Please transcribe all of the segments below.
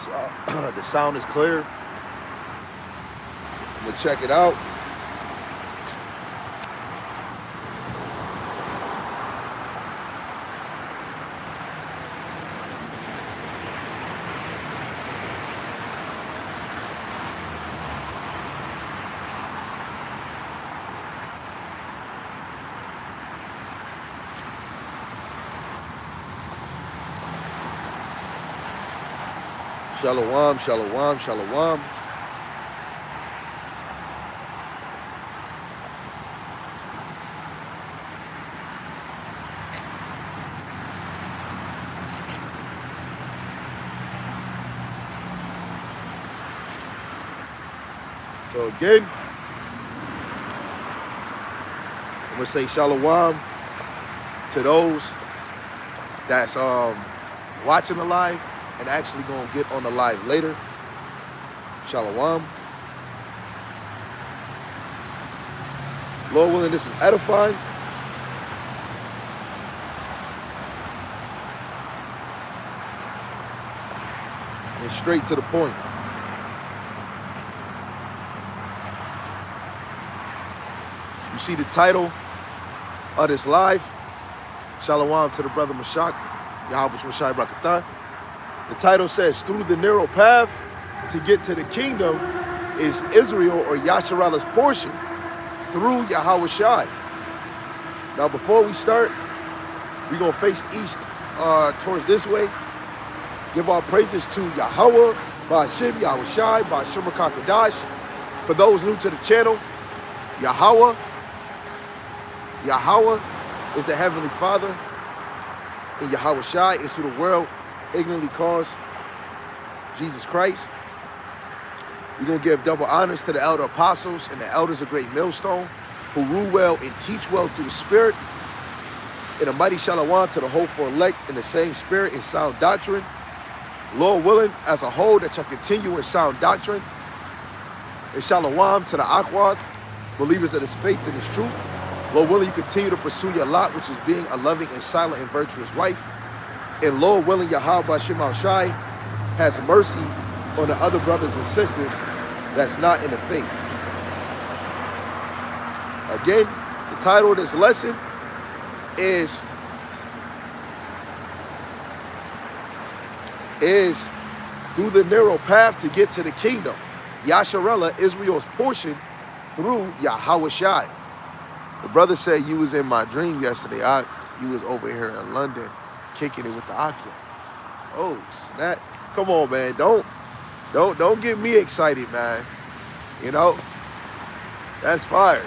The sound is clear. I'm gonna check it out. Shalom, shalom, shalom. So again, I'm gonna say shalom to those that's watching the live and actually gonna get on the live later. Shalom. Lord willing, this is edifying. And straight to the point. You see the title of this live. Shalom to the brother Mashak, Yahawashi Mashai Brakatah. The title says, through the narrow path to get to the kingdom is Israel or Yasharalah's portion through Yahawashi. Now, before we start, we're going to face east towards this way. Give our praises to Yahweh, Ba'ashim, Yahawashi, Ba'ashim Rakakadash. For those new to the channel, Yahweh is the Heavenly Father, and Yahawashi is who the world ignorantly calls Jesus Christ. We're going to give double honors to the elder apostles and the elders of Great Millstone who rule well and teach well through the Spirit. And a mighty shalom to the hopeful elect in the same spirit and sound doctrine. Lord willing, as a whole, that shall continue in sound doctrine. And shalom to the Akwad, believers of this faith and this truth. Lord willing, you continue to pursue your lot, which is being a loving and silent and virtuous wife. And Lord willing, Yahweh Shema Shai has mercy on the other brothers and sisters that's not in the faith. Again, the title of this lesson is Through the Narrow Path to Get to the Kingdom. Yasharallah, Israel's portion through Yahawashi. The brother said you was in my dream yesterday. You was over here in London kicking it with the Akia. Oh, snap. Come on, man. Don't get me excited, man. You know? That's fire.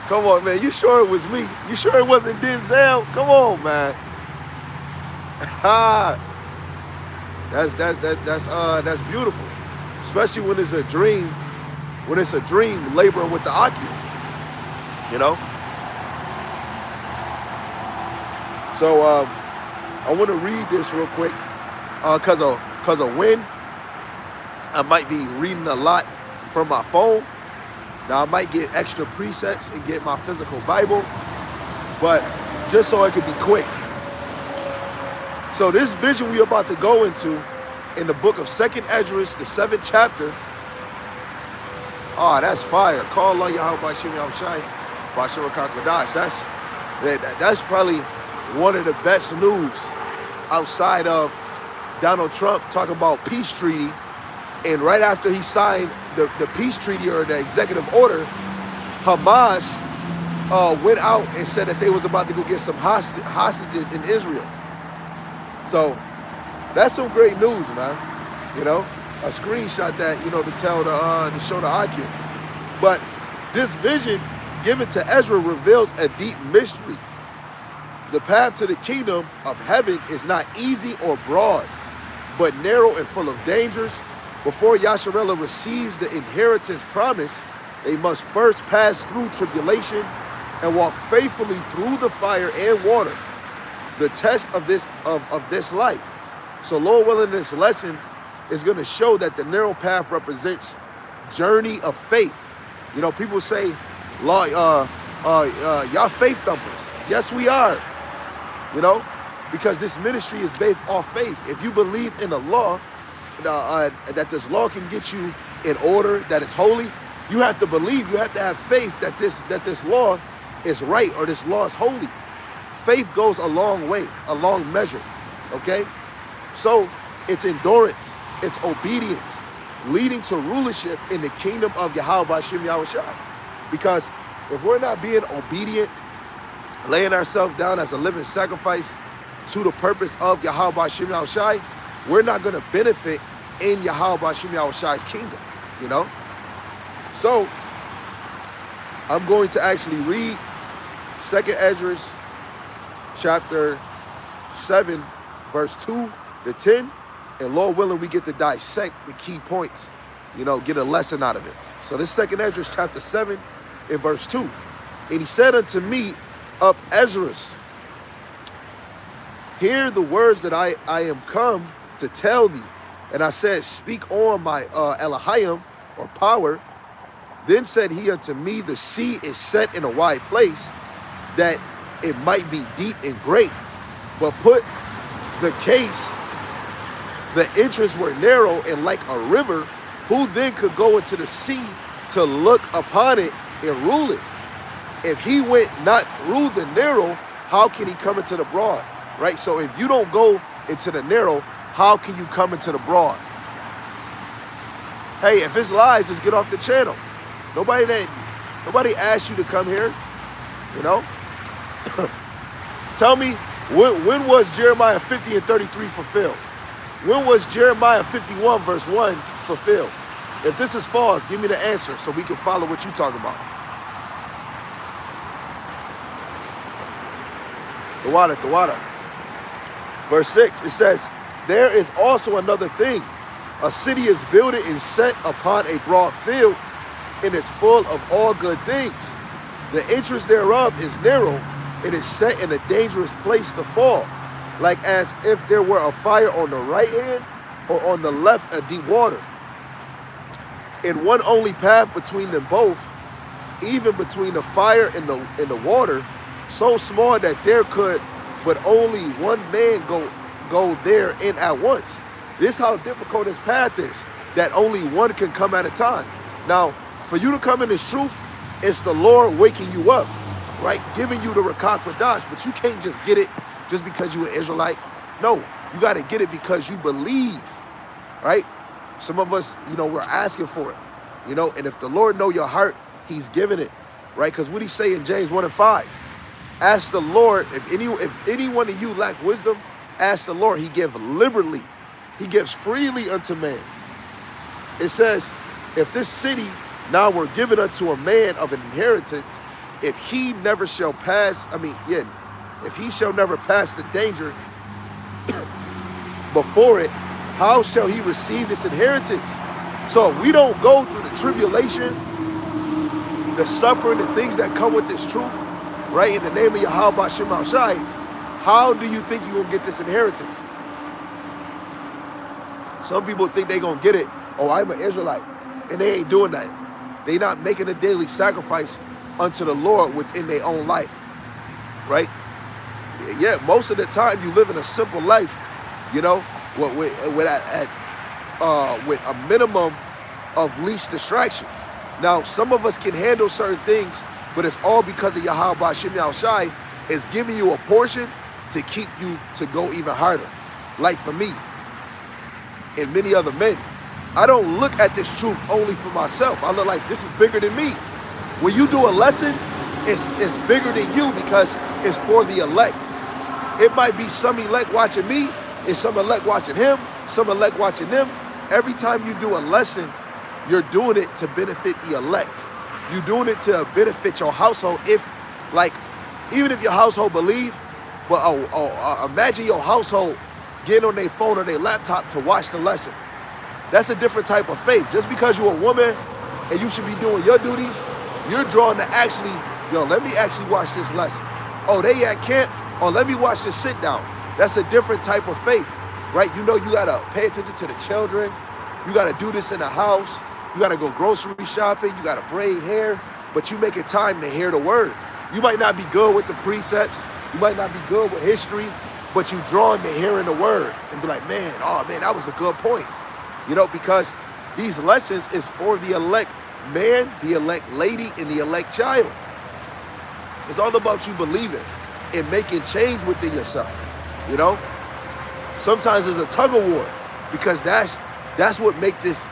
Come on, man. You sure it was me? You sure it wasn't Denzel? Come on, man. That's beautiful. Especially when it's a dream. When it's a dream laboring with the Akia. You know? So I want to read this real quick because of when I might be reading a lot from my phone. Now I might get extra precepts and get my physical Bible, but just so it could be quick. So this vision we're about to go into in the book of 2nd Esdras, the 7th chapter. Oh, that's fire. Call Allah Yahweh Shim Yahushai, Bashir Kakadash. That's probably one of the best news outside of Donald Trump talking about peace treaty. And right after he signed the peace treaty or the executive order, Hamas went out and said that they was about to go get some hostages in Israel. So that's some great news, man. You know, I screenshot that, you know, to tell to show the IQ. But this vision given to Ezra reveals a deep mystery. The path to the kingdom of heaven is not easy or broad, but narrow and full of dangers. Before Yasharallah receives the inheritance promise, they must first pass through tribulation and walk faithfully through the fire and water, the test of this life. So Lord willing, this lesson is going to show that the narrow path represents journey of faith. You know, people say, y'all faith thumpers. Yes, we are. You know, because this ministry is based off faith. If you believe in the law, that this law can get you in order, that is holy, you have to believe, you have to have faith that this law is right, or this law is holy. Faith goes a long way, a long measure, okay? So it's endurance, it's obedience, leading to rulership in the kingdom of Yahawashi. Because if we're not being obedient, laying ourselves down as a living sacrifice to the purpose of Yahawashi, we're not going to benefit in Yahawashi kingdom, you know? So I'm going to actually read 2nd Esdras chapter 7, verse 2 to 10, and Lord willing, we get to dissect the key points, you know, get a lesson out of it. So this 2nd Esdras chapter 7 and verse 2. And he said unto me, Up Esdras, hear the words that I am come to tell thee. And I said, speak on, my Elohim, or power. Then said he unto me, the sea is set in a wide place, that it might be deep and great. But put the case, the entrance were narrow and like a river, who then could go into the sea to look upon it and rule it? If he went not through the narrow, how can he come into the broad? Right? So if you don't go into the narrow, how can you come into the broad? Hey, if it's lies, just get off the channel. Nobody asked you to come here, you know? Tell me, when was Jeremiah 50 and 33 fulfilled? When was Jeremiah 51 verse 1 fulfilled? If this is false, give me the answer so we can follow what you're talking about. The water. Verse 6, it says, there is also another thing. A city is builded and set upon a broad field, and is full of all good things. The entrance thereof is narrow, it is set in a dangerous place to fall, like as if there were a fire on the right hand, or on the left a deep water. And one only path between them both, even between the fire and the water, so small that there could but only one man go there in at once. This is how difficult this path is, that only one can come at a time. Now, for you to come in this truth, it's the Lord waking you up, right? Giving you the Rakak Radash, but you can't just get it just because you're an Israelite. No, you got to get it because you believe, right? Some of us, you know, we're asking for it, you know, and if the Lord know your heart, he's giving it, right? Because what he say in James 1 and 5, ask the Lord, if any one of you lack wisdom, ask the Lord, he give liberally. He gives freely unto man. It says, if this city now were given unto a man of an inheritance, if he never shall pass, if he shall never pass the danger before it, how shall he receive this inheritance? So if we don't go through the tribulation, the suffering, the things that come with this truth, right, in the name of Yahweh Shem Shai, how do you think you're going to get this inheritance? Some people think they're going to get it, oh, I'm an Israelite, and they ain't doing that. They not making a daily sacrifice unto the Lord within their own life, right? Yeah, most of the time you live in a simple life, you know, with a minimum of least distractions. Now, some of us can handle certain things, but it's all because of Yahweh Shem Shai is giving you a portion to keep you to go even harder. Like for me and many other men, I don't look at this truth only for myself. I look like this is bigger than me. When you do a lesson, it's bigger than you because it's for the elect. It might be some elect watching me, and some elect watching him, some elect watching them. Every time you do a lesson, you're doing it to benefit the elect. You're doing it to benefit your household. Even if your household believe, but imagine your household getting on their phone or their laptop to watch the lesson. That's a different type of faith. Just because you're a woman and you should be doing your duties, you're drawn to actually, let me actually watch this lesson. Oh, they at camp? Oh, let me watch this sit down. That's a different type of faith, right? You know, you gotta pay attention to the children. You gotta do this in the house. You gotta go grocery shopping. You gotta braid hair, but you make it time to hear the word. You might not be good with the precepts. You might not be good with history, but you drawn to hearing the word and be like, man, oh man, that was a good point. Because these lessons is for the elect man, the elect lady, and the elect child. It's all about you believing and making change within yourself. Sometimes it's a tug of war, because that's what makes this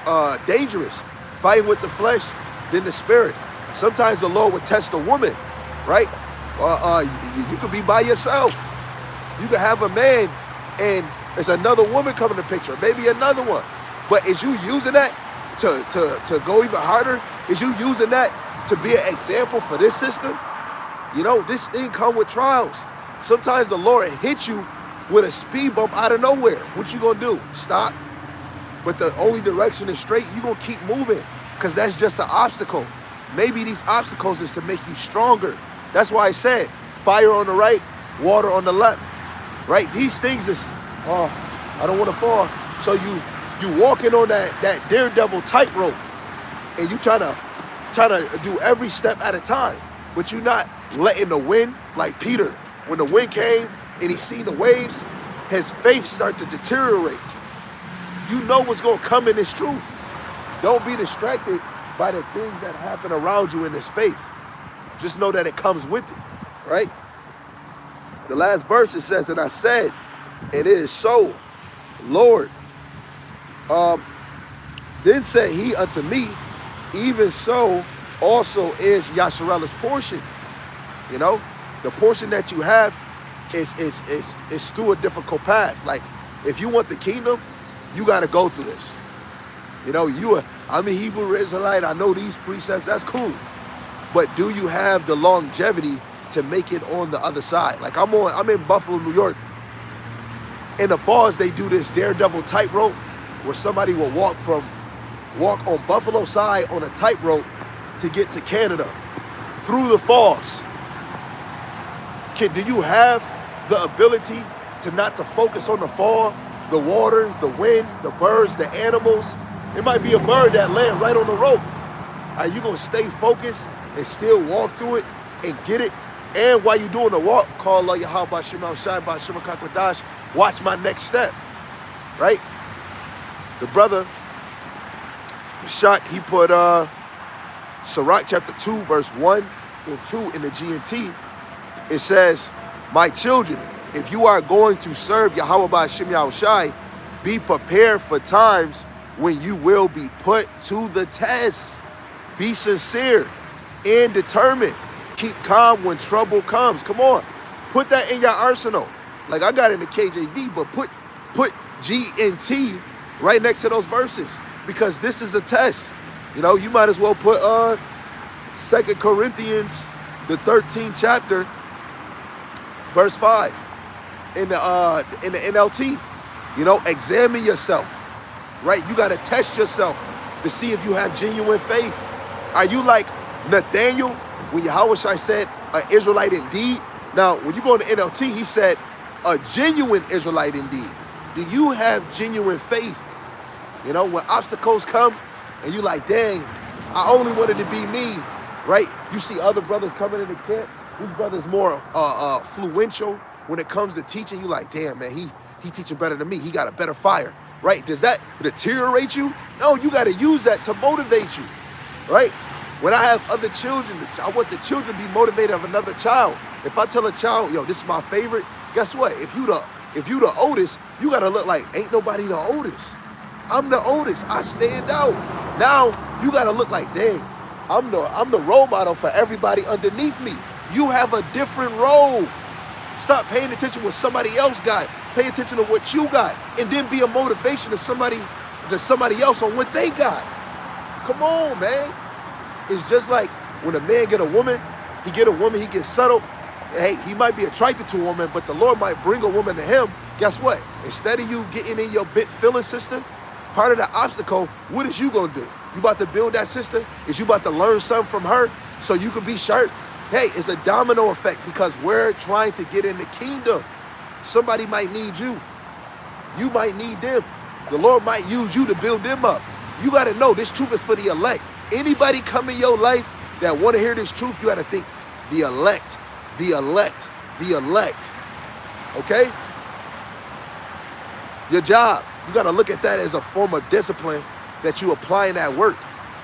dangerous. Fighting with the flesh, then the spirit. Sometimes the Lord would test a woman, right? You could be by yourself. You could have a man and there's another woman coming in the picture, maybe another one. But is you using that to go even harder? Is you using that to be an example for this sister? This thing come with trials. Sometimes the Lord hits you with a speed bump out of nowhere. What you gonna do? Stop? But the only direction is straight. You gonna keep moving, because that's just an obstacle. Maybe these obstacles is to make you stronger. That's why I said fire on the right, water on the left, right? These things is, I don't want to fall. So you walking on that daredevil tightrope, and you trying to do every step at a time, but you're not letting the wind, like Peter, when the wind came and he seen the waves, his faith start to deteriorate. You know what's going to come in this truth. Don't be distracted by the things that happen around you in this faith. Just know that it comes with it, right? The last verse, it says, and I said, it is so, Lord. Then said he unto me, even so also is Yasharellah's portion. The portion that you have is through a difficult path. Like, if you want the kingdom, you got to go through this. I'm a Hebrew Israelite. I know these precepts. That's cool. But do you have the longevity to make it on the other side? Like, I'm in Buffalo, New York. In the falls, they do this daredevil tightrope where somebody will walk on Buffalo side on a tightrope to get to Canada through the falls. Do you have the ability to not to focus on the fall, the water, the wind, the birds, the animals? It might be a bird that land right on the rope. Are you going to stay focused and still walk through it and get it? And while you're doing the walk, call Allah Yahawashi Yahawashi, watch my next step, right? The brother, Shak, he put Sirach chapter 2, verse 1 and 2 in the GNT. It says, my children, if you are going to serve Yahweh Ba'Shem Yahushai, be prepared for times when you will be put to the test. Be sincere and determined. Keep calm when trouble comes. Come on. Put that in your arsenal. Like, I got it in the KJV, but put G and T right next to those verses, because this is a test. You might as well put 2 Corinthians, the 13th chapter, verse 5 in the NLT. Examine yourself, right? You got to test yourself to see if you have genuine faith. Are you like Nathaniel when Yahawashi said an Israelite indeed? Now, when you go to NLT, he said a genuine Israelite indeed. Do you have genuine faith? When obstacles come and you like, dang, I only wanted to be me, right? You see other brothers coming in the camp. Whose brother's more fluential when it comes to teaching? You like, damn, man, he teaching better than me. He got a better fire, right? Does that deteriorate you? No, you got to use that to motivate you, right? When I have other children, I want the children to be motivated of another child. If I tell a child, yo, this is my favorite, guess what? If you the oldest, you got to look like, ain't nobody the oldest. I'm the oldest. I stand out. Now you got to look like, dang, I'm the role model for everybody underneath me. You have a different role. Stop paying attention to what somebody else got. Pay attention to what you got, and then be a motivation to somebody else on what they got. Come on, man. It's just like when a man get a woman, he gets settled. Hey, he might be attracted to a woman, but the Lord might bring a woman to him. Guess what? Instead of you getting in your bit feeling sister, part of the obstacle, what is you gonna do? You about to build that sister? Is you about to learn something from her so you can be sharp? Hey, it's a domino effect, because we're trying to get in the kingdom. Somebody might need you. You might need them. The Lord might use you to build them up. You got to know this truth is for the elect. Anybody come in your life that want to hear this truth, you got to think the elect, the elect, the elect. Okay? Your job, you got to look at that as a form of discipline that you applying at work.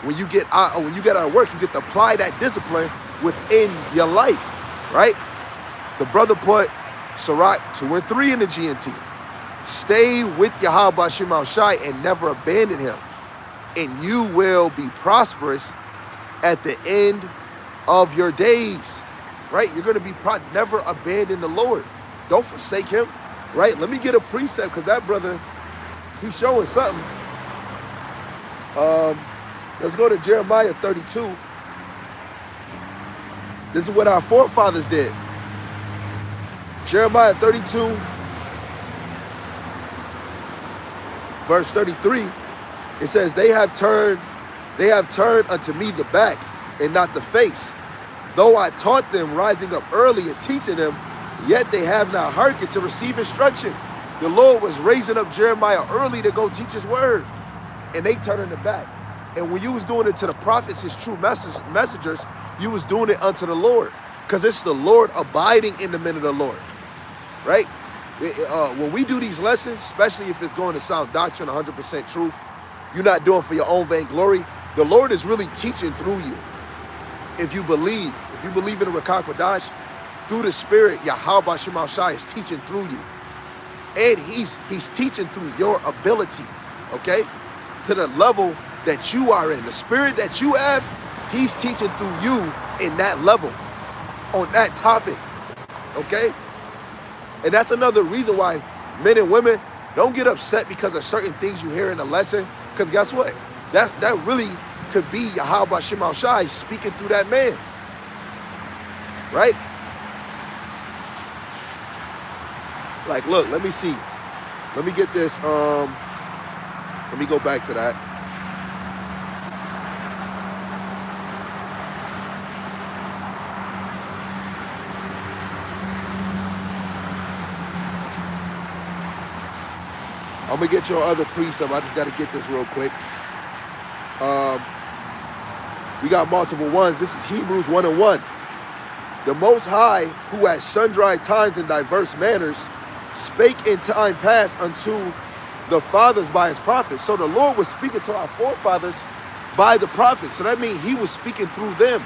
When you get out of work, you get to apply that discipline within your life, right? The brother put Sirach 2 and 3 in the GNT. Stay with Yahawashi and never abandon him, and you will be prosperous at the end of your days, right? You're going to be never abandon the Lord. Don't forsake him, right? Let me get a precept, because that brother, he's showing something. Let's go to Jeremiah 32. This is what our forefathers did. Jeremiah 32, verse 33, it says, they have turned unto me the back and not the face. Though I taught them rising up early and teaching them, yet they have not hearkened to receive instruction. The Lord was raising up Jeremiah early to go teach his word, and they turning the back. And when you was doing it to the prophets, his true messengers, you was doing it unto the Lord, because it's the Lord abiding in the men of the Lord, right? When we do these lessons, especially if it's going to sound doctrine, 100% truth, you're not doing for your own vainglory. The Lord is really teaching through you. If you believe in the Rakak Wadash, through the Spirit, Yahawashi is teaching through you. And he's teaching through your ability, okay? To the level that you are in. The spirit that you have, he's teaching through you in that level, on that topic, okay? And that's another reason why men and women don't get upset because of certain things you hear in the lesson, because guess what? That really could be Yahawashi speaking through that man, right? Like, look, let me see. Let me get this, let me go back to that. I'm going to get your other precept. I just got to get this real quick. We got multiple ones. This is Hebrews 1:1. The Most High, who at sundry times in diverse manners spake in time past unto the fathers by his prophets. So the Lord was speaking to our forefathers by the prophets. So that means he was speaking through them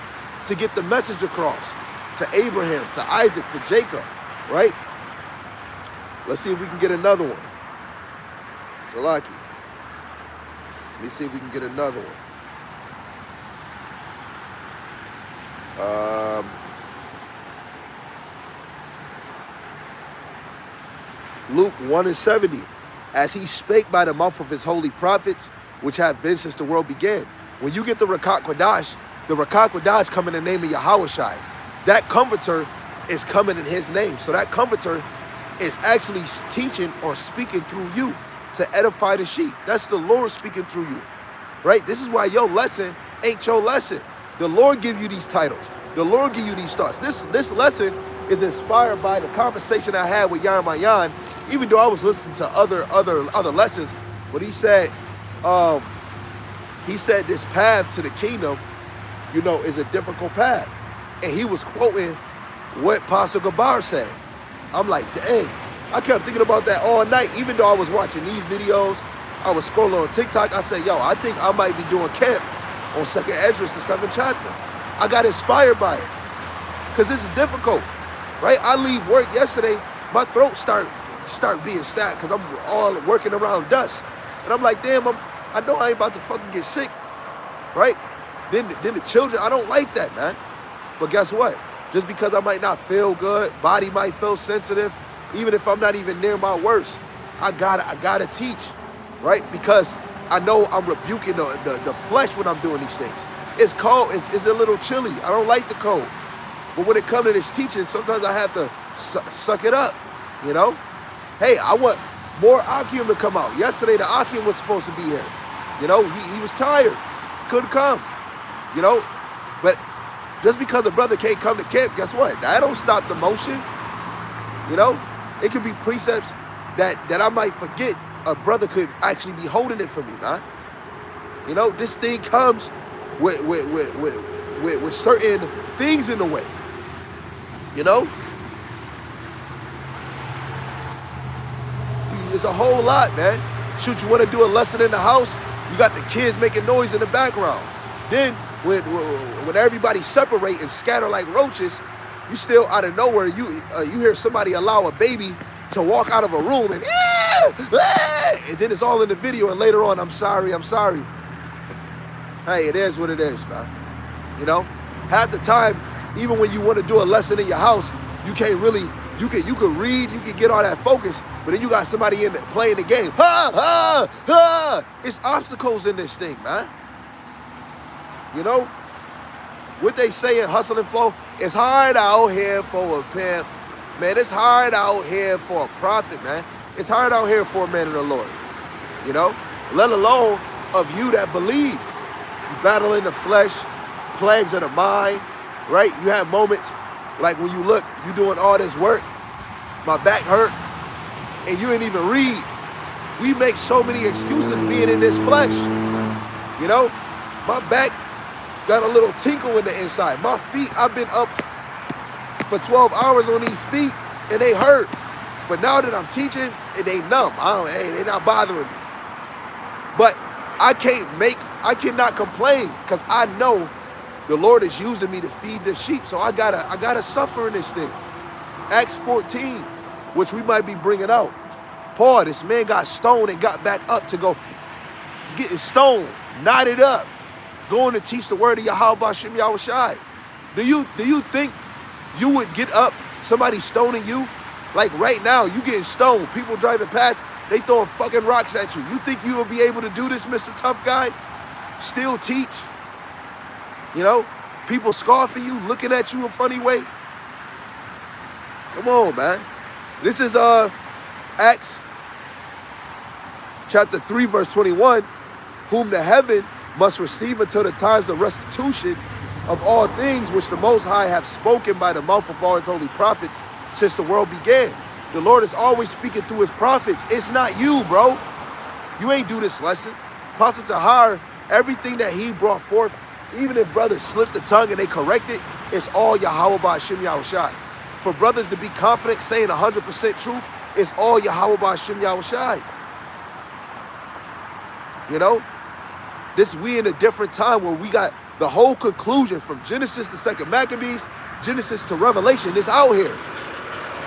to get the message across to Abraham, to Isaac, to Jacob, right? Let's see if we can get another one. Salaki. Let me see if we can get another one. Luke 1:70. As he spake by the mouth of his holy prophets, which have been since the world began. When you get the Rakak Wadash come in the name of Yahawashi. That comforter is coming in his name. So that comforter is actually teaching or speaking through you to edify the sheep. That's the Lord speaking through you, right? This is why your lesson ain't your lesson. The Lord give you these titles. The Lord give you these thoughts. This lesson is inspired by the conversation I had with Yarmayan, even though I was listening to other lessons. But he said this path to the kingdom, is a difficult path. And he was quoting what Pastor Gabar said. I'm like, dang. I kept thinking about that all night, even though I was watching these videos. I was scrolling on TikTok. I said, yo, I think I might be doing camp on 2nd Esdras, the 7th chapter. I got inspired by it because this is difficult, right? I leave work yesterday, my throat start being stacked because I'm all working around dust. And I'm like, damn, I know I ain't about to fucking get sick, right? Then the children, I don't like that, man. But guess what? Just because I might not feel good, body might feel sensitive, even if I'm not even near my worst, I gotta teach, right? Because I know I'm rebuking the flesh when I'm doing these things. It's cold, it's a little chilly. I don't like the cold. But when it comes to this teaching, sometimes I have to suck it up, Hey, I want more Akim to come out. Yesterday, the Akim was supposed to be here. He was tired, couldn't come, But just because a brother can't come to camp, guess what? That don't stop the motion, It could be precepts that I might forget. A brother could actually be holding it for me, man. This thing comes with certain things in the way. It's a whole lot, man. Shoot, you want to do a lesson in the house? You got the kids making noise in the background. Then when everybody separate and scatter like roaches, you still out of nowhere, you hear somebody allow a baby to walk out of a room and then it's all in the video, and later on, I'm sorry. Hey, it is what it is, man. You know, half the time, even when you want to do a lesson in your house, you can't really, you can read, you can get all that focus, but then you got somebody in there playing the game. It's obstacles in this thing, man. You know, what they say in Hustle and Flow, it's hard out here for a pimp. Man, it's hard out here for a prophet, man. It's hard out here for a man of the Lord. You know, let alone of you that believe. You battle in the flesh, plagues of the mind, right? You have moments like when you look, you doing all this work, my back hurt, and you didn't even read. We make so many excuses being in this flesh. You know, my back got a little tinkle in the inside. My feet, I've been up for 12 hours on these feet and they hurt. But now that I'm teaching, they numb. They're not bothering me. But I cannot complain because I know the Lord is using me to feed the sheep. So I gotta suffer in this thing. Acts 14, which we might be bringing out. Paul, this man got stoned and got back up to go getting stoned, knotted up, going to teach the word of Yahawashi. Do you think you would get up, somebody stoning you? Like right now, you getting stoned. People driving past, they throwing fucking rocks at you. You think you will be able to do this, Mr. Tough Guy? Still teach? You know, people scoffing you, looking at you a funny way. Come on, man. This is Acts chapter 3, verse 21. Whom the heaven must receive until the times of restitution of all things which the Most High have spoken by the mouth of all his holy prophets since the world began. The Lord is always speaking through his prophets. It's not you, bro. You ain't do this lesson. Apostle Tahar, everything that he brought forth, even if brothers slipped the tongue and they correct it, it's all Yahawashi. For brothers to be confident saying 100% truth, it's all Yahawashi. You know? We in a different time where we got the whole conclusion from Genesis to 2 Maccabees, Genesis to Revelation is out here.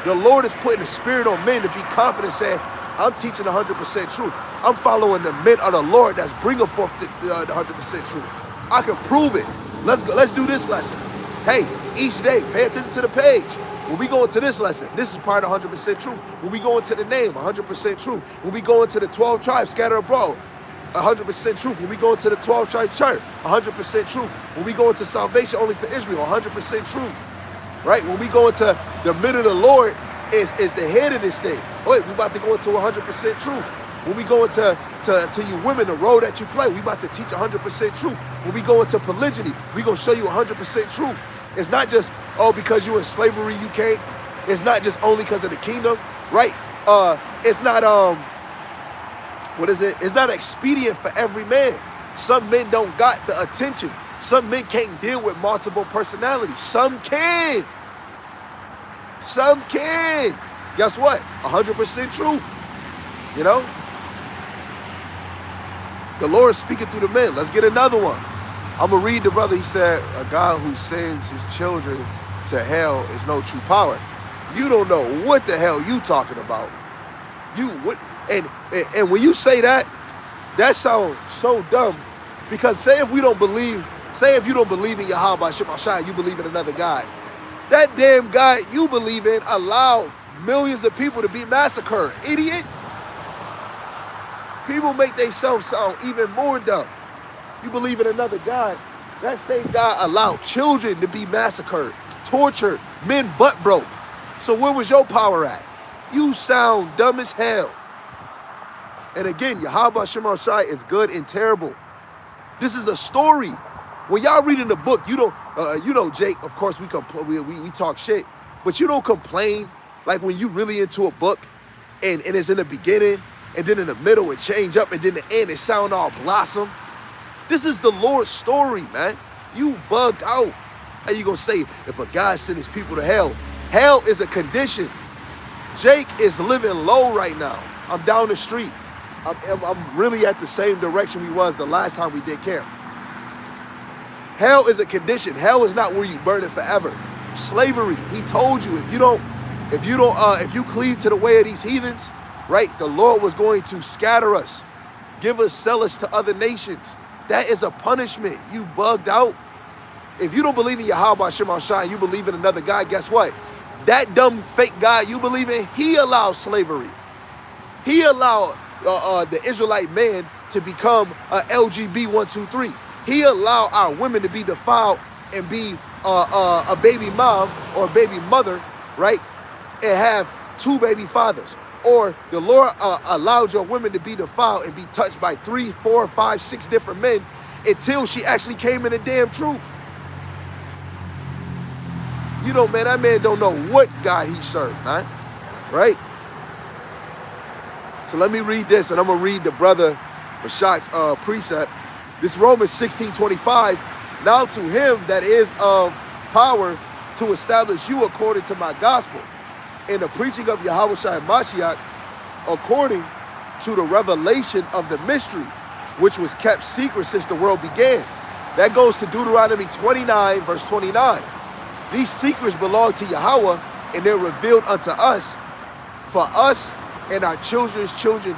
The Lord is putting the spirit on men to be confident, saying, I'm teaching 100% truth. I'm following the men of the Lord that's bringing forth the 100% truth. I can prove it. Let's go. Let's do this lesson. Hey, each day, pay attention to the page. When we go into this lesson, this is part of 100% truth. When we go into the name, 100% truth. When we go into the 12 tribes scattered abroad, 100% truth. When we go into the 12 tribe church, 100% truth. When we go into salvation only for Israel, 100% truth. Right? When we go into the middle of the Lord is the head of this thing. Oh, wait, we about to go into 100% truth. When we go into you women, the role that you play, we about to teach 100% truth. When we go into polygyny, we gonna show you 100% truth. It's not just, because you're in slavery, you can't. It's not just only because of the kingdom, right? It's not, It's not expedient for every man. Some men don't got the attention. Some men can't deal with multiple personalities. Some can. Some can. Guess what? 100% truth. You know? The Lord is speaking through the men. Let's get another one. I'm going to read the brother. He said, a God who sends his children to hell is no true power. You don't know what the hell you talking about. And when you say that, that sounds so dumb. Because say if you don't believe in Yahweh Shemashai, you believe in another God. That damn God you believe in allowed millions of people to be massacred. Idiot. People make themselves sound even more dumb. You believe in another God. That same God allowed children to be massacred, tortured, men butt broke. So where was your power at? You sound dumb as hell. And again, Yahweh Shemashai is good and terrible. This is a story. When y'all reading the book, you don't, Jake, of course we talk shit, but you don't complain like when you really into a book and it's in the beginning and then in the middle it change up and then the end it sound all blossom. This is the Lord's story, man. You bugged out. How you gonna say if a God sent his people to hell? Hell is a condition. Jake is living low right now. I'm down the street. I'm really at the same direction we was the last time we did camp. Hell is a condition. Hell is not where you burn it forever. Slavery, he told you, if you cleave to the way of these heathens, right, the Lord was going to scatter us, sell us to other nations. That is a punishment. You bugged out. If you don't believe in Yahawashi, you believe in another God, guess what? That dumb fake God you believe in, he allows slavery. He allowed the Israelite man to become a LGB 123. He allowed our women to be defiled and be a baby mom or a baby mother, right? And have 2 baby fathers. Or the Lord allowed your women to be defiled and be touched by 3, 4, 5, 6 different men until she actually came in the damn truth. You know, man, that man don't know what God he served, man. Right? So let me read this, and I'm going to read the brother Rashad's precept. This Romans 16:25. Now to him that is of power to establish you according to my gospel, in the preaching of Yahawashi Mashiach, according to the revelation of the mystery, which was kept secret since the world began. That goes to Deuteronomy 29, verse 29. These secrets belong to Yahweh, and they're revealed unto us, for us and our children's children.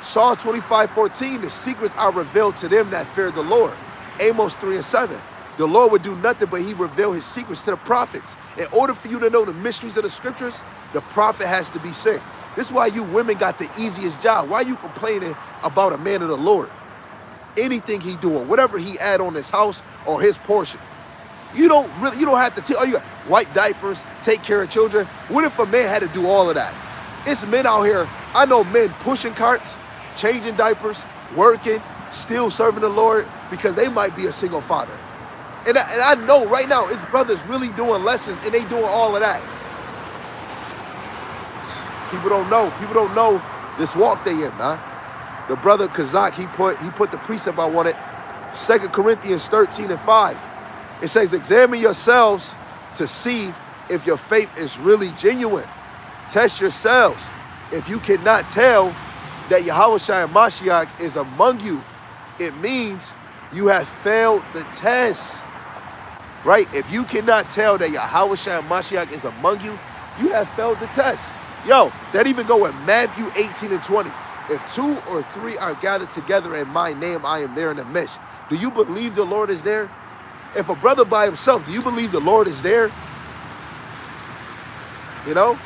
Psalm 25:14, the secrets are revealed to them that fear the Lord. Amos 3:7, the Lord would do nothing but he revealed his secrets to the prophets. In order for you to know the mysteries of the scriptures, the prophet has to be sent. This is why you women got the easiest job. Why are you complaining about a man of the Lord? Anything he do or whatever he add on his house or his portion. You don't have to tell, you got wipe diapers, take care of children. What if a man had to do all of that? It's men out here. I know men pushing carts, changing diapers, working, still serving the Lord because they might be a single father. And I know right now it's brothers really doing lessons and they doing all of that. People don't know. People don't know this walk they in, man. The brother Kazak, he put the precept I wanted. 2 Corinthians 13:5. It says, examine yourselves to see if your faith is really genuine. Test yourselves. If you cannot tell that Yahawashi Mashiach is among you, it means you have failed the test. Right? If you cannot tell that Yahawashi Mashiach is among you, you have failed the test. Yo, that even go with Matthew 18:20. If 2 or 3 are gathered together in my name, I am there in the midst. Do you believe the Lord is there? If a brother by himself, do you believe the Lord is there? You know?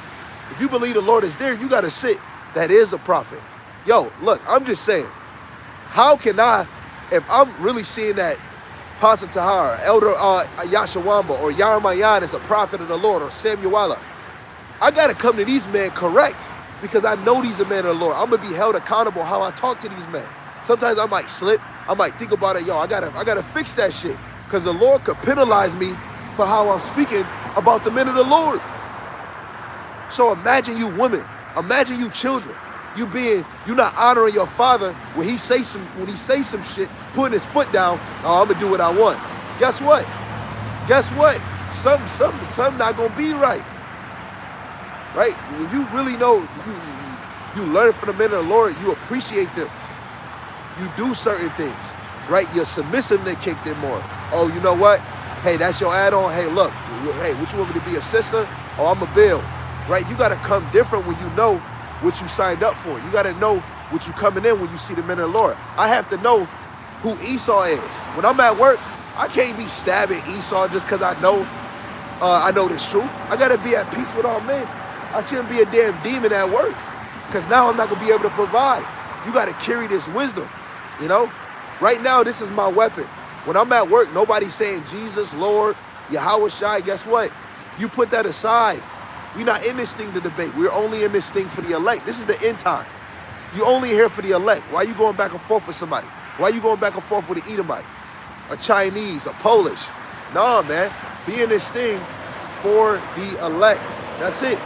If you believe the Lord is there, you got to sit. That is a prophet. Yo, look, I'm just saying. How can I, if I'm really seeing that Pastor Tahar, Elder Yashawamba, or Yaramayan is a prophet of the Lord, or Samuela, I got to come to these men correct because I know these are men of the Lord. I'm going to be held accountable how I talk to these men. Sometimes I might slip. I might think about it. Yo, I gotta fix that shit because the Lord could penalize me for how I'm speaking about the men of the Lord. So imagine you women, imagine you children, you not honoring your father when he say some shit, putting his foot down. Oh, I'm gonna do what I want. Guess what? Some not gonna be right. Right? When you really know, you learn from the men of the Lord, you appreciate them. You do certain things, right? Your submissiveness kicked in more. Oh, you know what? Hey, that's your add-on. Hey, look, hey, what you want me to be a sister? Oh, I'm a bill, right? You got to come different when you know what you signed up for. You got to know what you coming in when you see the men of the Lord. I have to know who Esau is. When I'm at work, I can't be stabbing Esau just because I know this truth. I got to be at peace with all men. I shouldn't be a damn demon at work because now I'm not going to be able to provide. You got to carry this wisdom, you know? Right now, this is my weapon. When I'm at work, nobody's saying Jesus, Lord, Yahawashi. Guess what? You put that aside. We're not in this thing to debate. We're only in this thing for the elect. This is the end time. You're only here for the elect. Why are you going back and forth with somebody? Why are you going back and forth with an Edomite, a Chinese, a Polish? Nah, man. Be in this thing for the elect. That's it.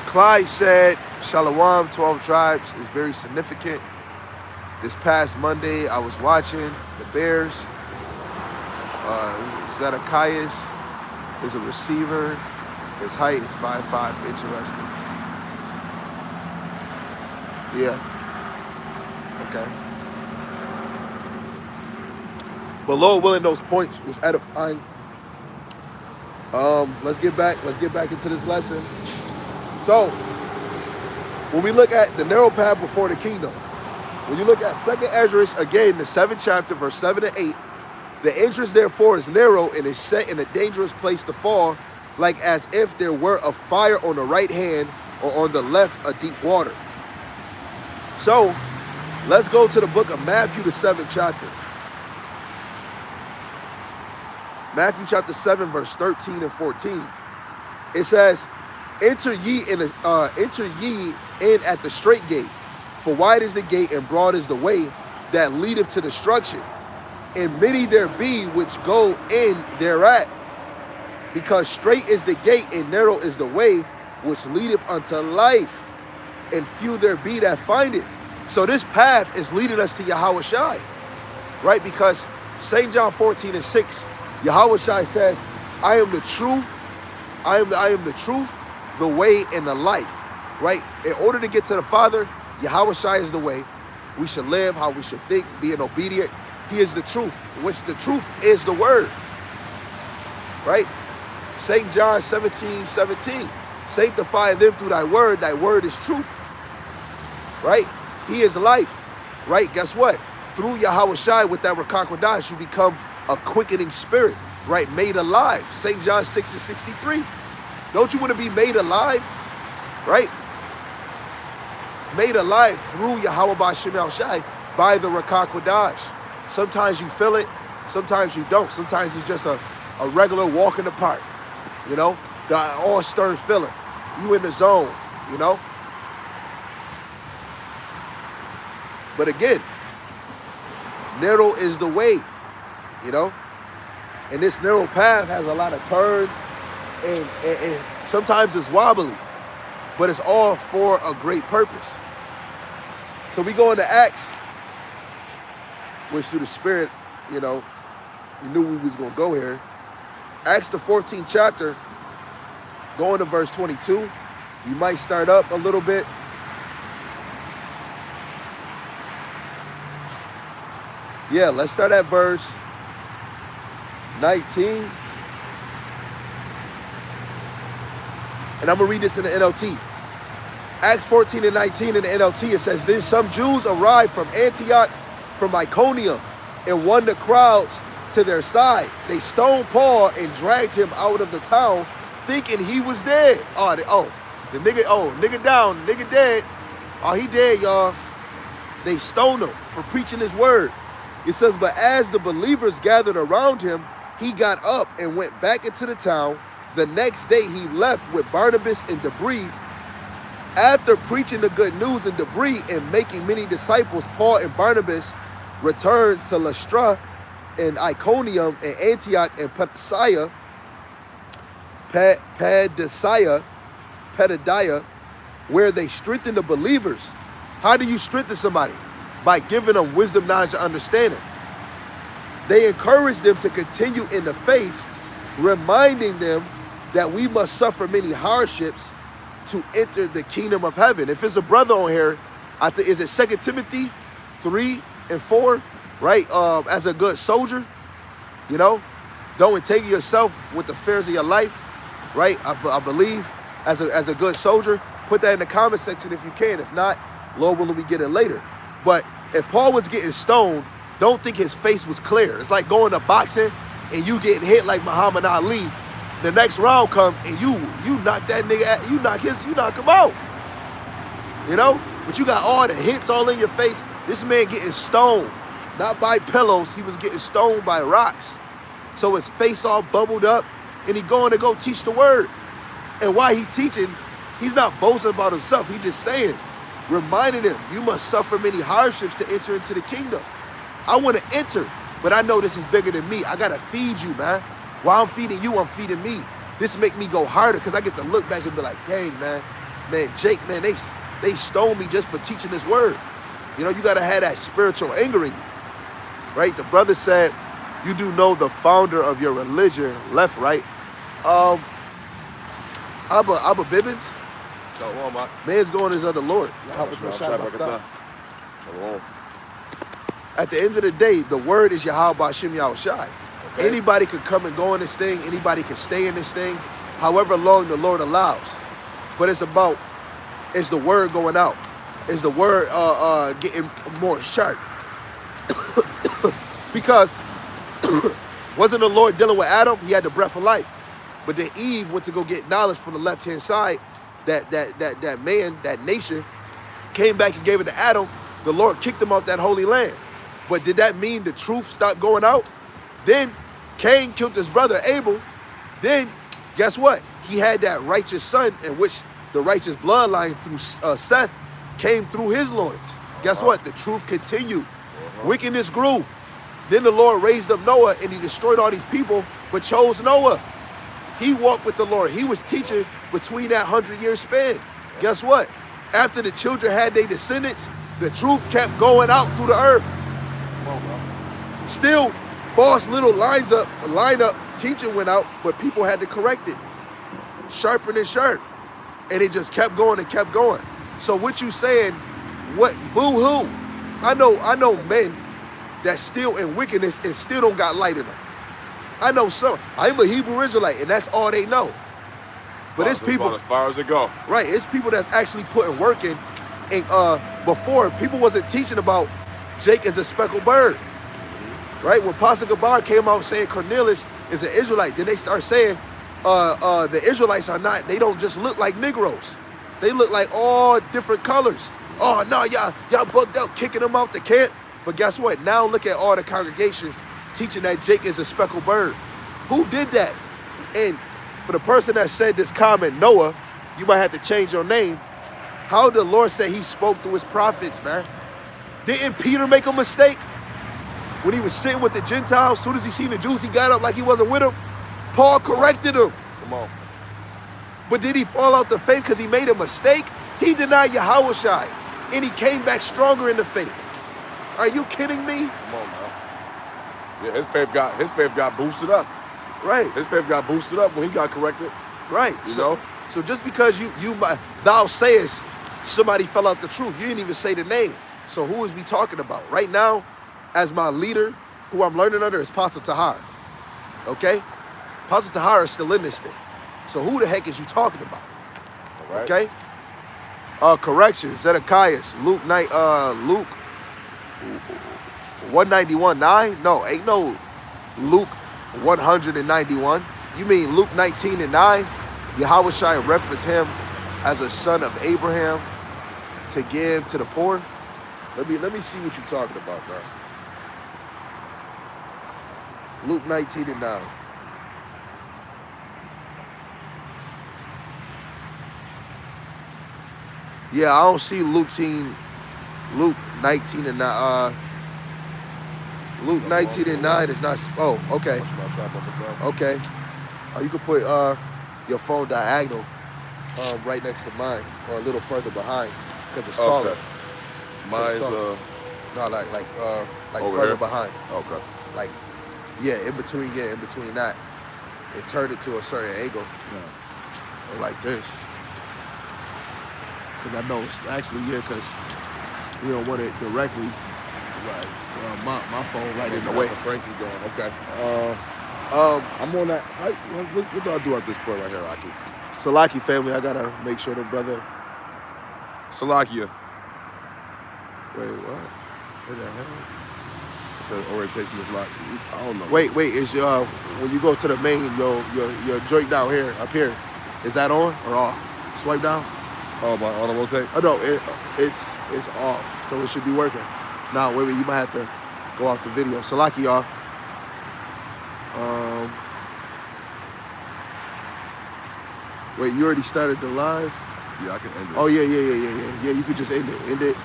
Clyde said, Shalom, 12 tribes is very significant. This past Monday, I was watching the Bears. Zedekiah is a receiver. His height is 5'5", interesting. Yeah. Okay. But Lord willing, those points was edifying. Let's get back into this lesson. So, when we look at the narrow path before the kingdom, when you look at 2nd Ezra, again, the 7th chapter, verse 7 and 8, the entrance therefore is narrow and is set in a dangerous place to fall, like as if there were a fire on the right hand or on the left a deep water. So, let's go to the book of Matthew, the 7th chapter. Matthew chapter 7, verse 13 and 14. It says, enter ye in at the straight gate, for wide is the gate and broad is the way that leadeth to destruction, and many there be which go in thereat. Because straight is the gate and narrow is the way which leadeth unto life, and few there be that find it. So this path is leading us to Yahawashi, right? Because St. John 14 and 6, Yahawashi says, I am the truth, I am the truth, the way, and the life, right? In order to get to the Father, Yahawashi is the way. We should live how we should think, being obedient. He is the truth, which the truth is the word, right? St. John 17:17, sanctify them through thy word is truth, right? He is life, right? Guess what? Through Yahawashi, with that Rakakwadash, you become a quickening spirit, right? Made alive. St. John 6 and 63. Don't you want to be made alive, right? Made alive through Yahweh B'Shem Yahawashi by the Rakakwadash. Sometimes you feel it, sometimes you don't. Sometimes it's just a regular walk in the park, you know? The all-stirring feeling. You in the zone, you know? But again, narrow is the way, you know? And this narrow path has a lot of turns, and sometimes it's wobbly, but it's all for a great purpose. So we go into Acts, which through the Spirit, you know, we knew we was going to go here. Acts the 14th chapter, going to verse 22. You might start up a little bit. Yeah, let's start at verse 19. And I'm going to read this in the NLT. Acts 14 and 19 in the NLT, it says, then some Jews arrived from Antioch, from Iconium, and won the crowds to their side. They stoned Paul and dragged him out of the town, thinking he was dead. The nigga down, nigga dead. Oh, he dead, y'all. They stoned him for preaching his word. It says, but as the believers gathered around him, he got up and went back into the town. The next day he left with Barnabas and Debris. After preaching the good news in Debris and making many disciples, Paul and Barnabas returned to Lystra and Iconium and Antioch and Padidia, where they strengthened the believers. How do you strengthen somebody? By giving them wisdom, knowledge, and understanding. They encouraged them to continue in the faith, reminding them that we must suffer many hardships to enter the kingdom of heaven. If it's a brother on here, I think, is it 2 Timothy 3 and 4, right? As a good soldier, you know, don't entangle yourself with the fears of your life, right? I believe as a good soldier. Put that in the comment section if you can. If not, Lord willing, we get it later. But if Paul was getting stoned, don't think his face was clear. It's like going to boxing and you getting hit like Muhammad Ali. The next round come and you knock that nigga, you knock him out. You know? But you got all the hits all in your face. This man getting stoned, not by pillows. He was getting stoned by rocks. So his face all bubbled up, and he going to go teach the word. And while he teaching, he's not boasting about himself. He just saying, reminding him, you must suffer many hardships to enter into the kingdom. I want to enter, but I know this is bigger than me. I got to feed you, man. While I'm feeding you, I'm feeding me. This make me go harder because I get to look back and be like, dang, man, Jake, man, they stoned me just for teaching this word. You know, you got to have that spiritual anger in you, right? The brother said, you do know the founder of your religion, left, right? Abba Bibbins, Shalom, man. Man's going his other Lord. Shalom. At the end of the day, the word is Yahawashi. Okay. Anybody could come and go in this thing. Anybody could stay in this thing, however long the Lord allows. But it's the word going out. It's the word getting more sharp. Because wasn't the Lord dealing with Adam? He had the breath of life. But then Eve went to go get knowledge from the left-hand side. That man, that nation, came back and gave it to Adam. The Lord kicked him off that holy land. But did that mean the truth stopped going out? Then Cain killed his brother Abel. Then guess what? He had that righteous son, in which the righteous bloodline through Seth came through his loins. Guess what? The truth continued. Wickedness grew. Then the Lord raised up Noah, and he destroyed all these people, but chose Noah. He walked with the Lord. He was teaching between that 100-year span. Guess what? After the children had their descendants, the truth kept going out through the earth. Still, false little lineup teaching went out, but people had to correct it. Sharper than sharp. And it just kept going and kept going. So what you saying, what boo-hoo? I know men that's still in wickedness and still don't got light in them. I know some. I'm a Hebrew Israelite, and that's all they know. But it's people as far as it go. Right, it's people that's actually putting work in. And before, people wasn't teaching about Jake as a speckled bird. Right? When Pastor Gabar came out saying Cornelius is an Israelite, then they start saying the Israelites are not, they don't just look like Negroes. They look like all different colors. Oh no, y'all bugged out, kicking them out the camp. But guess what? Now look at all the congregations teaching that Jake is a speckled bird. Who did that? And for the person that said this comment, Noah, you might have to change your name. How the Lord said he spoke through his prophets, man? Didn't Peter make a mistake? When he was sitting with the Gentiles, as soon as he seen the Jews, he got up like he wasn't with them. Paul corrected him. Come on. But did he fall out the faith because he made a mistake? He denied Yahawashi, and he came back stronger in the faith. Are you kidding me? Come on, man. Yeah, his faith got boosted up. Right. His faith got boosted up when he got corrected. Right. You know? So just because thou sayest somebody fell out the truth, you didn't even say the name. So who is we talking about? Right now, as my leader, who I'm learning under, is Pastor Tahar. Okay? Pastor Tahar is still in this thing. So who the heck is you talking about? All right. Okay? Correction, Zedekiah, Luke 191:9? No, ain't no Luke 191. You mean Luke 19:9? Yahawashi referenced him as a son of Abraham to give to the poor. Let me see what you're talking about, bro. Luke 19:9. Yeah, I don't see Luke 19:9. Luke 19:9 is not. Oh, okay. Okay. You could put your phone diagonal right next to mine, or a little further behind, because it's taller. Okay. Mine's no, like over further here? behind. Okay. Like, in between that. It turned it to a certain angle, or like this. Because I know it's actually because we don't want it directly. Right. My phone right in the way. Frank's going. Okay. I'm on that. What do I do at this point right here, Rocky? Salaki family, I gotta make sure the brother. Salakia. Wait, what? What the hell? It says orientation is locked. I don't know. Wait, is your when you go to the main, your joint down here, up here, is that on or off? Swipe down. Oh, my auto rotate? Oh no, it's off, so it should be working. Now, wait, you might have to go off the video. Salaki, y'all. Wait, you already started the live? Yeah, I can end it. Oh yeah. Yeah, you could just end it.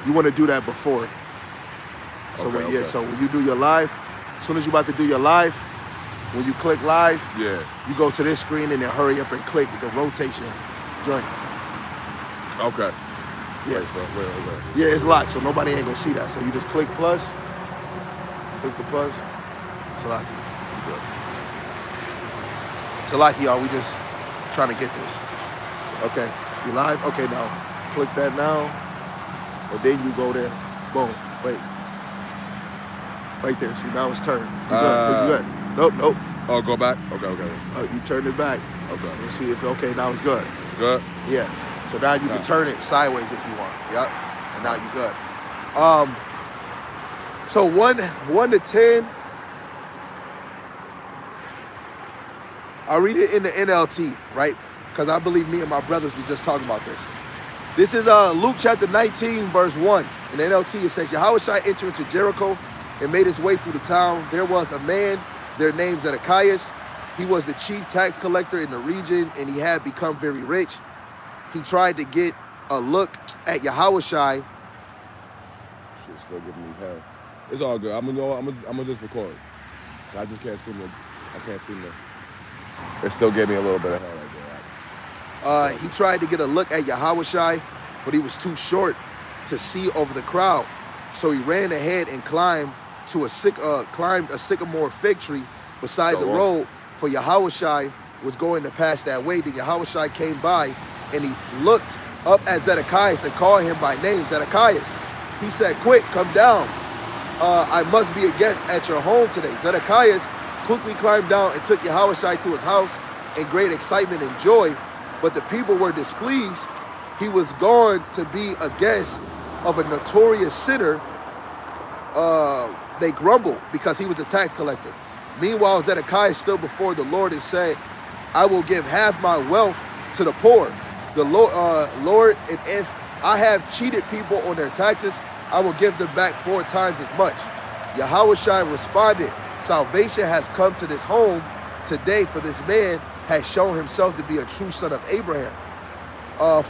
You want to do that before. So Okay. So when you do your live, as soon as you're about to do your live, when you click live, Yeah. you go to this screen and then hurry up and click the rotation joint. Okay. Yeah. Wait. Yeah, it's locked, so nobody ain't gonna see that. So you just click plus. Click the plus. Salaki. Salaki, y'all, we just trying to get this. Okay. You live? Okay, now click that now, and then you go there. Boom. Wait. Right there. See, now it's turned. You good. Nope, nope. Oh, go back? Okay. You turned it back. Okay. Let's see if, okay, now it's good. Good? Yeah. So now you can turn it sideways if you want. Yep. And now you good. So 1 to 10. I'll read it in the NLT, right? Because I believe me and my brothers were just talking about this. This is Luke chapter 19, verse 1. In the NLT, it says, Yahawashi entered into Jericho and made his way through the town. There was a man, their name's Zacchaeus. He was the chief tax collector in the region, and he had become very rich. He tried to get a look at Yahawashi. Shit's still giving me hell. It's all good. I'm gonna just record. I just can't seem to. It still gave me a little bit of hell right there. He tried to get a look at Yahawashi, but he was too short to see over the crowd. So he ran ahead and climbed a sycamore fig tree beside the road, for Yahawashi was going to pass that way. Then Yahawashi came by, and he looked up at Zacchaeus and called him by name, Zacchaeus. He said, quick, come down. I must be a guest at your home today. Zacchaeus quickly climbed down and took Yahawashi to his house in great excitement and joy, but the people were displeased. He was going to be a guest of a notorious sinner. They grumbled because he was a tax collector. Meanwhile, Zedekiah stood before the Lord and said, I will give half my wealth to the poor. The Lord, and if I have cheated people on their taxes, I will give them back 4 times as much. Yahawashi responded, salvation has come to this home today, for this man has shown himself to be a true son of Abraham.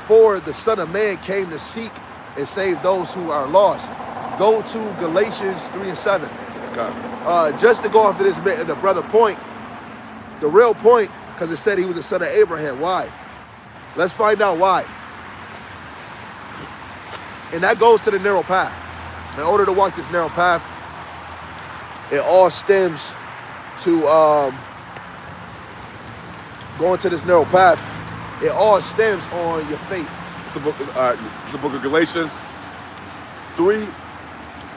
For the Son of Man came to seek and save those who are lost. Go to Galatians 3 and 7. Okay. Just to go off of this, the brother point, the real point, because it said he was a son of Abraham. Why? Let's find out why. And that goes to the narrow path. In order to walk this narrow path, it all stems to going to this narrow path. It all stems on your faith. The book of Galatians 3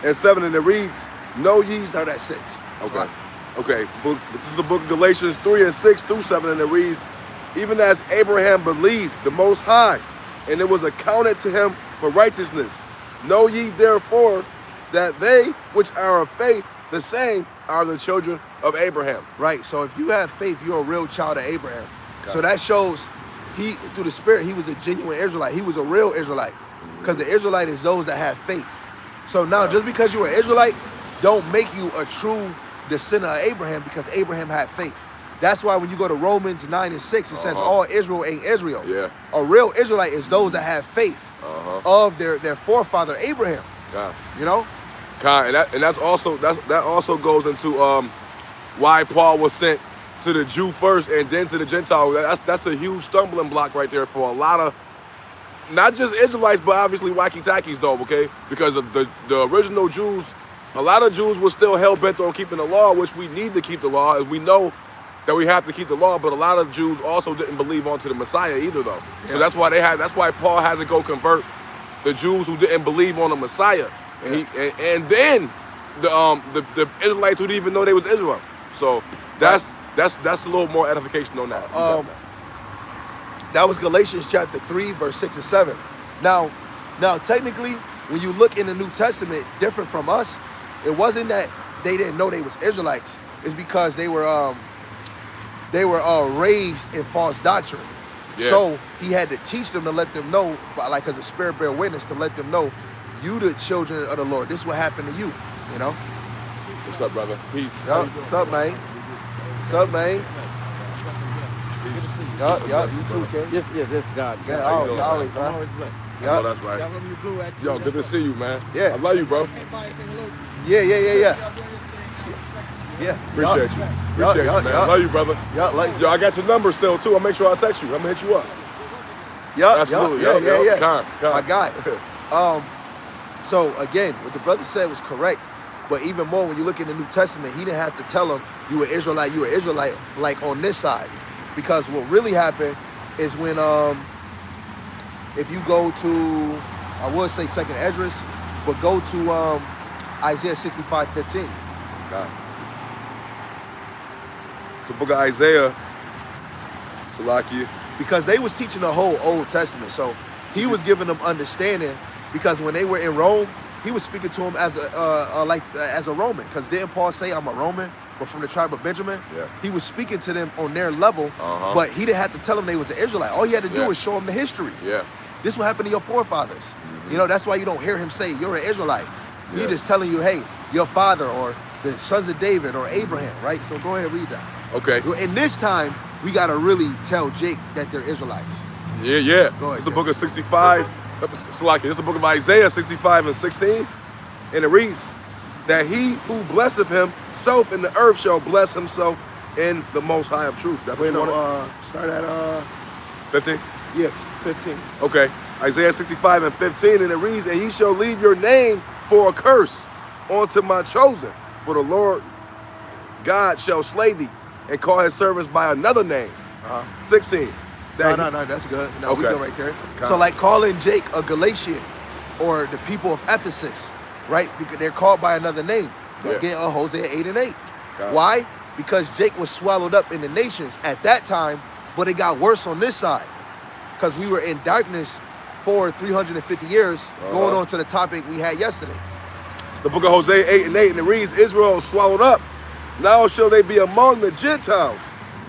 and 7, and it reads, know ye. Start at 6. Okay. Okay. This is the book of Galatians 3 and 6 through 7, and it reads, even as Abraham believed the Most High, and it was accounted to him for righteousness. Know ye therefore that they which are of faith, the same are the children of Abraham. Right. So if you have faith, you're a real child of Abraham. Okay. So that shows he, through the Spirit, he was a genuine Israelite. He was a real Israelite. Because the Israelite is those that have faith. So now, just because you're an Israelite, don't make you a true descendant of Abraham, because Abraham had faith. That's why when you go to Romans 9 and 6, it says all Israel ain't Israel. Yeah. A real Israelite is those that have faith of their forefather Abraham. Yeah. You know? And that also goes into why Paul was sent to the Jew first and then to the Gentile. That's a huge stumbling block right there for a lot of, not just Israelites, but obviously wacky-tackies though, okay? Because the original Jews, a lot of Jews were still hell-bent on keeping the law, which we need to keep the law, and we know that we have to keep the law, but a lot of Jews also didn't believe onto the Messiah either though. So that's why Paul had to go convert the Jews who didn't believe on the Messiah. And then the Israelites who didn't even know they was Israel. So that's a little more edification on that. That was Galatians chapter 3, verse 6 and 7. Now technically, when you look in the New Testament, different from us, it wasn't that they didn't know they was Israelites. It's because they were raised in false doctrine. Yeah. So he had to teach them to let them know, like as a spirit bear witness, to let them know, you the children of the Lord. This will happen to you, you know? What's up, brother? Peace. What's up, man? What's up, man? Peace. You too, King. Yes, God. Yeah, always, I'm always blessed. Oh, that's right. Yo, good to see you, man. Yeah. I love you, bro. Yeah. Appreciate you, man. I love you, brother. Yo, I got your number still, too. I'll make sure I text you. I'm going to hit you up. Absolutely. Yeah. Con. My guy. So, again, what the brother said was correct. But even more, when you look in the New Testament, he didn't have to tell them, you were Israelite, like on this side. Because what really happened is when if you go to, I would say second Esdras, but go to Isaiah 65:15. God. The book of Isaiah, Salakia. Because they was teaching the whole Old Testament. So he was giving them understanding, because when they were in Rome, he was speaking to them as a Roman. Because didn't Paul say, I'm a Roman, but from the tribe of Benjamin? Yeah. He was speaking to them on their level, but he didn't have to tell them they was an Israelite. All he had to do was show them the history. Yeah. This is what happened to your forefathers. Mm-hmm. You know, that's why you don't hear him say, you're an Israelite. He just telling you, hey, your father or the sons of David or Abraham, right? So go ahead, read that. Okay. In this time, we got to really tell Jake that they're Israelites. Yeah, yeah. Go ahead, It's the book of 65. Salakia. It's the book of Isaiah 65:16. And it reads that he who blesseth himself in the earth shall bless himself in the most high of truth. That's what you want. Start at 15? yeah, 15. Okay. Isaiah 65:15, and it reads, and ye shall leave your name for a curse unto my chosen, for the Lord God shall slay thee and call his servants by another name. 16. No, that's good. No, we Okay. go right there. So like calling Jake a Galatian or the people of Ephesus, right? Because they're called by another name. Go get Hosea 8:8. Why? Because Jake was swallowed up in the nations at that time, but it got worse on this side. Because we were in darkness for 350 years, going on to the topic we had yesterday. The book of Hosea 8:8, and it reads, Israel swallowed up. Now shall they be among the Gentiles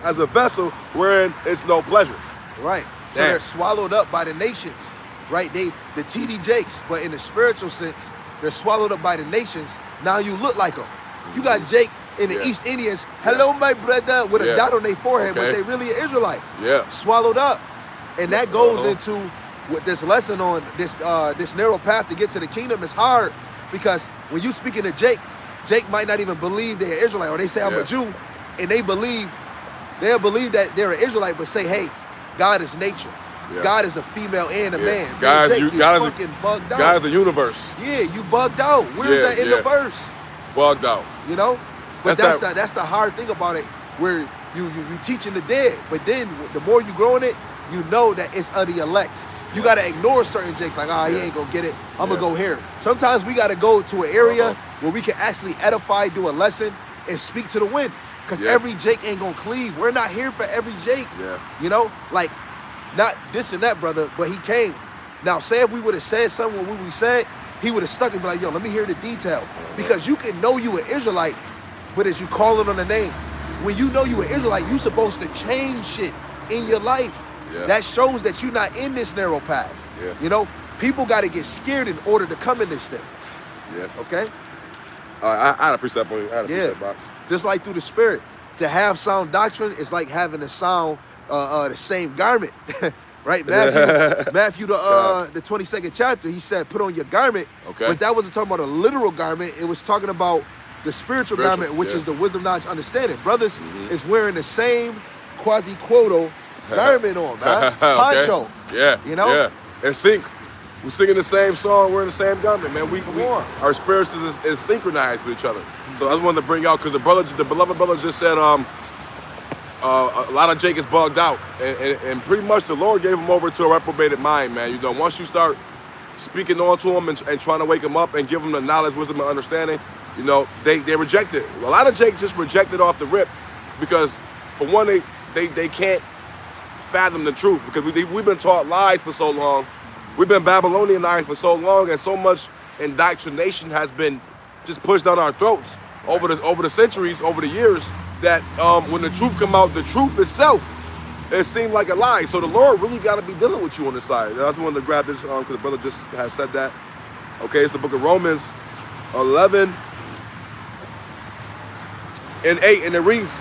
as a vessel wherein it's no pleasure. Right. So Damn. they're swallowed up by the nations, right? The TD Jakes, but in the spiritual sense, they're swallowed up by the nations. Now you look like them. You got Jake in the East Indians, hello my brother, with a dot on their forehead, but they really an Israelite. Yeah. Swallowed up. And that goes into what this lesson on this narrow path to get to the kingdom is hard, because when you speaking to Jake might not even believe they're an Israelite, or they say I'm a Jew, and they'll believe that they're an Israelite, but say, hey, God is nature. Yeah. God is a female and a man. God, Jake, you fucking bugged out. God is the universe. Yeah, you bugged out. Where's that in the verse? Bugged out. You know? But that's the hard thing about it, where you teaching the dead, but then the more you grow in it, you know that it's of the elect. You got to ignore certain Jakes, like, he ain't going to get it. I'm going to go here. Sometimes we got to go to an area where we can actually edify, do a lesson, and speak to the wind. Because every Jake ain't going to cleave. We're not here for every Jake. Yeah. You know? Like, not this and that, brother, but he came. Now, say if we would have said something when we said, he would have stuck and be like, yo, let me hear the detail. Because you can know you an Israelite, but as you calling on the name, when you know you an Israelite, you supposed to change shit in your life. Yeah. That shows that you're not in this narrow path. Yeah. You know, people got to get scared in order to come in this thing. Yeah. Okay? I had a precept on you. Just like through the spirit. To have sound doctrine is like having a sound, the same garment. Right? Matthew the 22nd chapter, he said, put on your garment. Okay. But that wasn't talking about a literal garment. It was talking about the spiritual garment, which is the wisdom, knowledge, understanding. Brothers is wearing the same quasi-quotal garment on, man. Poncho. Yeah. You know? Yeah. In sync. We're singing the same song, we're in the same garment, man. Our spirits is synchronized with each other. So I just wanted to bring out, because the beloved brother just said a lot of Jake is bugged out. And pretty much the Lord gave him over to a reprobated mind, man. You know, once you start speaking on to him and trying to wake him up and give him the knowledge, wisdom, and understanding, you know, they reject it. A lot of Jake just reject it off the rip, because for one, they can't fathom the truth, because we've been taught lies for so long. We've been Babylonianized for so long, and so much indoctrination has been just pushed down our throats over the centuries, over the years, that when the truth come out, the truth itself, it seemed like a lie. So the Lord really got to be dealing with you on this side. And I just wanted to grab this because the brother just has said that. Okay, it's the book of Romans 11 and 8, and it reads,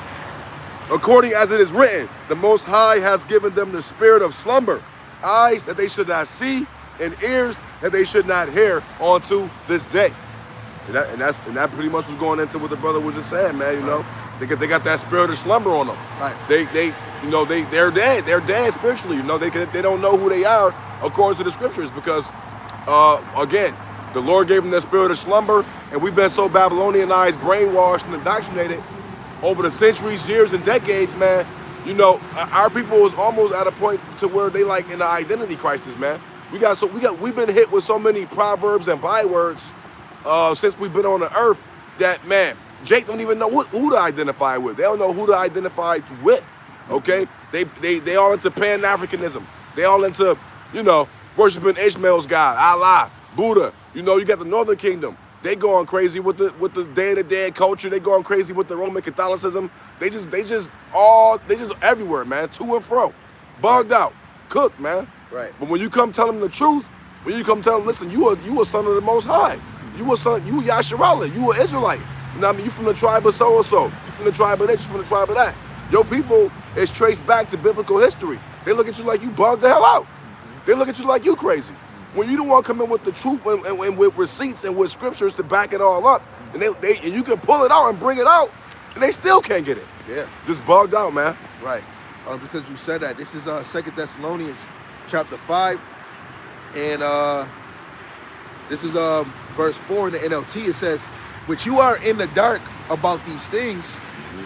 according as it is written, the Most High has given them the spirit of slumber, eyes that they should not see, and ears that they should not hear unto this day. And that pretty much was going into what the brother was just saying, man. You know, they got that spirit of slumber on them. Right. They're dead. They're dead spiritually. You know, they don't know who they are according to the scriptures, because again, the Lord gave them that spirit of slumber, and we've been so Babylonianized, brainwashed, and indoctrinated over the centuries, years, and decades, man. You know, our people is almost at a point to where they like in an identity crisis, man. We've been hit with so many proverbs and bywords since we've been on the earth that, man, Jake don't even know who to identify with. They don't know who to identify with. Okay, they all into Pan-Africanism. They all into, worshiping Ishmael's God, Allah, Buddha. You got the Northern Kingdom. They going crazy with the Day of the Dead culture. They going crazy with the Roman Catholicism. They just everywhere, man, to and fro, bugged out, cooked, man. Right. But when you come tell them the truth, when you come tell them, listen, you a son of the Most High. You Yasharallah. You an Israelite. You know what I mean? You from the tribe of so and so. You from the tribe of this. You from the tribe of that. Your people is traced back to biblical history. They look at you like you bugged the hell out. They look at you like you crazy. When you don't want to come in with the truth and with receipts and with scriptures to back it all up, and and you can pull it out and bring it out, and they still can't get it. Yeah. Just bugged out, man. Right. Because you said that. This is 2 Thessalonians chapter 5. And this is verse 4 in the NLT. It says, "But you are in the dark about these things,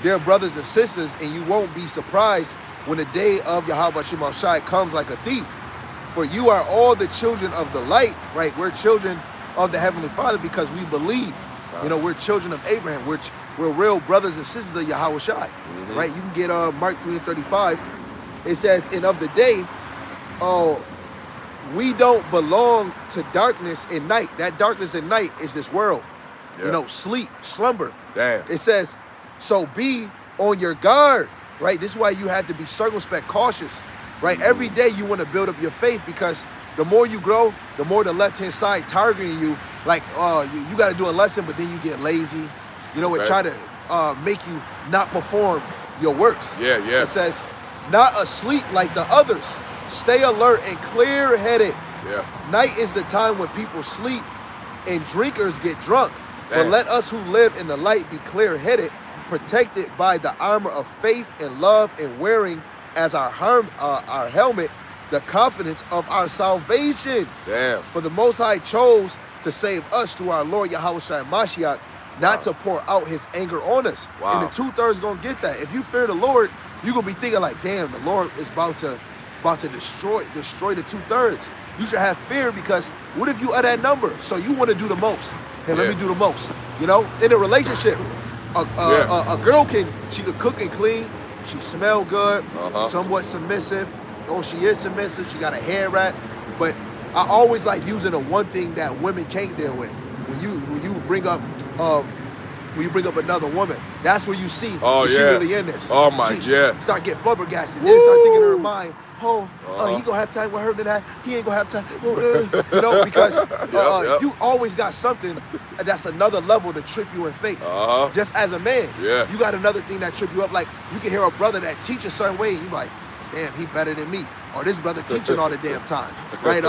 dear brothers and sisters, and you won't be surprised when the day of Yahawashi comes like a thief. For you are all the children of the light," right? We're children of the Heavenly Father because we believe. Right. We're children of Abraham. We're real brothers and sisters of Yahawashi, right? You can get Mark 3:35. It says, "And of the day, we don't belong to darkness and night." That darkness and night is this world. Yeah. Sleep, slumber. Damn. It says, "So be on your guard," right? This is why you have to be circumspect, cautious, right? Every day you want to build up your faith, because the more you grow, the more the left-hand side targeting you. Like, you got to do a lesson, but then you get lazy. It try to make you not perform your works. Yeah. It says, "Not asleep like the others. Stay alert and clear-headed." Yeah. Night is the time when people sleep and drinkers get drunk. Damn. But let us who live in the light be clear-headed, protected by the armor of faith and love, and wearing as our helmet the confidence of our salvation. Damn. For the Most High chose to save us through our Lord Yahawashi Mashiach, not to pour out his anger on us. Wow. And the 2/3 gonna get that. If you fear the Lord, you're gonna be thinking like, damn, the Lord is about to destroy the 2/3. You should have fear, because what if you are that number? So you want to do the most. Hey, let me do the most. In a relationship, a girl she could cook and clean. She smell good, somewhat submissive. Oh, she is submissive. She got a hair wrap. But I always like using the one thing that women can't deal with. When you bring up another woman, that's where you see if she really in this. Oh my God. Start getting flabbergasted. Then start thinking in her mind, he gonna have time with her tonight. He ain't gonna have time. Because you always got something that's another level to trip you in faith. Just as a man, you got another thing that trip you up. Like, you can hear a brother that teach a certain way, and you like, damn, he better than me. Or this brother teaching all the damn time, right?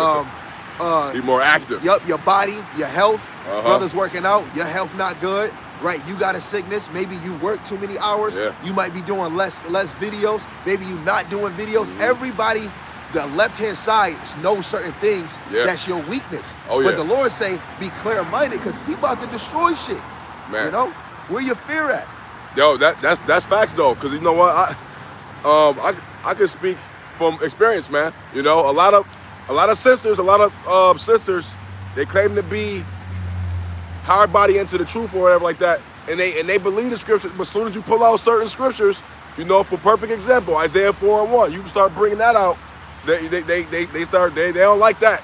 Be more active. Yup, your body, your health. Brothers working out, your health not good, right? You got a sickness. Maybe you work too many hours. Yeah. You might be doing less videos. Maybe you not doing videos. Everybody, the left-hand side knows certain things. That's your weakness. But the Lord say, be clear-minded, because he about to destroy shit. Man. Where your fear at? Yo, that's facts though, because you know what, I can speak from experience, man. A lot of sisters, they claim to be hard body into the truth or whatever like that, and they believe the scriptures. But as soon as you pull out certain scriptures, for perfect example, Isaiah 4:1, you start bringing that out, they don't like that.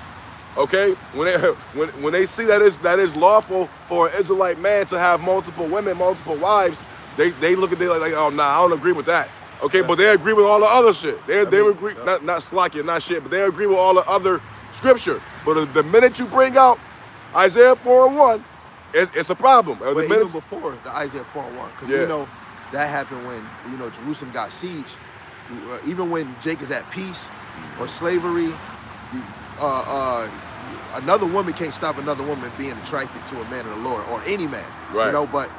Okay, when they see that is lawful for an Israelite man to have multiple women, multiple wives, they look at it like, oh nah, I don't agree with that. Okay, but they agree with all the other shit. They agree, not slacky, not shit, but they agree with all the other scripture. But the minute you bring out Isaiah 4:1, it's a problem. But even before the Isaiah 4:1, because that happened when Jerusalem got sieged. Even when Jake is at peace or slavery, another woman can't stop another woman being attracted to a man of the Lord, or any man. Right. But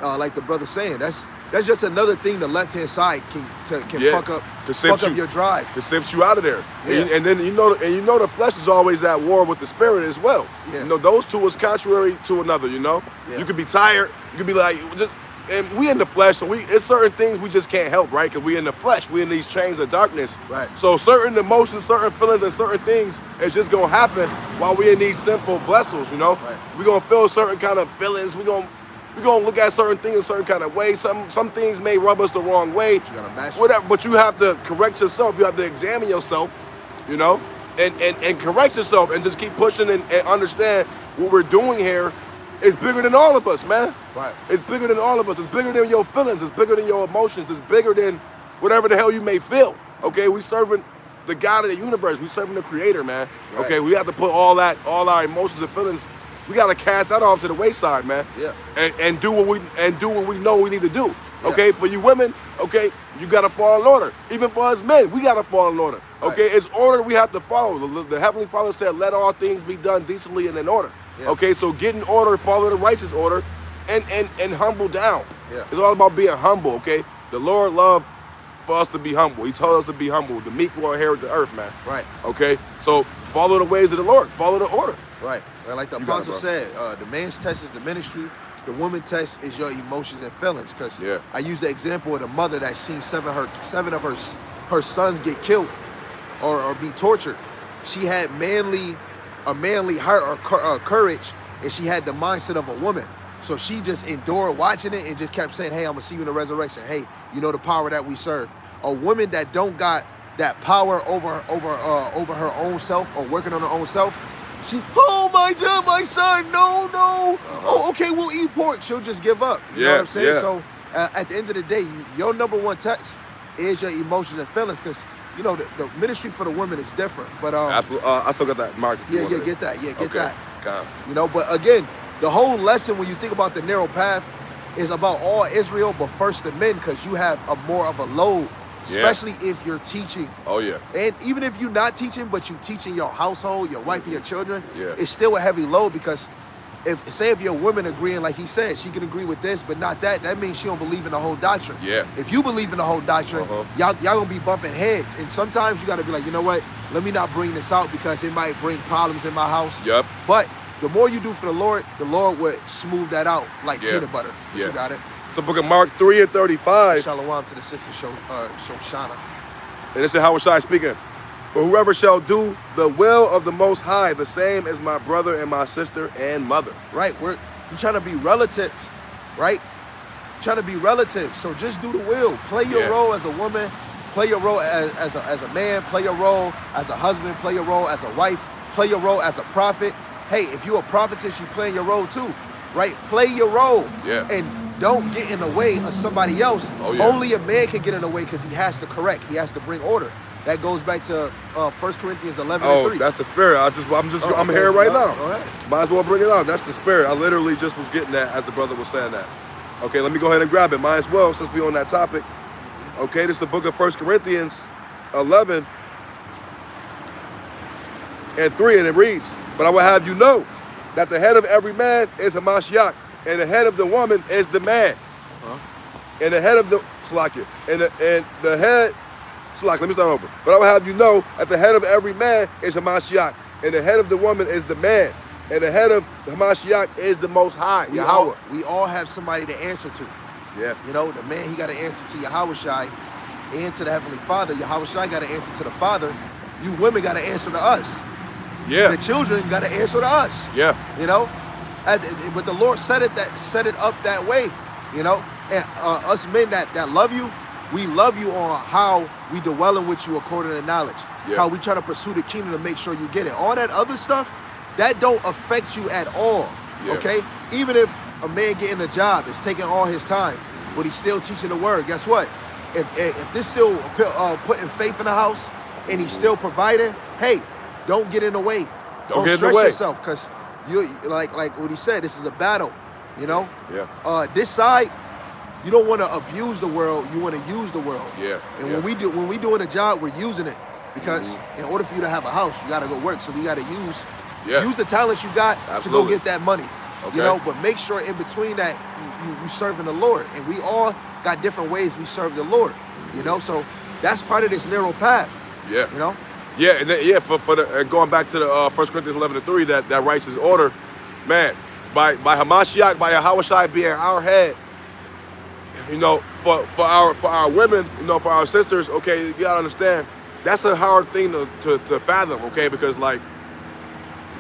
like the brother saying, that's just another thing the left-hand side can fuck up your drive, to sift you out of there. And then the flesh is always at war with the spirit as well. Those two is contrary to another. You could be tired. You could be like, and we in the flesh, so it's certain things we just can't help, right? Because we in the flesh, we in these chains of darkness. Right. So certain emotions, certain feelings, and certain things, it's just gonna happen while we in these sinful vessels, you know? Right. We gonna feel certain kind of feelings. We gonna look at certain things in certain kind of ways. Some things may rub us the wrong way. But you gotta master. Whatever, but you have to correct yourself. You have to examine yourself, you know, and correct yourself, and just keep pushing and understand what we're doing here is bigger than all of us, man. Right. It's bigger than all of us. It's bigger than your feelings. It's bigger than your emotions. It's bigger than whatever the hell you may feel. Okay, we serving the God of the universe. We serving the Creator, man. Right. Okay, we have to put all our emotions and feelings. We gotta cast that off to the wayside, man. Yeah. And do what we know we need to do. Yeah. Okay, for you women, okay, you gotta fall in order. Even for us men, we gotta fall in order. Okay, Right. it's order we have to follow. The Heavenly Father said, "Let all things be done decently and in order." Yeah. Okay, so get in order, follow the righteous order, and humble down. Yeah. It's all about being humble. Okay, the Lord loved for us to be humble. He told us to be humble. The meek will inherit the earth, man. Right. Okay, so follow the ways of the Lord. Follow the order. Right. Well, like the You got it, apostle said, the man's test is the ministry. The woman test is your emotions and feelings. Because Yeah. I use the example of the mother that seen seven of her sons get killed or be tortured. She had a manly heart or courage, and she had the mindset of a woman. So she just endured watching it and just kept saying, "Hey, I'm gonna see you in the resurrection. Hey, you know the power that we serve." A woman that don't got that power over her own self or working on her own self, she, "Oh my God, my son, no. Oh, okay, we'll eat pork." She'll just give up. You know what I'm saying? Yeah. So at the end of the day, your number one test is your emotions and feelings, because you know the ministry for the women is different. But Absolutely. I still got that mark. yeah, get that. Yeah, get that. Okay. You know, but again, the whole lesson when you think about the narrow path is about all Israel, but first the men, because you have a more of a load, especially if you're teaching. Oh yeah. And even if you're not teaching, but you teaching your household, your wife and your children, Yeah. it's still a heavy load, because if your women agreeing, like he said, she can agree with this, but not that, that means she don't believe in the whole doctrine. Yeah. If you believe in the whole doctrine, y'all gonna be bumping heads. And sometimes you gotta be like, you know what, let me not bring this out because it might bring problems in my house. Yep. But the more you do for the Lord would smooth that out like Yeah. peanut butter. But Yeah. you got it. It's the book of Mark 3:35. Shalom to the sister Shoshana. And this is Yahawashi speaking. For whoever shall do the will of the Most High, the same as my brother and my sister and mother. Right, you trying to be relatives, right? Trying to be relatives. So just do the will. Play your role as a woman. Play your role as a man. Play your role as a husband. Play your role as a wife. Play your role as a prophet. Hey, if you're a prophetess, you playing your role too, right? Play your role. Yeah. And don't get in the way of somebody else. Oh, yeah. Only a man can get in the way because he has to correct. He has to bring order. That goes back to 1 Corinthians 11 and 3. That's the spirit. I'm okay. here right now. Go ahead. Might as well bring it out. That's the spirit. I literally just was getting that as the brother was saying that. Okay, let me go ahead and grab it. Might as well, since we're on that topic. Okay, this is the book of 1 Corinthians 11 and 3, and it reads, "But I will have you know that the head of every man is a Mashiach, and the head of the woman is the man. And the head of the Salakia, and the head Salakia, let me start over. But I will have you know that the head of every man is a Mashiach, and the head of the woman is the man, and the head of the Mashiach is the Most High, Yahweh." We all have somebody to answer to. Yeah. You know, the man, he got to answer to Yahawashi and to the Heavenly Father. Yahawashi got to answer to the Father. You women got to answer to us. Yeah. The children got to answer to us. Yeah. You know, but the Lord set it up that way. You know, and us men that love you, we love you on how we dwelling with you according to knowledge. Yeah. How we try to pursue the kingdom to make sure you get it. All that other stuff, that don't affect you at all. Yeah. Okay? Even if a man getting a job is taking all his time, but he's still teaching the word, guess what? If this still putting faith in the house and he's still providing, hey, don't get in the way. Don't get in the stress way. yourself, because you like what he said, this is a battle. You know? Yeah. This side, you don't want to abuse the world, you want to use the world. Yeah. And yeah. when we doing a job, we're using it. Because in order for you to have a house, you gotta go work. So we gotta use the talents you got to go get that money. Okay. You know, but make sure in between that you serving the Lord. And we all got different ways we serve the Lord. You know, so that's part of this narrow path. Yeah. You know? Yeah, and then, for the going back to the 1 Corinthians 11 and 3, that righteous order, man, by Hamashiach, by Yahawashi being our head, you know, for our women, you know, for our sisters, okay, you gotta understand, that's a hard thing to fathom, okay, because like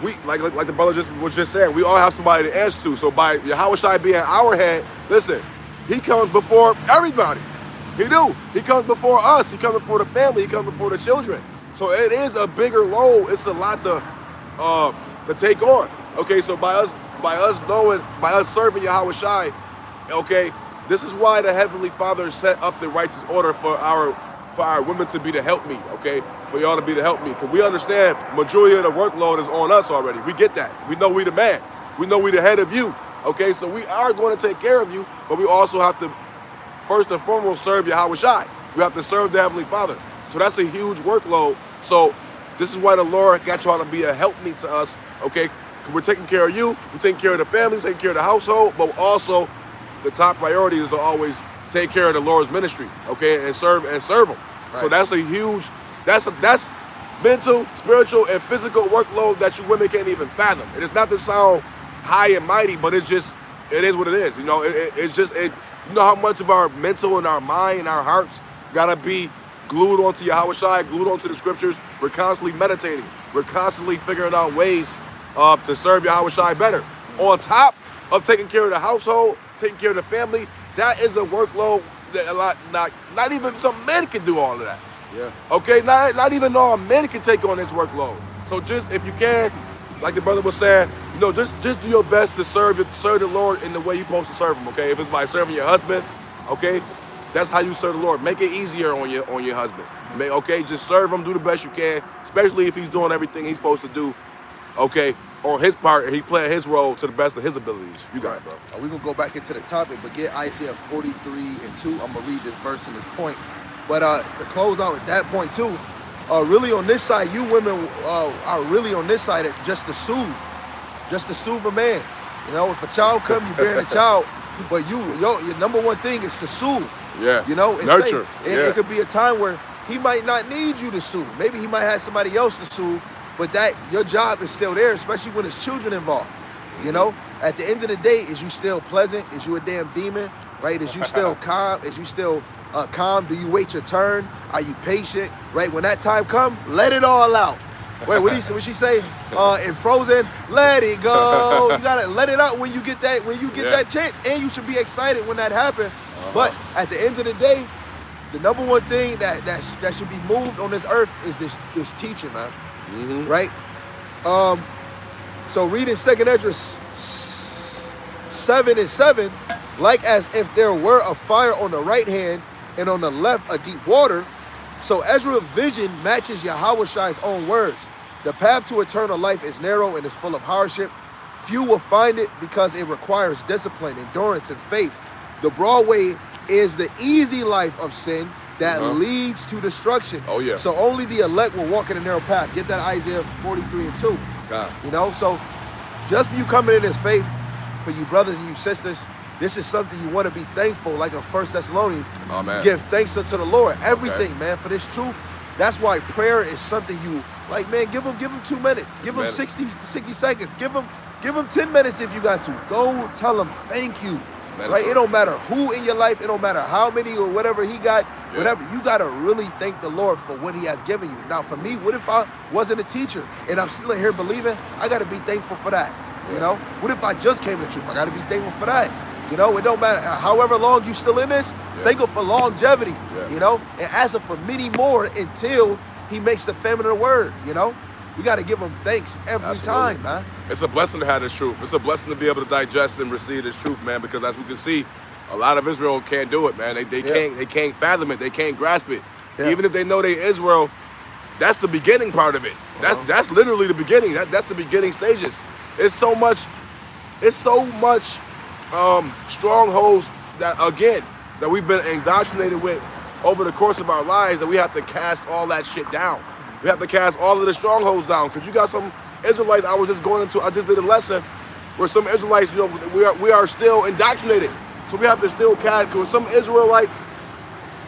the brother was just saying, we all have somebody to answer to. So by Yahawashi being our head, listen, he comes before everybody. He do. He comes before us. He comes before the family. He comes before the children. So it is a bigger load. It's a lot to take on. Okay, so by us serving Yahawashi, okay, this is why the Heavenly Father set up the righteous order for our women to be the helpmeet, okay? For y'all to be the helpmeet. Because we understand majority of the workload is on us already. We get that. We know we the man. We know we the head of you. Okay, so we are going to take care of you, but we also have to first and foremost serve Yahawashi. We have to serve the Heavenly Father. So that's a huge workload. So this is why the Lord got y'all to be a helpmeet to us, okay? Because we're taking care of you, we're taking care of the family, we're taking care of the household, but also the top priority is to always take care of the Lord's ministry, okay, and serve them. Right. So that's a huge, that's mental, spiritual, and physical workload that you women can't even fathom. It is not to sound high and mighty, but it is what it is. You know, you know how much of our mental and our mind and our hearts gotta be glued onto Yahawashi, glued onto the scriptures. We're constantly meditating. We're constantly figuring out ways to serve Yahawashi better. On top of taking care of the household, taking care of the family, that is a workload that not even some men can do all of that. Yeah. Okay, not even all men can take on this workload. So just if you can, like the brother was saying, you know, just do your best to serve the Lord in the way you're supposed to serve him, okay? If it's by serving your husband, okay, that's how you serve the Lord. Make it easier on your husband. Okay, just serve him, do the best you can, especially if he's doing everything he's supposed to do, okay, on his part, and he playing his role to the best of his abilities. You got it, bro. We're going to go back into the topic, but get Isaiah 43:2. I'm going to read this verse and this point. But to close out at that point too, really on this side, you women are really on this side just to soothe a man. You know, if a child comes, you bearing a child, but your number one thing is to soothe. Yeah. You know, it's nurture. Safe. And it could be a time where he might not need you to soothe. Maybe he might have somebody else to soothe, but that your job is still there, especially when there's children involved. You know, at the end of the day, is you still pleasant? Is you a damn demon? Right? Is you still calm? Is you still calm? Do you wait your turn? Are you patient? Right? When that time comes, let it all out. Wait, what she say? In Frozen, let it go. You gotta let it out when you get that chance, and you should be excited when that happens. But at the end of the day, the number one thing that should be moved on this earth is this teaching, man. Mm-hmm. Right? So reading 2nd Esdras 7:7, like as if there were a fire on the right hand and on the left a deep water. So Ezra's vision matches Yahawashi's own words. The path to eternal life is narrow and is full of hardship. Few will find it because it requires discipline, endurance, and faith. The broad way is the easy life of sin that leads to destruction. Oh yeah. So only the elect will walk in a narrow path. Get that Isaiah 43:2. God. You know, so just for you coming in this faith, for you brothers and you sisters, this is something you want to be thankful, like in 1 Thessalonians. Oh, man. Give thanks unto the Lord. Everything, man, for this truth. That's why prayer is something you, like, man, give them 2 minutes. Give them 60 seconds. Give them 10 minutes if you got to. Go tell them thank you. Right? It don't matter who in your life. It don't matter how many or whatever he got. Yeah. Whatever. You got to really thank the Lord for what he has given you. Now, for me, what if I wasn't a teacher and I'm still in here believing? I got to be thankful for that. Yeah. You know? What if I just came to truth? I got to be thankful for that. You know, it don't matter however long you still in this, thankful for longevity, you know, and asking for many more until he makes the famine of the word, you know. We got to give him thanks every time, man. It's a blessing to have this truth. It's a blessing to be able to digest and receive this truth, man, because as we can see, a lot of Israel can't do it, man. They can't fathom it. They can't grasp it. Yeah. Even if they know they Israel, that's the beginning part of it. That's literally the beginning. That's the beginning stages. It's so much strongholds that we've been indoctrinated with over the course of our lives that we have to cast all that shit down. We have to cast all of the strongholds down because you got some Israelites. I just did a lesson where some Israelites, you know, we are still indoctrinated. So we have to still cast, because some Israelites,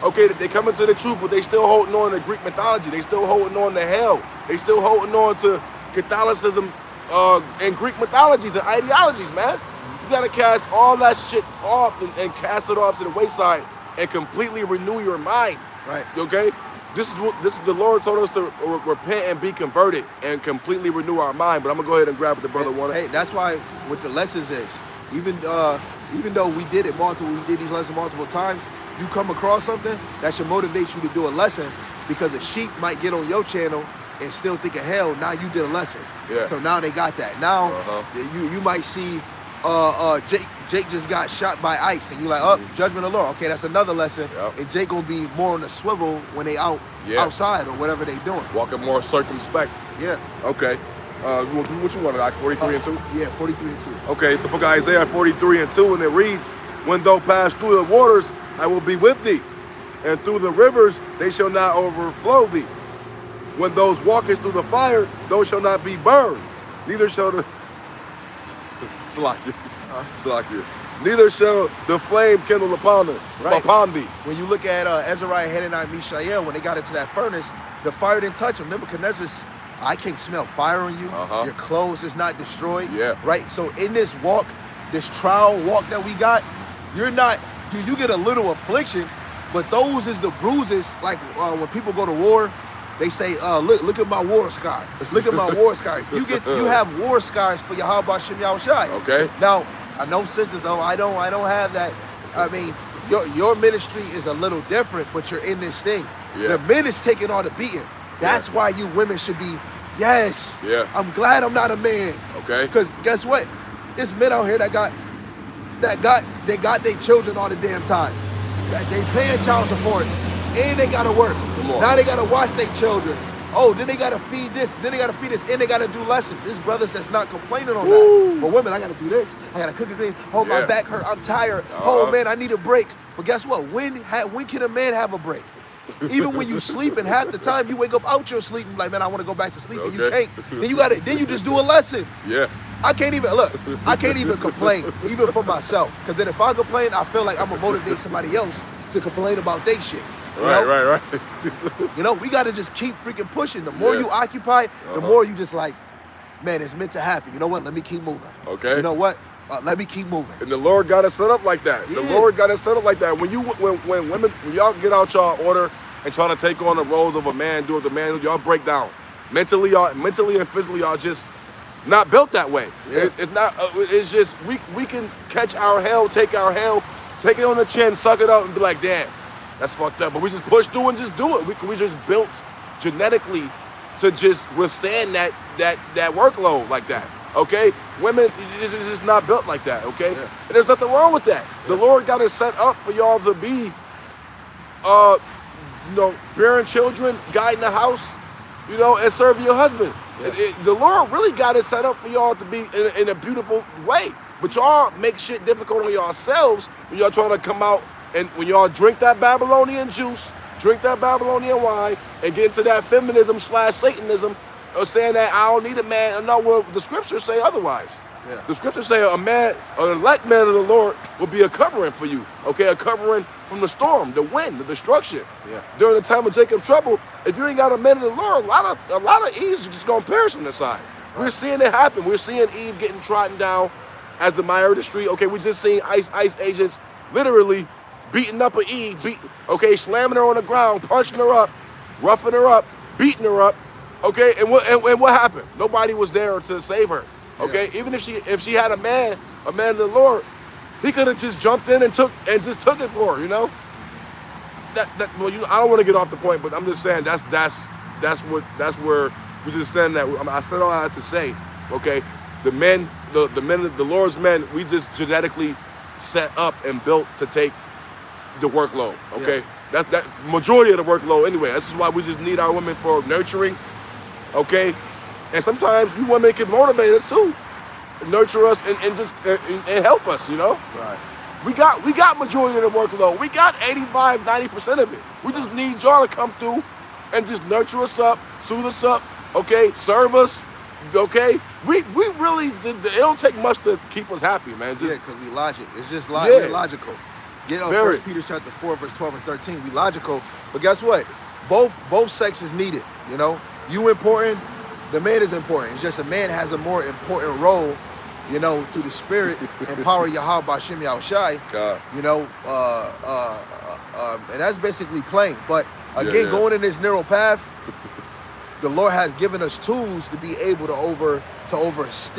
okay, they come into the truth, but they still holding on to Greek mythology. They still holding on to hell. They still holding on to Catholicism and Greek mythologies and ideologies, man. You gotta cast all that shit off and cast it off to the wayside and completely renew your mind. Right. Okay? This is the Lord told us to repent and be converted and completely renew our mind. But I'm gonna go ahead and grab what the brother wanted. Hey, that's why what the lessons is. Even though we did these lessons multiple times, you come across something that should motivate you to do a lesson, because a sheep might get on your channel and still think of hell. Now you did a lesson. Yeah. So now they got that. Now you might see Jake just got shot by ICE, and you're like, oh, judgment of the Lord. Okay, that's another lesson. Yep. And Jake gonna be more on the swivel when they outside or whatever they doing. Walking more circumspect. Yeah. Okay. What you wanted, like 43 and 2? Yeah, 43 and 2. Okay, so book of Isaiah 43 and 2, and it reads, when thou pass through the waters, I will be with thee, and through the rivers, they shall not overflow thee. When those walkest through the fire, those shall not be burned, neither shall the Salakia. Neither shall the flame kindle upon thee. When you look at Ezra, Hananiah, Mishael, when they got into that furnace, the fire didn't touch them. Nebuchadnezzar's, I can't smell fire on you. Your clothes is not destroyed. Yeah. Right? So in this walk, this trial walk that we got, you're not, you get a little affliction, but those is the bruises. Like when people go to war, they say, look at my war scar. Look at my war scar. You have war scars for Yahawashi Yahawashi. Okay. Now, I know sisters, I don't have that. I mean, your ministry is a little different, but you're in this thing. Yeah. The men is taking all the beating. That's why you women should be, yes. Yeah. I'm glad I'm not a man. Okay. Because guess what? It's men out here that got their children all the damn time. They paying child support and they gotta work. Now they gotta watch their children. Oh, then they gotta feed this, then they gotta feed this, and they gotta do lessons. There's brothers that's not complaining on that. But women, I gotta do this. I gotta cook and clean. Oh, my back hurt. I'm tired. Oh man, I need a break. But guess what? When can a man have a break? Even when you sleeping, half the time you wake up out your sleep and like, man, I want to go back to sleep, and you can't. Then you just do a lesson. Yeah. I can't even complain, even for myself. Because then if I complain, I feel like I'm gonna motivate somebody else to complain about their shit. Right. We gotta just keep freaking pushing. The more you occupy, the more you just like, man, it's meant to happen. You know what? Let me keep moving. Okay. You know what? Let me keep moving. And the Lord got us set up like that. The Lord got us set up like that. When y'all get out y'all order and try to take on the roles of a man, do what the man do, y'all break down. Mentally and physically, y'all just not built that way. Yeah. It's not. It's just we can catch our hell, take our hell, take it on the chin, suck it up, and be like, damn, that's fucked up. But we just push through and just do it. We just built genetically to just withstand that workload like that. Okay, women, this is just not built like that. Okay, and there's nothing wrong with that. The Lord got it set up for y'all to be, bearing children, guiding the house, and serving your husband. The Lord really got it set up for y'all to be in a beautiful way. But y'all make shit difficult on yourselves when y'all trying to come out and when y'all drink that Babylonian juice, drink that Babylonian wine, and get into that feminism/Satanism, or saying that I don't need a man. No, well, the scriptures say otherwise. Yeah. The scriptures say an elect man of the Lord will be a covering for you. Okay, a covering from the storm, the wind, the destruction. Yeah. During the time of Jacob's trouble, if you ain't got a man of the Lord, a lot of Eves are just gonna perish on this side. Right. We're seeing it happen. We're seeing Eve getting trodden down as the mire of the street. Okay, we just seen ICE agents literally beating up an Eve, slamming her on the ground, punching her up, roughing her up, beating her up. Okay, and what happened? Nobody was there to save her. Okay, even if she had a man of the Lord, he could have just jumped in and took it for her. I don't want to get off the point, but I'm just saying that's where we just saying that. I said all I had to say. Okay, the Lord's men, we just genetically set up and built to take the workload. Okay, that majority of the workload anyway. This is why we just need our women for nurturing. Okay, and sometimes you women can motivate us too, nurture us and just help us. Right. We got majority of the workload. We got 85-90% of it. We just need y'all to come through and just nurture us up, soothe us up. Okay, serve us. Okay, we really did. It don't take much to keep us happy, man. Because we logic. It's just logical. Get on 1 Peter chapter 4, verse 12 and 13. We logical, but guess what? Both sexes need it. You important. The man is important. It's just a man has a more important role you know, through the Spirit and power of Yahweh Bashim Yahawashi. God. You know, and that's basically plain. But again, going in this narrow path, the Lord has given us tools to be able to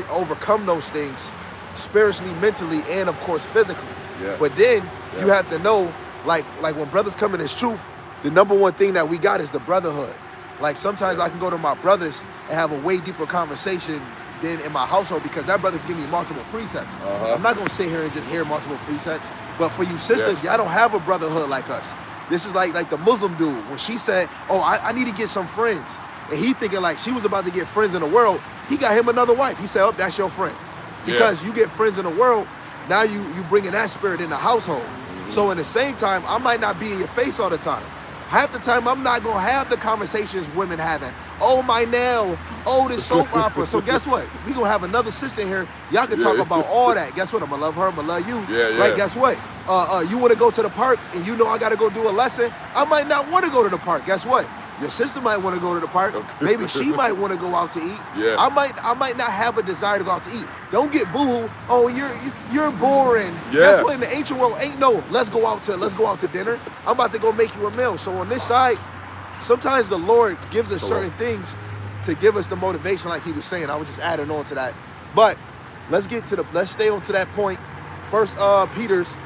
overcome those things, spiritually, mentally, and of course physically. Yeah. But then you have to know, like when brothers come in this truth, the number one thing that we got is the brotherhood. Like sometimes I can go to my brothers and have a way deeper conversation than in my household because that brother give me multiple precepts. I'm not gonna sit here and just hear multiple precepts. But for you sisters, y'all don't have a brotherhood like us. This is like the Muslim dude when she said, "Oh, I need to get some friends," and he thinking like she was about to get friends in the world. He got him another wife. He said, "Oh, that's your friend," because you get friends in the world. Now you bringing that spirit in the household. So in the same time, I might not be in your face all the time. Half the time, I'm not gonna have the conversations women having. Oh, my nail. Oh, this soap opera. So guess what? We gonna have another sister here. Y'all can talk about all that. Guess what? I'm gonna love her. I'm gonna love you. Right? Guess what? You wanna go to the park and you know I gotta go do a lesson. I might not want to go to the park. Guess what? Your sister might want to go to the park. Maybe she might want to go out to eat. I might not have a desire to go out to eat. Don't get boo-hoo. Oh, you're boring. Guess what? In the ancient world, ain't no let's go out to dinner. I'm about to go make you a meal. So on this side, sometimes the Lord gives us certain things to give us the motivation, like he was saying. I was just adding on to that. But let's stay on to that point. First Peter's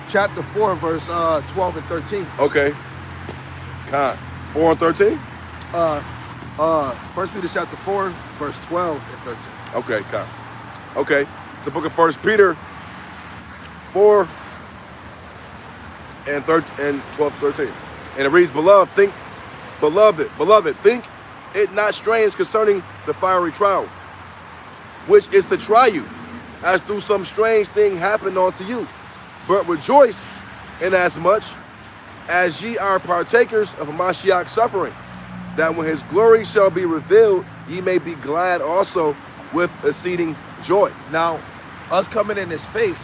chapter 4, verse 12 and 13. Okay. Con. 4 and 13? First Peter chapter 4, verse 12 and 13. Okay, come. Okay. The book of First Peter 4 and 12, 13. And it reads, Beloved, think it not strange concerning the fiery trial, which is to try you, as through some strange thing happened unto you. But rejoice inasmuch as ye are partakers of Mashiach's suffering, that when his glory shall be revealed, ye may be glad also with exceeding joy. Now, us coming in this faith,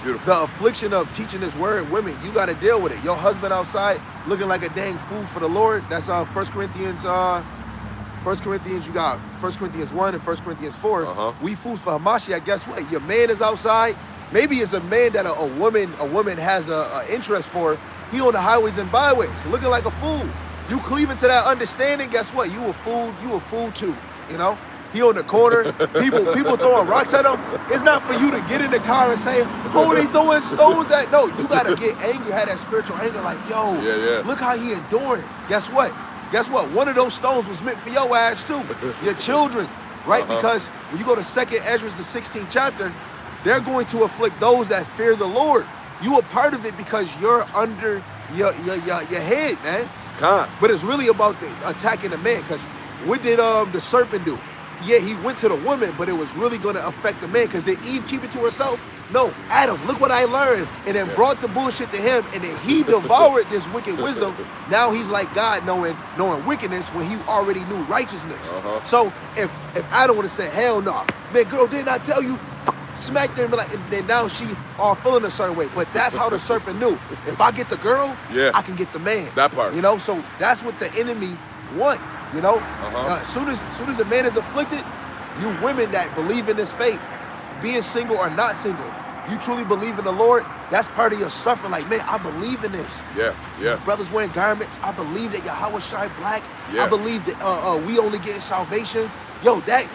beautiful. The affliction of teaching this word, women, you got to deal with it. Your husband outside looking like a dang fool for the Lord. That's 1 Corinthians. 1 Corinthians, you got 1 Corinthians 1 and 1 Corinthians 4. We fools for Hamashiach. Guess what? Your man is outside. Maybe it's a man that a woman has a interest for. He on the highways and byways, looking like a fool. You cleaving to that understanding, guess what? You a fool too, you know? He on the corner, people throwing rocks at him. It's not for you to get in the car and say, oh, they throwing stones at. No, you gotta get angry, have that spiritual anger, like, yo, look how he enduring. Guess what? One of those stones was meant for your ass too, your children, right? Because when you go to 2nd Ezra, the 16th chapter, they're going to afflict those that fear the Lord. You a part of it because you're under your head, man. But it's really about attacking the man. Because what did the serpent do? Yeah, he went to the woman, but it was really going to affect the man. Because did Eve keep it to herself? No, Adam, look what I learned. And then brought the bullshit to him, and then he devoured this wicked wisdom. Now he's like God, knowing wickedness when he already knew righteousness. So if Adam would have said, hell no, man, girl, didn't I tell you? Smacked her and be like, and then now she are feeling a certain way. But that's how the serpent knew. If I get the girl, I can get the man. That part. You know, so that's what the enemy want, you know? As soon as the man is afflicted, you women that believe in this faith, being single or not single, you truly believe in the Lord, that's part of your suffering. Like, man, I believe in this. Brothers wearing garments, I believe that Yahawashi black. I believe that we only get salvation. Yo, that,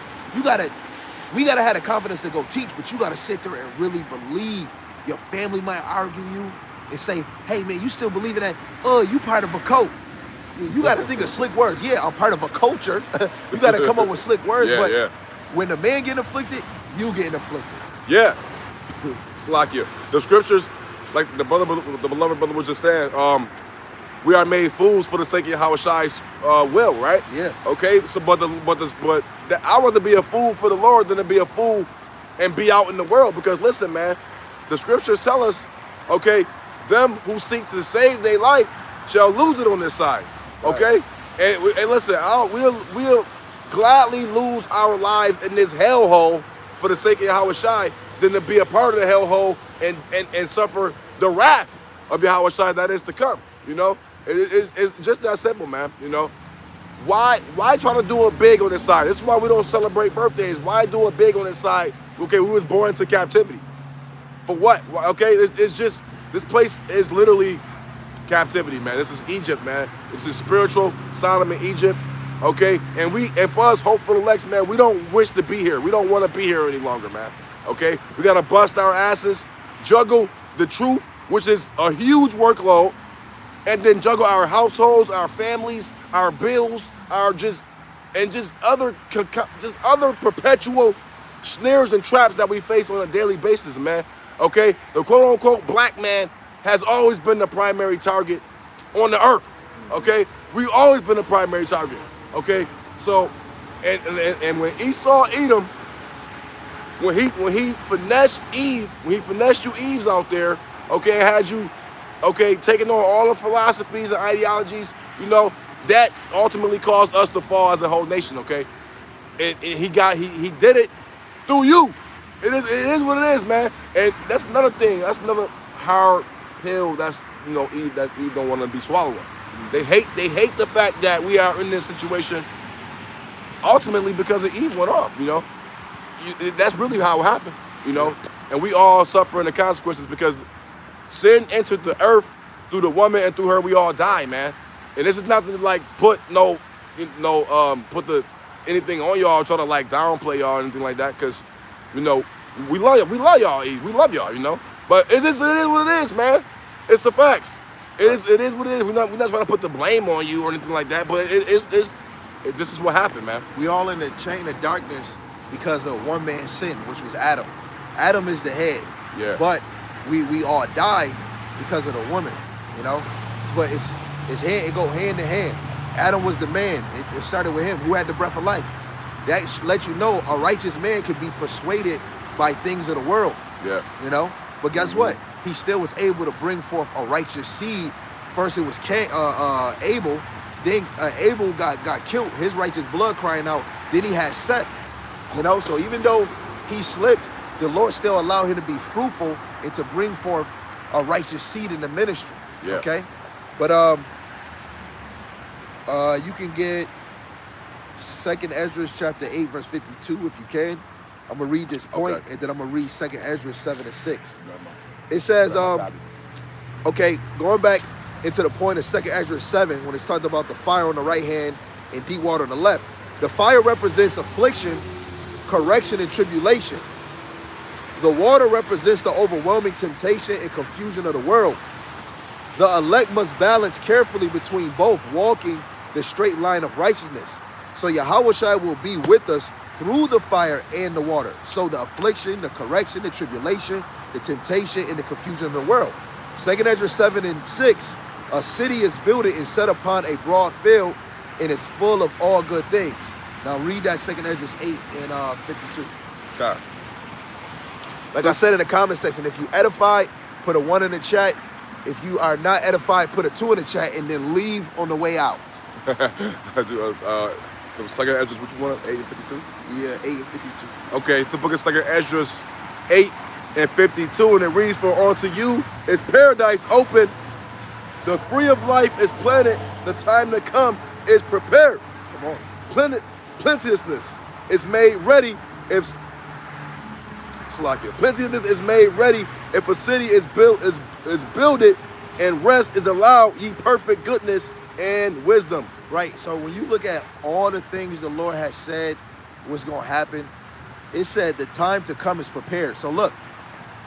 we gotta have the confidence to go teach, but you gotta sit there and really believe. Your family might argue you and say, hey man, you still believe in that? You part of a cult. You gotta think of slick words. Yeah, I'm part of a culture. You gotta come up with slick words, but when the man getting afflicted, you getting afflicted. It's like you. The scriptures, like the beloved brother was just saying, we are made fools for the sake of Yahawashi's will, right? Okay. So, but I rather be a fool for the Lord than to be a fool and be out in the world. Because listen, man, the scriptures tell us, okay, them who seek to save their life shall lose it on this side. Okay. And listen, we'll gladly lose our lives in this hellhole for the sake of Yahawashi than to be a part of the hellhole and suffer the wrath of Yahawashi that is to come. You know. It's just that simple, man. You know, why try to do it big on this side? This is why we don't celebrate birthdays. Why do it big on this side Okay, we was born into captivity. For what? Okay, it's just, this place is literally captivity, man. This is Egypt, man. It's a spiritual Sodom and Egypt, okay? And for us hopeful elects, man, we don't wish to be here. We don't want to be here any longer, man, okay? We got to bust our asses, juggle the truth, which is a huge workload, and then juggle our households, our families, our bills, just other perpetual snares and traps that we face on a daily basis, man. Okay, the quote-unquote black man has always been the primary target on the earth. Okay, we've always been the primary target. Okay, so and when Esau Edom, when he finessed Eve, when he finessed you Eves out there, okay, and had you, okay, taking on all the philosophies and ideologies, you know, that ultimately caused us to fall as a whole nation. Okay, he did it through you. It is what it is, man. And that's another thing. That's another hard pill. That's, you know, Eve don't want to be swallowed. They hate the fact that we are in this situation ultimately because of Eve went off. You know, that's really how it happened. You know, and we all suffering the consequences because sin entered the earth through the woman, and through her we all die, man. And this is not to like put anything on y'all, try to like downplay y'all or anything like that, because, you know, we love y'all, Eve. We love y'all, you know. But it is what it is, man. It's the facts. It is what it is. We're not trying to put the blame on you or anything like that. But this is what happened, man. We all in the chain of darkness because of one man's sin, which was Adam. Adam is the head. Yeah. But we all die because of the woman, you know. But it go hand in hand. Adam was the man. It started with him, who had the breath of life. That lets you know a righteous man could be persuaded by things of the world. Yeah. You know? But guess what? He still was able to bring forth a righteous seed. First it was Abel. Then Abel got killed. His righteous blood crying out. Then he had Seth. You know? So even though he slipped, the Lord still allowed him to be fruitful and to bring forth a righteous seed in the ministry. Yeah. Okay? But you can get 2nd Ezra chapter 8 verse 52 if you can. I'm gonna read this point, and then I'm gonna read 2nd Ezra 7-6. It says, okay, going back into the point of 2nd Ezra 7, when it's talked about the fire on the right hand and deep water on the left. The fire represents affliction, correction, and tribulation. The water represents the overwhelming temptation and confusion of the world. The elect must balance carefully between both, walking the straight line of righteousness. So Yahawashi will be with us through the fire and the water. So the affliction, the correction, the tribulation, the temptation, and the confusion of the world. 2nd Ezra 7-6, a city is built and set upon a broad field, and is full of all good things. Now read that 2nd Ezra 8-52. Okay. Like I said in the comment section, if you edified, put a 1 in the chat. If you are not edified, put a 2 in the chat, and then leave on the way out. So 2nd Ezra, what you want? 8-52? Yeah, 8-52. Okay, it's the book of 2nd Ezra 8-52, and it reads, "For unto you is paradise open, the free of life is planted, the time to come is prepared." Come on. Plenteousness is made ready if plenteousness is made ready if a city is builded, and rest is allowed, ye perfect goodness and wisdom. Right, so when you look at all the things the Lord has said was going to happen, it said the time to come is prepared. So look,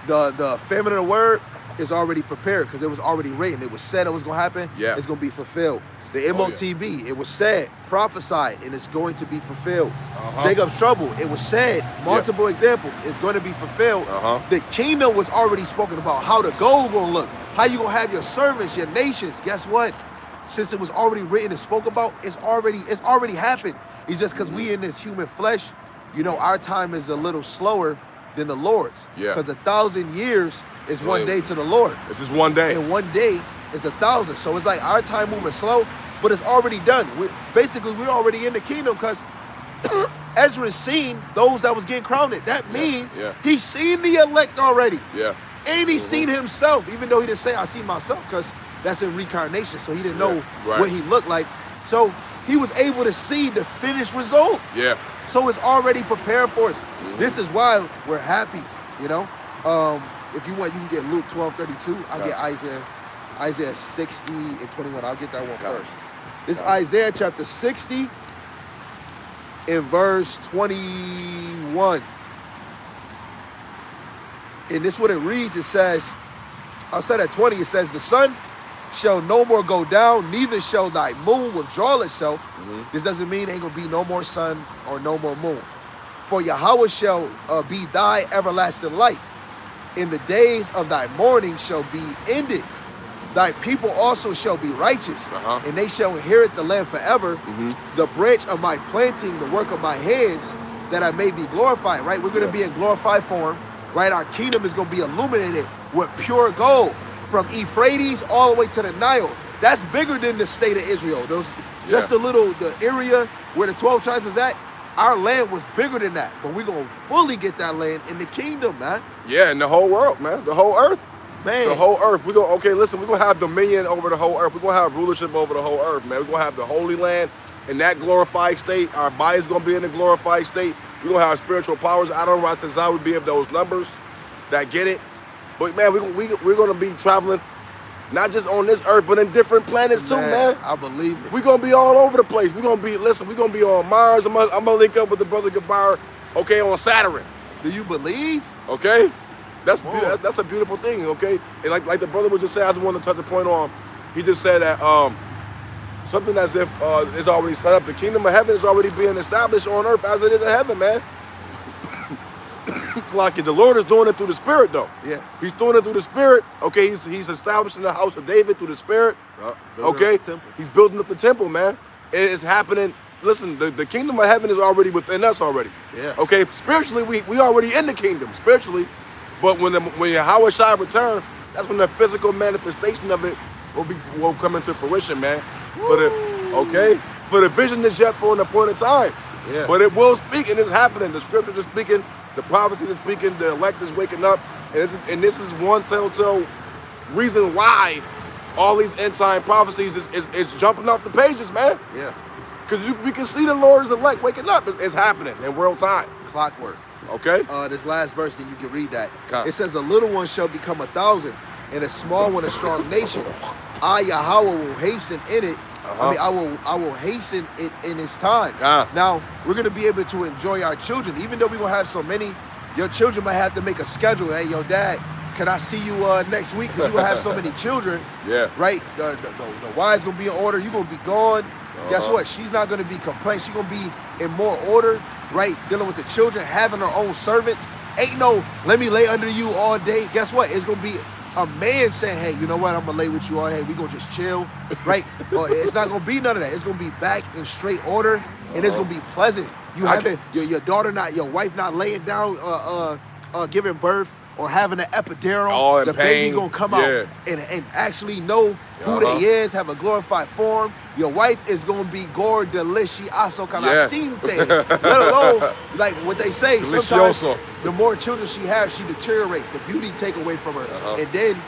the famine of the word is already prepared because it was already written. It was said it was going to happen. Yeah. It's going to be fulfilled. The MOTB, it was said, prophesied, and it's going to be fulfilled. Jacob's trouble, it was said, multiple examples, it's going to be fulfilled. The kingdom was already spoken about, how the gold going to look, how you going to have your servants, your nations. Guess what? Since it was already written and spoke about, it's already happened. It's just because we in this human flesh, you know, our time is a little slower than the Lord's. Yeah. Because 1,000 years is one day to the Lord. It's just one day. And one day is 1,000. So it's like our time moving slow, but it's already done. We're already in the kingdom because Ezra's seen those that was getting crowned. That means he's seen the elect already. Yeah. And he's seen himself, even though he didn't say, I see myself, because that's in reincarnation. So he didn't know what he looked like. So he was able to see the finished result. Yeah. So it's already prepared for us. This is why we're happy, you know. If you want, you can get Luke 12:32. I'll get Isaiah 60 and 21. I'll get that one first. This is Isaiah chapter 60 in verse 21. And this is what it reads. It says, I'll start at 20. It says, the sun shall no more go down, neither shall thy moon withdraw itself. This doesn't mean ain't gonna be no more sun or no more moon. For Yahweh shall be thy everlasting light. In the days of thy mourning shall be ended. Thy people also shall be righteous, and they shall inherit the land forever. The branch of my planting, the work of my hands, that I may be glorified, right? We're going to be in glorified form, right? Our kingdom is going to be illuminated with pure gold from Euphrates all the way to the Nile. That's bigger than the state of Israel. Just the area where the 12 tribes is at, our land was bigger than that. But we're going to fully get that land in the kingdom, man. Yeah, in the whole world, man. The whole earth. Man. The whole earth. We're going to have dominion over the whole earth. We're going to have rulership over the whole earth, man. We're going to have the Holy Land in that glorified state. Our body's going to be in the glorified state. We're going to have spiritual powers. I don't know if I would be of those numbers that get it. But, man, we're going to be traveling not just on this earth, but in different planets too, man. I believe it. We're going to be all over the place. We're going to be on Mars. I'm going to link up with the brother Gabar, on Saturn. Do you believe? Okay? That's a beautiful thing, okay? And like the brother was just saying, I just want to touch a point on, he just said that something as if it's already set up. The kingdom of heaven is already being established on earth as it is in heaven, man. It's like the Lord is doing it through the Spirit, though. Yeah. He's doing it through the Spirit, okay? He's establishing the house of David through the Spirit, okay? He's building up the temple, man. It's happening. Listen, the kingdom of heaven is already within us already. Yeah. Okay, spiritually, we already in the kingdom, spiritually. But when Yahawashi return, that's when the physical manifestation of it will come into fruition, man. For the vision is yet for an appointed time. Yeah. But it will speak, and it's happening. The scriptures are speaking, the prophecy is speaking, the elect is waking up, and this is one telltale reason why all these end time prophecies is jumping off the pages, man. Yeah. Because we can see the Lord's elect waking up. It's happening in real time. Clockwork. Okay. This last verse that you can read that. Okay. It says, a little one shall become 1,000, and a small one a strong nation. I, Yahweh, will hasten in it. I will hasten it in its time. Now, we're going to be able to enjoy our children. Even though we're going to have so many, your children might have to make a schedule. Hey, yo, dad, can I see you next week? Because you're going to have so many children. Yeah. Right? The wife's going to be in order. You're going to be gone. Guess what? She's not going to be complaining. She's going to be in more order, right? Dealing with the children, having her own servants. Ain't no, let me lay under you all day. Guess what? It's going to be a man saying, hey, you know what? I'm going to lay with you all day. We're going to just chill, right? Well, it's not going to be none of that. It's going to be back in straight order, and it's going to be pleasant. You having your daughter your wife not laying down, giving birth, or having an epidural. The baby going to come out and actually know who they is, have a glorified form. Your wife is going to be gordelicious, let alone, like what they say, sometimes the more children she has, she deteriorate, the beauty take away from her. And then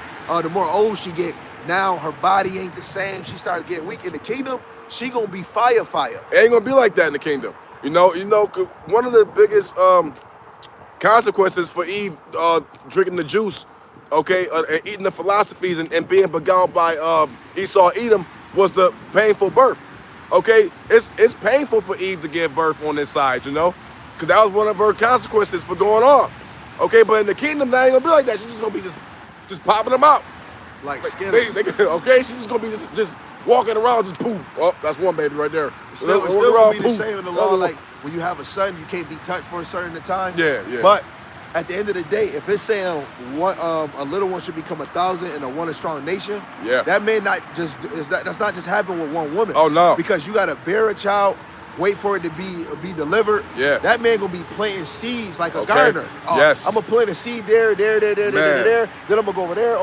the more old she get, now her body ain't the same. She started getting weak. In the kingdom, she going to be fire. It ain't going to be like that in the kingdom. You know, one of the biggest consequences for Eve drinking the juice, and eating the philosophies and being beguiled by Esau Edom was the painful birth. Okay, it's painful for Eve to give birth on this side, because that was one of her consequences for going off. Okay, but in the kingdom, that ain't gonna be like that. She's just gonna be just popping them out. Like Skittles. Okay, she's just gonna be just walking around, just poof. Oh, that's one baby right there. It's still gonna be the same in the law. Like when you have a son, you can't be touched for a certain time. Yeah. But at the end of the day, if it's saying a little one should become 1,000 and a one a strong nation, that may not just that's not just happen with one woman. Oh no, because you got to bear a child, wait for it to be delivered. Yeah, that man gonna be planting seeds like a gardener. Yes, I'm gonna plant a seed there. Then I'm gonna go over there.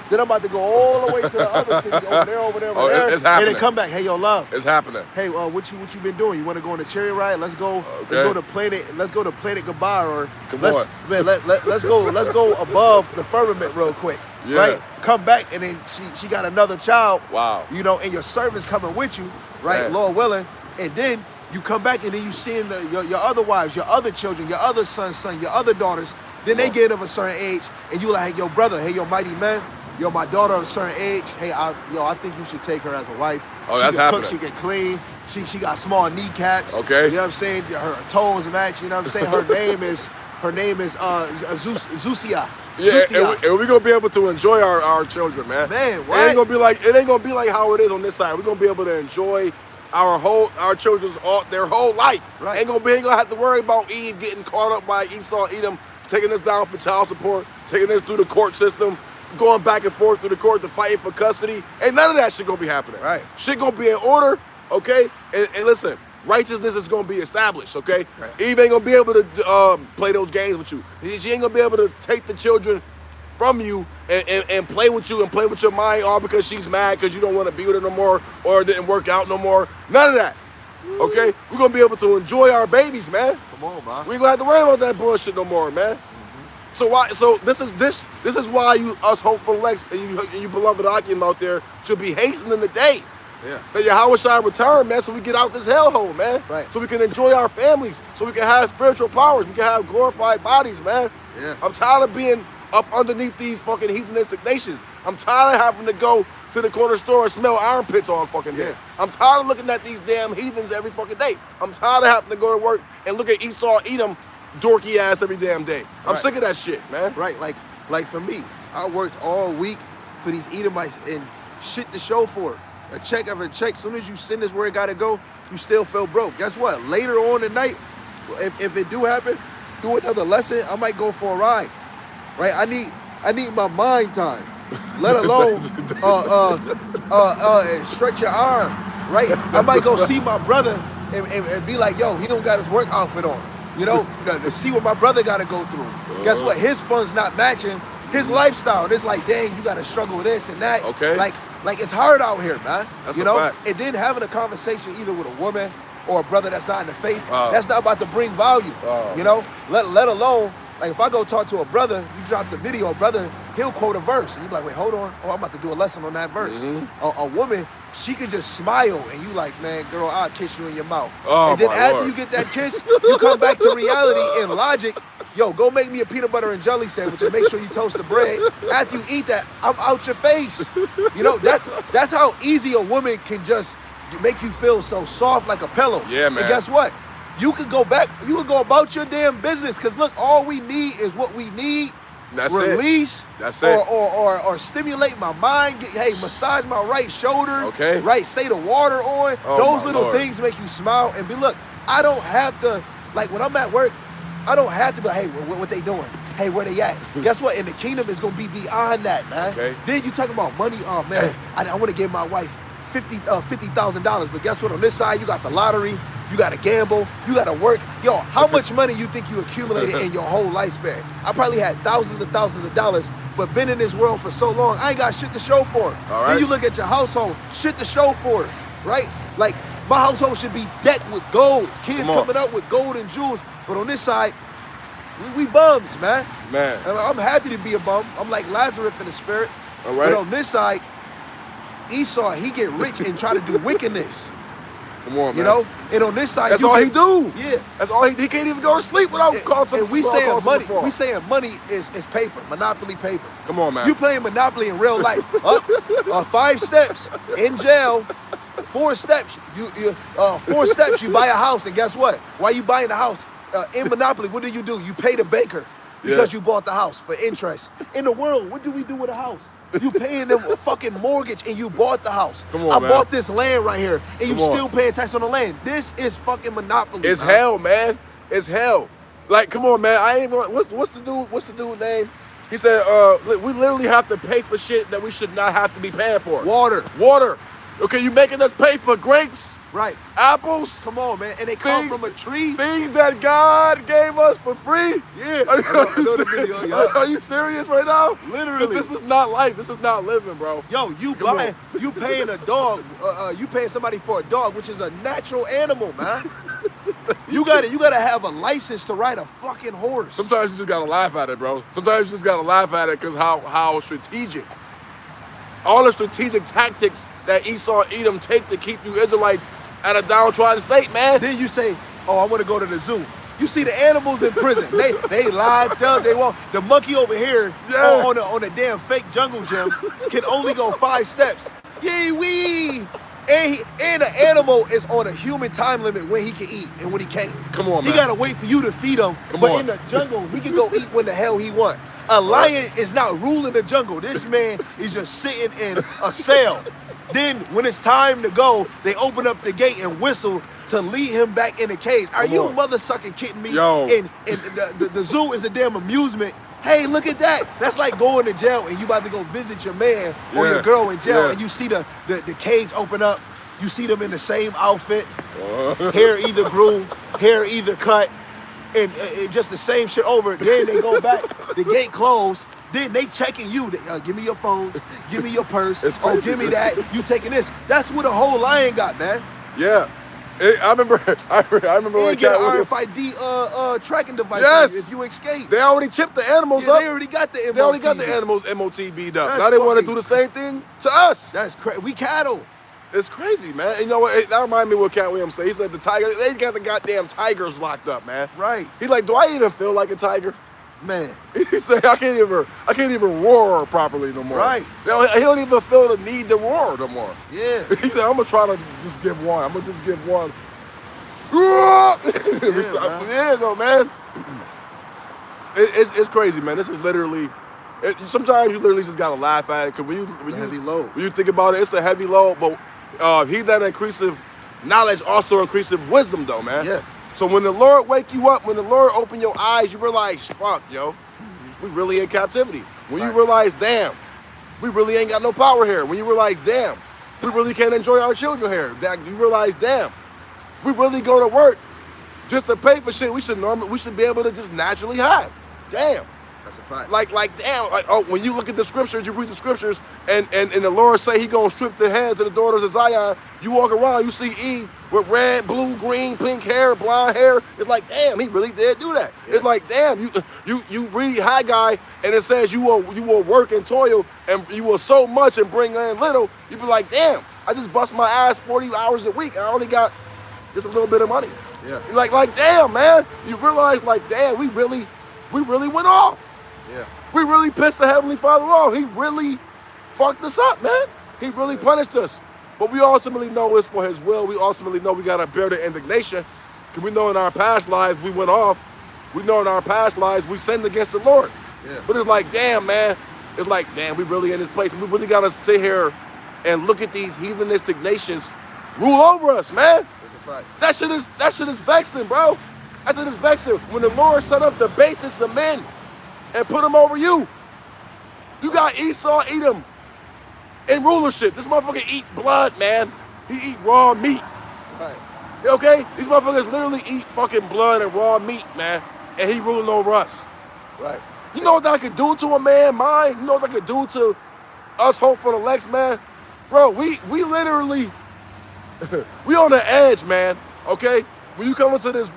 Then I'm about to go all the way to the other city over there. It's happening. And then come back. Hey, yo, love. It's happening. Hey, what you been doing? You want to go on a chariot ride? Let's go. Okay. Let's go to Planet Gabar, or let's go above the firmament real quick. Yeah. right? Come back and then she got another child. Wow. You know, and your servant's coming with you, right? Man. Lord willing, and then you come back and then you seeing your other wives, your other children, your other son, your other daughters. Then they get of a certain age, and you like, hey, yo, brother, hey, yo, mighty man, yo, my daughter of a certain age, hey, I think you should take her as a wife. Oh, she that's can happening. cook, she can clean, she got small kneecaps. Okay. You know what I'm saying? Her toes match. You know what I'm saying? Her name is Zusia. Yeah, Zusia. and we're gonna be able to enjoy our children, man. Man, It what? ain't gonna be like how it is on this side. We're gonna be able to enjoy our children's their whole life. Right. Ain't gonna have to worry about Eve getting caught up by Esau, Edom, taking us down for child support, taking us through the court system, going back and forth through the court to fight for custody. Ain't none of that shit gonna be happening. Right. Shit gonna be in order, okay? And listen, righteousness is gonna be established, okay? Right. Eve ain't gonna be able to play those games with you. She ain't gonna be able to take the children from you and play with you and play with your mind all because she's mad because you don't want to be with her no more or it didn't work out no more. None of that. Okay? We're gonna be able to enjoy our babies, man. Come on, man. We ain't gonna have to worry about that bullshit no more, man. So this is why us hopeful Lex and you beloved Akim out there should be hastening the day. Yeah. That Yahawashi return, man, so we get out this hellhole, man. Right. So we can enjoy our families, so we can have spiritual powers, we can have glorified bodies, man. Yeah. I'm tired of being up underneath these fucking heathenistic nations. I'm tired of having to go to the corner store and smell armpits all fucking day. Yeah. I'm tired of looking at these damn heathens every fucking day. I'm tired of having to go to work and look at Esau Edom dorky ass every damn day. I'm Right. sick of that shit, man. Right, like for me, I worked all week for these Edomites and shit to show for it. A check after check. Soon as you send this where it gotta go, you still feel broke. Guess what? Later on at night, if it do happen, do another lesson, I might go for a ride. Right? I need my mind time. Let alone stretch your arm. Right? I might go see my brother and be like, yo, he don't got his work outfit on. You know, to see what my brother gotta go through. Guess what? His funds not matching his lifestyle. And it's like, dang, you gotta struggle with this and that. Okay. Like it's hard out here, man. That's you a know, fact. and then having a conversation either with a woman or a brother that's not in the faith, Oh. that's not about to bring value. Oh. You know, let alone like if I go talk to a brother, you drop the video, brother, he'll quote a verse, and you're like, wait, hold on, oh, I'm about to do a lesson on that verse. A woman, she can just smile, and you like, man, girl, I'll kiss you in your mouth. Oh, and then my after Lord. you get that kiss, you come back to reality and logic. Yo, go make me a peanut butter and jelly sandwich and make sure you toast the bread. After you eat that, I'm out your face. You know, that's how easy a woman can just make you feel so soft like a pillow. Yeah, man. And guess what? You can go back, you can go about your damn business. Cause look, all we need is what we need. That's Release. it. That's it. Or stimulate my mind. Hey, massage my right shoulder. Okay. Right, say the water on. Oh, Those my little Lord. things make you smile and be look, I don't have to, like when I'm at work, I don't have to be like, hey, what they doing? Hey, where they at? Guess what? In the kingdom, it's gonna be beyond that, man. Okay. Then you talking about money. Oh man, I want to give my wife $50,000. But guess what? On this side, you got the lottery, you got to gamble, you got to work. Yo, how much money you think you accumulated in your whole lifespan? I probably had thousands and thousands of dollars, but been in this world for so long, I ain't got shit to show for it. All right. Then you look at your household, shit to show for it, right? Like my household should be decked with gold, kids Come on. coming up with gold and jewels. But on this side, we bums, man. Man. And I'm happy to be a bum. I'm like Lazarus in the spirit. All right. But on this side, Esau, he get rich and try to do wickedness. Come on, man. You know? And on this side, That's you all get, he do. Yeah. That's all he can't even go to sleep without calling some. And we calling saying some money. phone. We saying money is paper, monopoly paper. Come on, man. You playing Monopoly in real life. Up, 5 steps in jail. 4 steps. You 4 steps. You buy a house, and guess what? Why you buying the house? In Monopoly, what do? You pay the banker because Yeah. you bought the house for interest. In the world, what do we do with a house? You paying them a fucking mortgage and you bought the house. Come on, I man. bought this land right here and you Come on. still paying tax on the land. This is fucking Monopoly. It's man. hell, man. It's hell. Like, come on, man. I ain't even. What's the dude's name? He said, we literally have to pay for shit that we should not have to be paying for. Water. Okay, you making us pay for grapes, Right. apples, Come on, man. And they come from a tree. things that God gave us for free. Yeah. Are I know the video, yeah. are you serious right now? Literally. This is not life. This is not living, bro. Yo, you Come buying, you paying a dog, you paying somebody for a dog, which is a natural animal, man. You gotta have a license to ride a fucking horse. Sometimes you just gotta laugh at it, bro. Sometimes you just gotta laugh at it because how strategic. All the strategic tactics that Esau and Edom take to keep you Israelites at a downtrodden state, man. Then you say, oh, I want to go to the zoo. You see the animals in prison. They locked up. They want the monkey over here on the damn fake jungle gym can only go 5 steps. Yee wee. And the animal is on a human time limit when he can eat and when he can't. Come on, man. He gotta wait for you to feed him. But in the jungle, he can go eat when the hell he want. A lion is not ruling the jungle. This man is just sitting in a cell. Then when it's time to go, they open up the gate and whistle to lead him back in the cage. Are you mother-sucking kidding me? Yo. And the zoo is a damn amusement. Hey, look at that. That's like going to jail and you about to go visit your man or your girl in jail and you see the cage open up. You see them in the same outfit. Hair either grew, hair either cut, and just the same shit over. Then they go back, the gate closed. Then they checking you. Give me your phone, give me your purse. Oh, give me that. You taking this. That's what a whole lion got, man. Yeah. I remember when get an RFID tracking device if you escape. They already chipped the animals up. They already got the MOT. They already got the animals MOTB'd up. Now they want to do the same thing to us. That's crazy. We cattle. It's crazy, man. And you know what? That reminded me of what Cat Williams said. He said they got the goddamn tigers locked up, man. Right. He's like, do I even feel like a tiger? Man. He said, I can't even roar properly no more. Right. He don't even feel the need to roar no more. Yeah. He said, I'm gonna try to just give one. I'm gonna just give one. Yeah, though, man. It's crazy, man. This is literally. Sometimes you literally just gotta laugh at it because when heavy load. When you think about it, it's a heavy load. But he that increaseth knowledge also increaseth wisdom, though, man. Yeah. So when the Lord wake you up, when the Lord open your eyes, you realize, fuck, yo, we really in captivity. When you realize, damn, we really ain't got no power here. When you realize, damn, we really can't enjoy our children here. You realize, damn, we really go to work just to pay for shit we should be able to just naturally have. Damn. That's a fact. Like damn, when you look at the scriptures, you read the scriptures, and the Lord say he gonna strip the heads of the daughters of Zion. You walk around, you see Eve with red, blue, green, pink hair, blonde hair. It's like, damn, he really did do that. Yeah. It's like, damn, you read Haggai, and it says you will work and toil, and you will sow much and bring in little. You be like, damn, I just bust my ass 40 hours a week, and I only got just a little bit of money. Yeah. You're like, damn, man. You realize, like, damn, we really went off. Yeah. We really pissed the Heavenly Father off. He really fucked us up, man. He really punished us. But we ultimately know it's for his will. We ultimately know we got to bear the indignation. Because we know in our past lives we went off. We know in our past lives we sinned against the Lord. Yeah. But it's like, damn, man. It's like, damn, we really in this place. We really got to sit here and look at these heathenistic nations rule over us, man. That's a fact. That shit is vexing, bro. That shit is vexing. When the Lord set up the basis of men and put them over you. You got Esau, Edom in rulership. This motherfucker eat blood, man. He eat raw meat. Right. Okay? These motherfuckers literally eat fucking blood and raw meat, man. And he ruling over us. Right. You know what that could do to a man mind? You know what that could do to us hopeful elects, man? Bro, we literally, we on the edge, man. Okay? When you come into this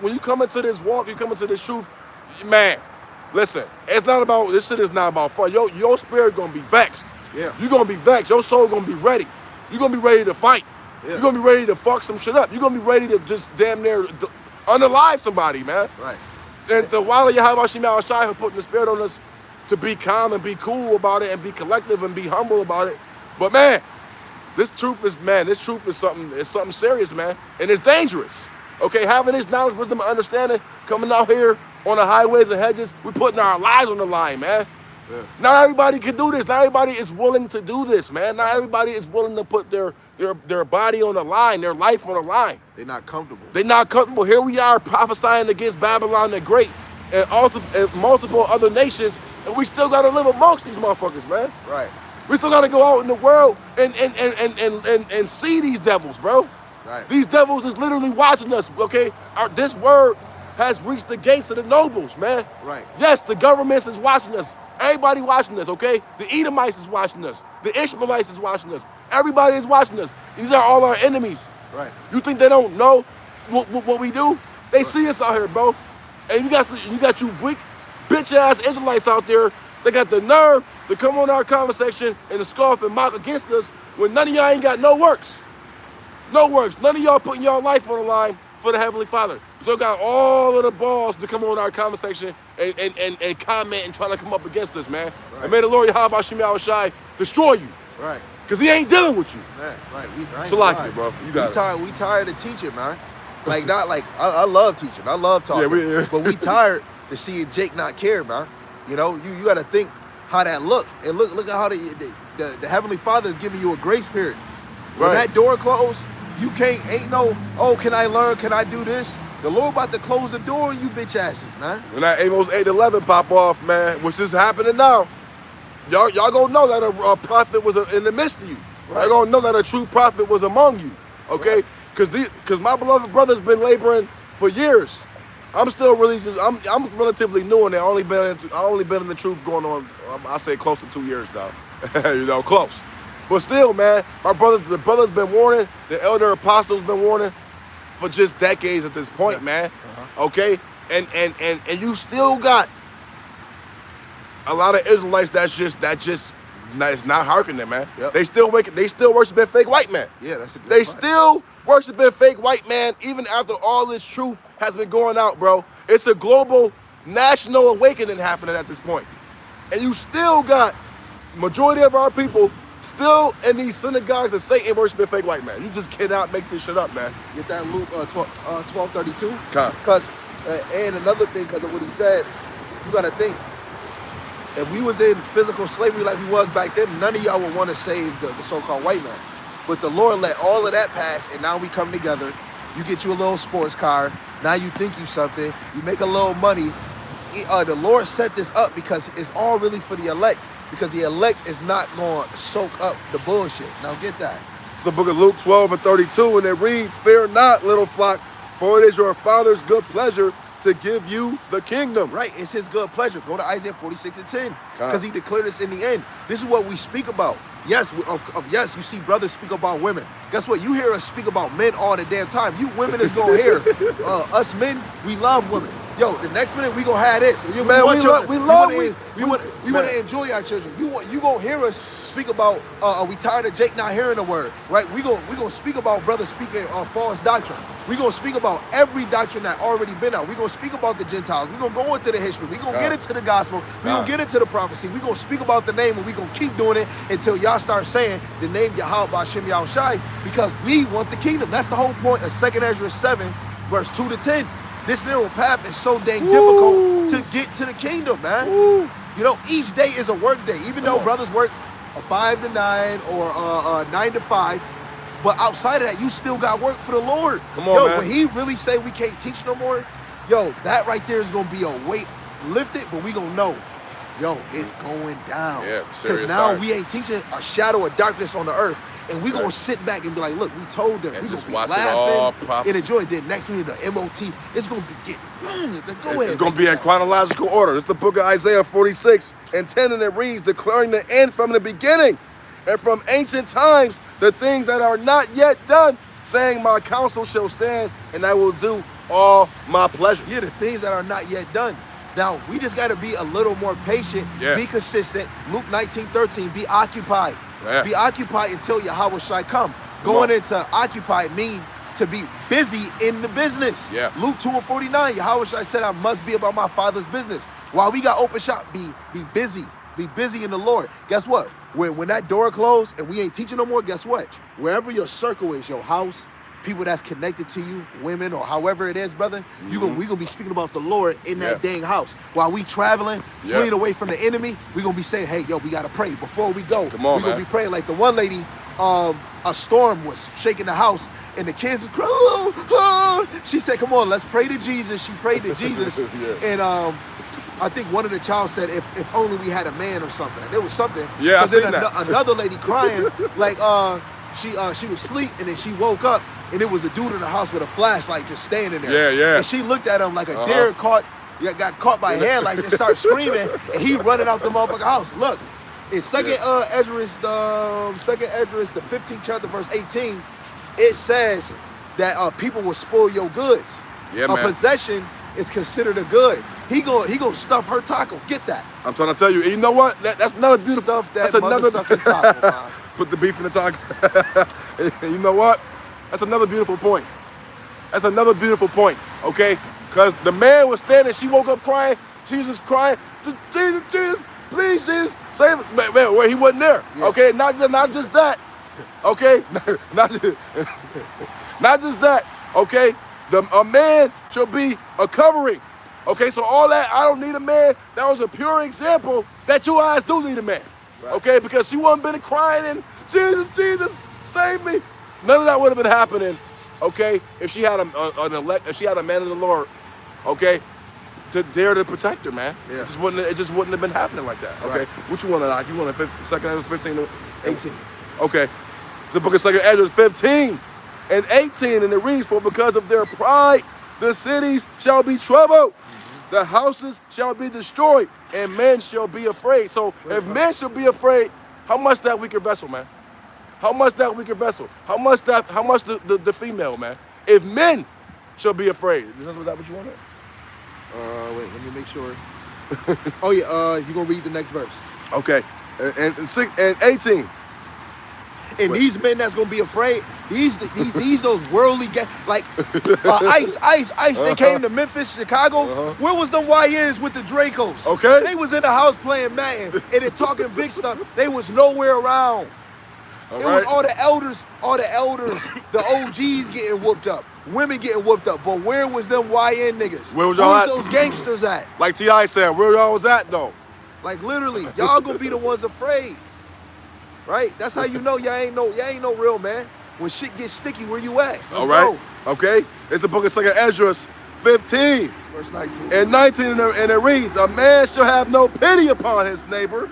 walk, you come into this truth, man. Listen, this shit is not about fun. Your spirit gonna be vexed. Yeah. You gonna be vexed. Your soul gonna be ready. You gonna be ready to fight. Yeah. You're gonna be ready to fuck some shit up. You're gonna be ready to just damn near unalive somebody, man. Right. Right. And the while Yahawashi for putting the spirit on us to be calm and be cool about it and be collective and be humble about it. But man, this truth is something serious, man. And it's dangerous. Okay, having this knowledge, wisdom, and understanding, coming out here on the highways and hedges, we're putting our lives on the line, man. Yeah. Not everybody can do this. Not everybody is willing to do this, man. Not everybody is willing to put their body on the line, their life on the line. They're not comfortable. They're not comfortable. Here we are prophesying against Babylon the Great and multiple other nations, and we still gotta live amongst these motherfuckers, man. Right. We still gotta go out in the world and see these devils, bro. Right. These devils is literally watching us, okay? This word has reached the gates of the nobles, man. Right. Yes, the governments is watching us. Everybody watching us, okay? The Edomites is watching us. The Ishmaelites is watching us. Everybody is watching us. These are all our enemies. Right. You think they don't know what we do? They see us out here, bro. And you got you bitch ass Israelites out there. They got the nerve to come on our comment section and to scoff and mock against us when none of y'all ain't got no works. No works. None of y'all putting y'all life on the line for the Heavenly Father. So got all of the balls to come on our comment section and comment and try to come up against us, man. Right. And may the Lord Yahawashi destroy you. Right. Because he ain't dealing with you. Man, right. So like it, bro. You got we tired of teaching, man. Like, not like, I love teaching. I love talking. Yeah, but we tired of seeing Jake not care, man. You know, you got to think how that look. And look at how the Heavenly Father is giving you a grace period. When that door closed, you ain't no, oh, can I learn? Can I do this? The Lord about to close the door on you bitch asses, man. When that Amos 8:11 pop off, man, which is happening now, y'all gonna know that a prophet was in the midst of you. Right. Y'all gonna know that a true prophet was among you, okay? Because my beloved brother's been laboring for years. I'm still really I'm relatively new in there. I only been in the truth going on, I say close to 2 years now. You know, close. But still, man, the brother's been warning, the elder apostles been warning for just decades at this point, man. Okay? And you still got a lot of Israelites that's not hearkening, man. Yep. They still worshiping fake white man. Yeah, that's a good They point. still worshiping fake white man even after all this truth has been going out, bro. It's a global national awakening happening at this point. And you still got majority of our people still in these synagogues of Satan worshiping fake white man. You just cannot make this shit up, man. Get that Luke 12:32. God. Because and another thing, because of what he said, you got to think, if we was in physical slavery like we was back then, none of y'all would want to save the so-called white man. But the Lord let all of that pass, and now we come together. You get you a little sports car. Now you think you something. You make a little money. The Lord set this up because it's all really for the elect. Because the elect is not going to soak up the bullshit. Now get that. It's the book of Luke 12:32, and it reads, "Fear not, little flock, for it is your Father's good pleasure to give you the kingdom." Right, it's his good pleasure. Go to Isaiah 46:10, because he declared this in the end. This is what we speak about. Yes, yes, you see brothers speak about women. Guess what? You hear us speak about men all the damn time. You women is gonna hear us men. We love women. Yo, the next minute we gonna have this. We want to enjoy our children. You gonna hear us speak about we tired of Jake not hearing the word, right? We gonna speak about brothers speaking false doctrine. We gonna speak about every doctrine that already been out. We gonna speak about the Gentiles. We gonna go into the history. We gonna get into the gospel. We gonna get into the prophecy. We gonna speak about the name, and we gonna keep doing it until y'all start saying the name Yahawashi Yahawashi, because we want the kingdom. That's the whole point of 2 Ezra 7, verse 2 to 10. This narrow path is so dang difficult to get to the kingdom, man. You know, each day is a work day. Even though brothers work a 5 to 9 or 9 to 5, but outside of that, you still got work for the Lord. Come on, man. When he really say we can't teach no more, yo, that right there is gonna be a weight lifted, but we gonna know, yo, it's going down. Yeah, because now we ain't teaching a shadow of darkness on the earth. And we gonna sit back and be like, look, we told them. We gonna be laughing and enjoy it. Then next week, the MOT, it's gonna be go ahead. It's gonna be in chronological order. It's the book of Isaiah 46:10, and it reads, declaring the end from the beginning and from ancient times, the things that are not yet done, saying, my counsel shall stand, and I will do all my pleasure. Yeah, the things that are not yet done. Now, we just got to be a little more patient, be consistent. Luke 19:13, be occupied. Yeah. Be occupied until Yahawashi come. Going into occupied means to be busy in the business. Yeah. Luke 2:49, Yahawashi said, I must be about my Father's business. While we got open shop, be busy. Be busy in the Lord. Guess what? When that door closed and we ain't teaching no more, guess what? Wherever your circle is, your house, people that's connected to you, women or however it is, brother, we gonna be speaking about the Lord in that dang house. While we traveling, fleeing away from the enemy, we gonna be saying, hey, yo, we gotta pray before we go. Come on, we gonna be praying. Like the one lady, a storm was shaking the house and the kids was crying. She said, come on, let's pray to Jesus. She prayed to Jesus. And I think one of the child said, if only we had a man or something. There was something. Yeah, so I then another lady crying, like she was asleep and then she woke up and it was a dude in the house with a flashlight just standing there. Yeah. And she looked at him like a deer got caught by headlights and started screaming, and he running out the motherfucking house. Look, in Second Ezra, the 15th chapter, verse 18, it says that people will spoil your goods. Yeah, a man. possession is considered a good. He gonna stuff her taco. Get that. I'm trying to tell you. And you know what? That's another beautiful. Stuff that that's another motherfucking taco, man. Put the beef in the taco. And you know what? That's another beautiful point. That's another beautiful point. Okay, because the man was standing. She woke up crying. She was just crying. Just, Jesus, Jesus, please, Jesus, save it. Man, where he wasn't there. Yeah. Okay, not just that. Okay, not just that. Okay, a man should be a covering. Okay, so all that, I don't need a man. That was a pure example that you guys do need a man. Right. Okay, because she wasn't been crying and Jesus, Jesus, save me. None of that would have been happening. Okay, if she had if she had a man of the Lord, okay, to dare to protect her, man. Yeah. It just wouldn't have been happening like that. Okay, Right. What you want to knock? You want a second Ezra 15 to 18. Okay, the book of Second Ezra 15 and 18, and it reads, "For because of their pride, the cities shall be troubled, the houses shall be destroyed, and men shall be afraid." So if men shall be afraid, how much that weaker vessel, man? How much that weaker vessel? How much the female, man? If men shall be afraid. Is that what you wanted? Wait, let me make sure. Oh yeah, you gonna read the next verse. Okay, and 18. And Wait. these men that's gonna be afraid, these those worldly like Ice. They came to Memphis, Chicago. Where was them YNs with the Dracos? Okay. They was in the house playing Madden and then talking big stuff. They was nowhere around. All It right. was all the elders, the OGs getting whooped up, women getting whooped up. But where was them YN niggas? Where was y'all at? those gangsters at? Like T.I. said, where y'all was at though? Like literally, y'all gonna be the ones afraid, right? That's how you know y'all ain't no real man. When shit gets sticky, where you at? Let's All right. go. Okay. It's the book of Second Ezra 15 Verse 19. and 19, and it reads, "A man shall have no pity upon his neighbor,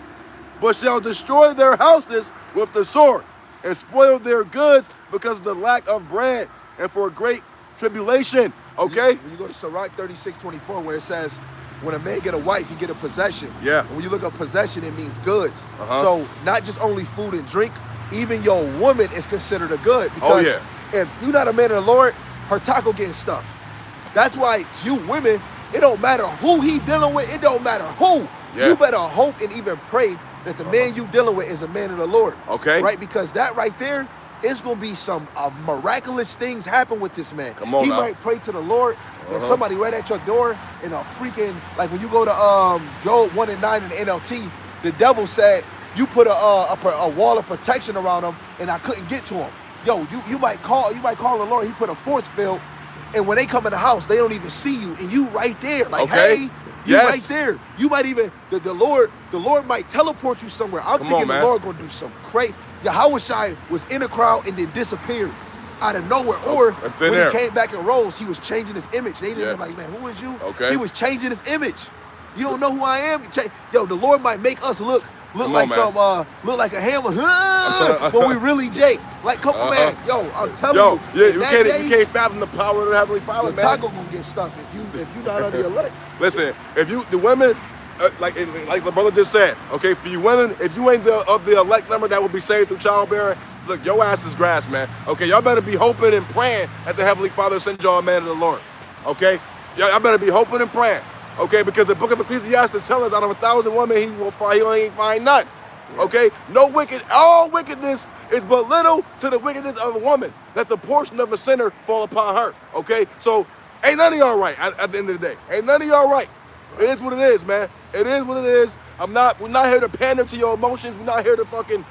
but shall destroy their houses with the sword, and spoil their goods because of the lack of bread, and for great tribulation." Okay? When you go to Sirach 36:24, where it says, when a man get a wife, he get a possession. Yeah. And when you look up possession, it means goods. Uh-huh. So not just only food and drink, even your woman is considered a good. Oh, Because yeah. if you're not a man of the Lord, her taco getting stuffed. That's why you women, it don't matter who he dealing with, it don't matter who. Yeah. You better hope and even pray that the man you dealing with is a man of the Lord. Okay. Right? Because that right there, it's gonna be some miraculous things happen with this man. Come on he now. might pray to the Lord, and somebody right at your door in a freaking, like when you go to Job 1:9 in the NLT, the devil said you put a wall of protection around him, and I couldn't get to him. Yo, you might call the Lord. He put a force field, and when they come in the house, they don't even see you, and you right there, like Okay. hey. You Yes. right there. You might even the Lord might teleport you somewhere. I'm Come thinking on, man. the Lord gonna do some crazy. Yahawashi was in a crowd and then disappeared out of nowhere. Or and thin when air. he came back in roles, he was changing his image. They didn't Yeah. like, man, who is you? Okay. He was changing his image. You don't know who I am. Yo, the Lord might make us look Come like on, man. look like a hammer, trying- when we really Jake. Like, come on, man. Yo, I'm telling Yo, you. yeah, in you that can't fathom the power of the Heavenly Father, the man. taco gonna get stuffed if you not under the elect. Listen, if you the women, like the brother just said, okay, for you women, if you ain't of the elect number that will be saved through childbearing, look, your ass is grass, man. Okay, y'all better be hoping and praying that the Heavenly Father send y'all a man of the Lord. Okay, y'all better be hoping and praying. Okay, because the book of Ecclesiastes tells us out of 1,000 women he ain't find none. Okay, all wickedness is but little to the wickedness of a woman. Let the portion of a sinner fall upon her. Okay, so ain't none of y'all right at the end of the day. Ain't none of y'all right. It is what it is, man. It is what it is. We're not here to pander to your emotions. We're not here to fucking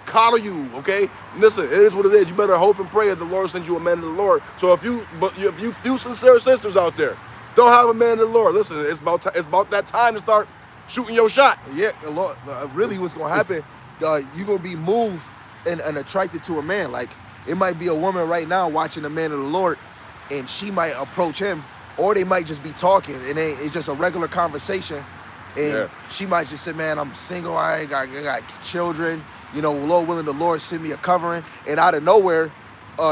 coddle you, okay? Listen, it is what it is. You better hope and pray that the Lord sends you a man of the Lord. So if you few sincere sisters out there don't have a man of the Lord, listen, it's about that time to start shooting your shot. Yeah, the Lord, really what's gonna happen, you're gonna be moved and attracted to a man. Like, it might be a woman right now watching the man of the Lord, and she might approach him, or they might just be talking, and it's just a regular conversation, and she might just say, man, I'm single, I got children, you know, Lord willing, the Lord send me a covering, and out of nowhere,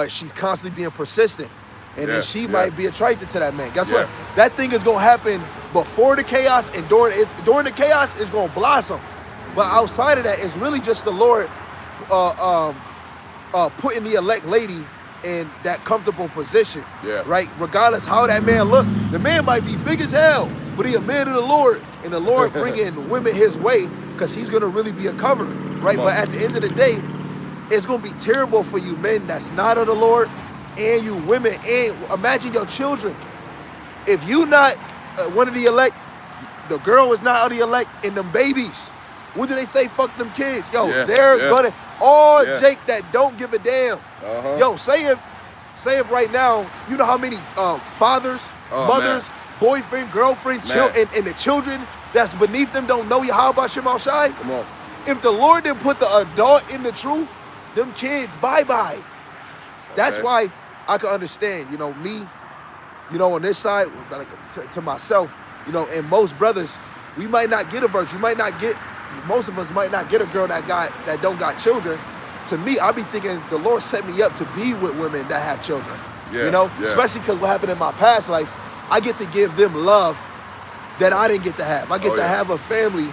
she's constantly being persistent, and then she might be attracted to that man. Guess what? That thing is gonna happen before the chaos, and during the chaos, it's gonna blossom. But outside of that, it's really just the Lord putting the elect lady in that comfortable position. Yeah. Right? Regardless how that man look, the man might be big as hell, but he a man of the Lord, and the Lord bringing women his way because he's gonna really be a covering, right? But at the end of the day, it's gonna be terrible for you men that's not of the Lord, and you women, and imagine your children. If you not one of the elect, the girl is not of the elect, and them babies, what do they say? Fuck them kids. Yo, they're gonna, all Jake that don't give a damn. Yo, say if right now, you know how many fathers, mothers, boyfriend, girlfriend, and the children that's beneath them don't know Yahawashi Yahawashi? Come on. If the Lord didn't put the adult in the truth, them kids, bye-bye. That's why I can understand, you know, me, you know, on this side, to myself, you know, and most brothers, we might not get a virtue. Most of us might not get a girl that don't got children. To me, I be thinking the Lord set me up to be with women that have children. You know, especially because what happened in my past life, I get to give them love that I didn't get to have. I get to have a family,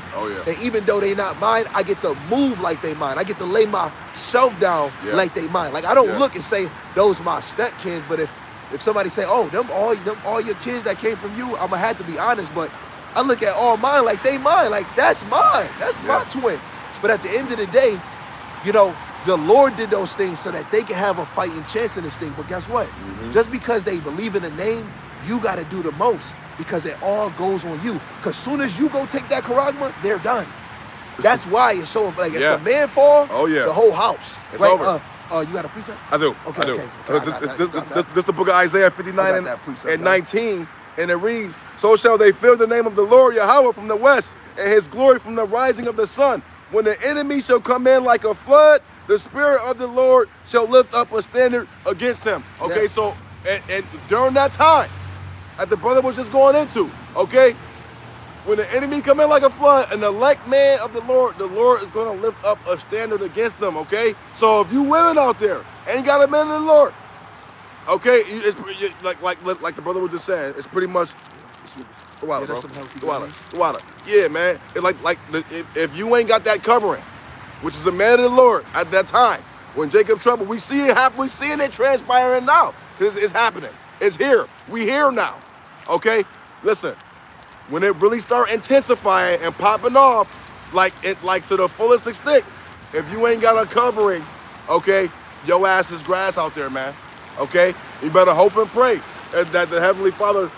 and even though they not mine, I get to move like they mine. I get to lay myself down like they mine. Like I don't look and say those my step kids, but if somebody say, oh, them all your kids that came from you, I'ma have to be honest, but I look at all mine like they mine. Like that's mine. That's my twin. But at the end of the day, you know, the Lord did those things so that they can have a fighting chance in this thing. But guess what? Just because they believe in the name, you got to do the most because it all goes on you. Because soon as you go take that charagma, they're done. That's why it's so, like, if the man fall, the whole house. It's over. You got a precept? I do. Okay, I do. Okay. This the book of Isaiah 59 and 19, and it reads, so shall they fear the name of the Lord Yahweh from the west, and his glory from the rising of the sun. When the enemy shall come in like a flood, the Spirit of the Lord shall lift up a standard against him. Okay, so, and during that time, that the brother was just going into, okay, when the enemy come in like a flood, an elect man of the Lord is going to lift up a standard against them, okay? So if you women out there ain't got a man of the Lord, okay, it's like the brother was just saying, it's pretty much, the water, bro. The water. Yeah, man. It's if you ain't got that covering, which is a man of the Lord at that time, when Jacob trouble, we see it happen. We seeing it transpiring now. It's happening. It's here. We here now. Okay? Listen, when it really start intensifying and popping off, like to the fullest extent, if you ain't got a covering, okay, your ass is grass out there, man. Okay? You better hope and pray that the Heavenly Father,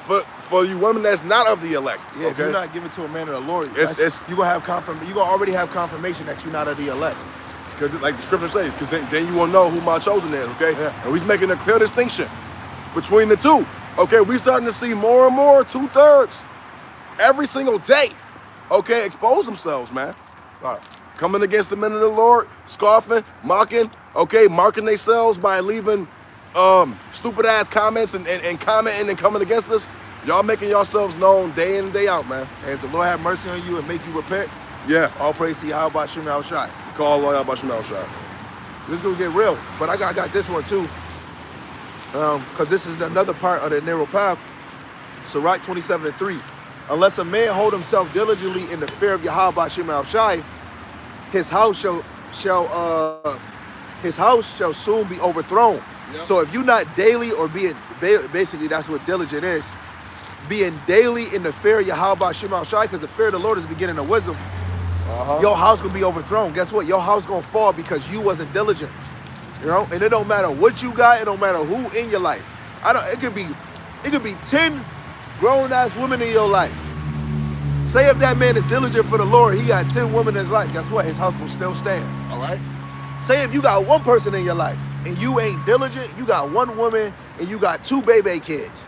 for you women that's not of the elect. Yeah, if you're not giving to a man of the Lord, you're gonna already have confirmation that you're not of the elect. Because like the scripture says, because then you will know who my chosen is, okay? Yeah. And he's making a clear distinction between the two. Okay, we starting to see more and more 2/3 every single day, okay, expose themselves, man. Coming against the men of the Lord, scoffing, mocking, okay, marking themselves by leaving stupid ass comments and commenting and coming against us. Y'all making yourselves known day in and day out, man. Hey, if the Lord have mercy on you and make you repent, all praise to Yahawashi Yahawashi. Call Yahawashi Yahawashi. This is gonna get real, but I got this one too. Because this is another part of the narrow path. Sirach 27:3. Unless a man hold himself diligently in the fear of Yahawashi Yahawashi, his house shall soon be overthrown. Yep. So if you're not daily or being, basically that's what diligent is, being daily in the fear of Yahawashi Yahawashi, because the fear of the Lord is the beginning of wisdom, your house gonna be overthrown. Guess what? Your house gonna fall because you wasn't diligent. You know, and it don't matter what you got, it don't matter who in your life. It could be 10 grown-ass women in your life. Say if that man is diligent for the Lord, he got 10 women in his life, guess what? His house will still stand. All right. Say if you got one person in your life and you ain't diligent, you got one woman and you got 2 baby kids,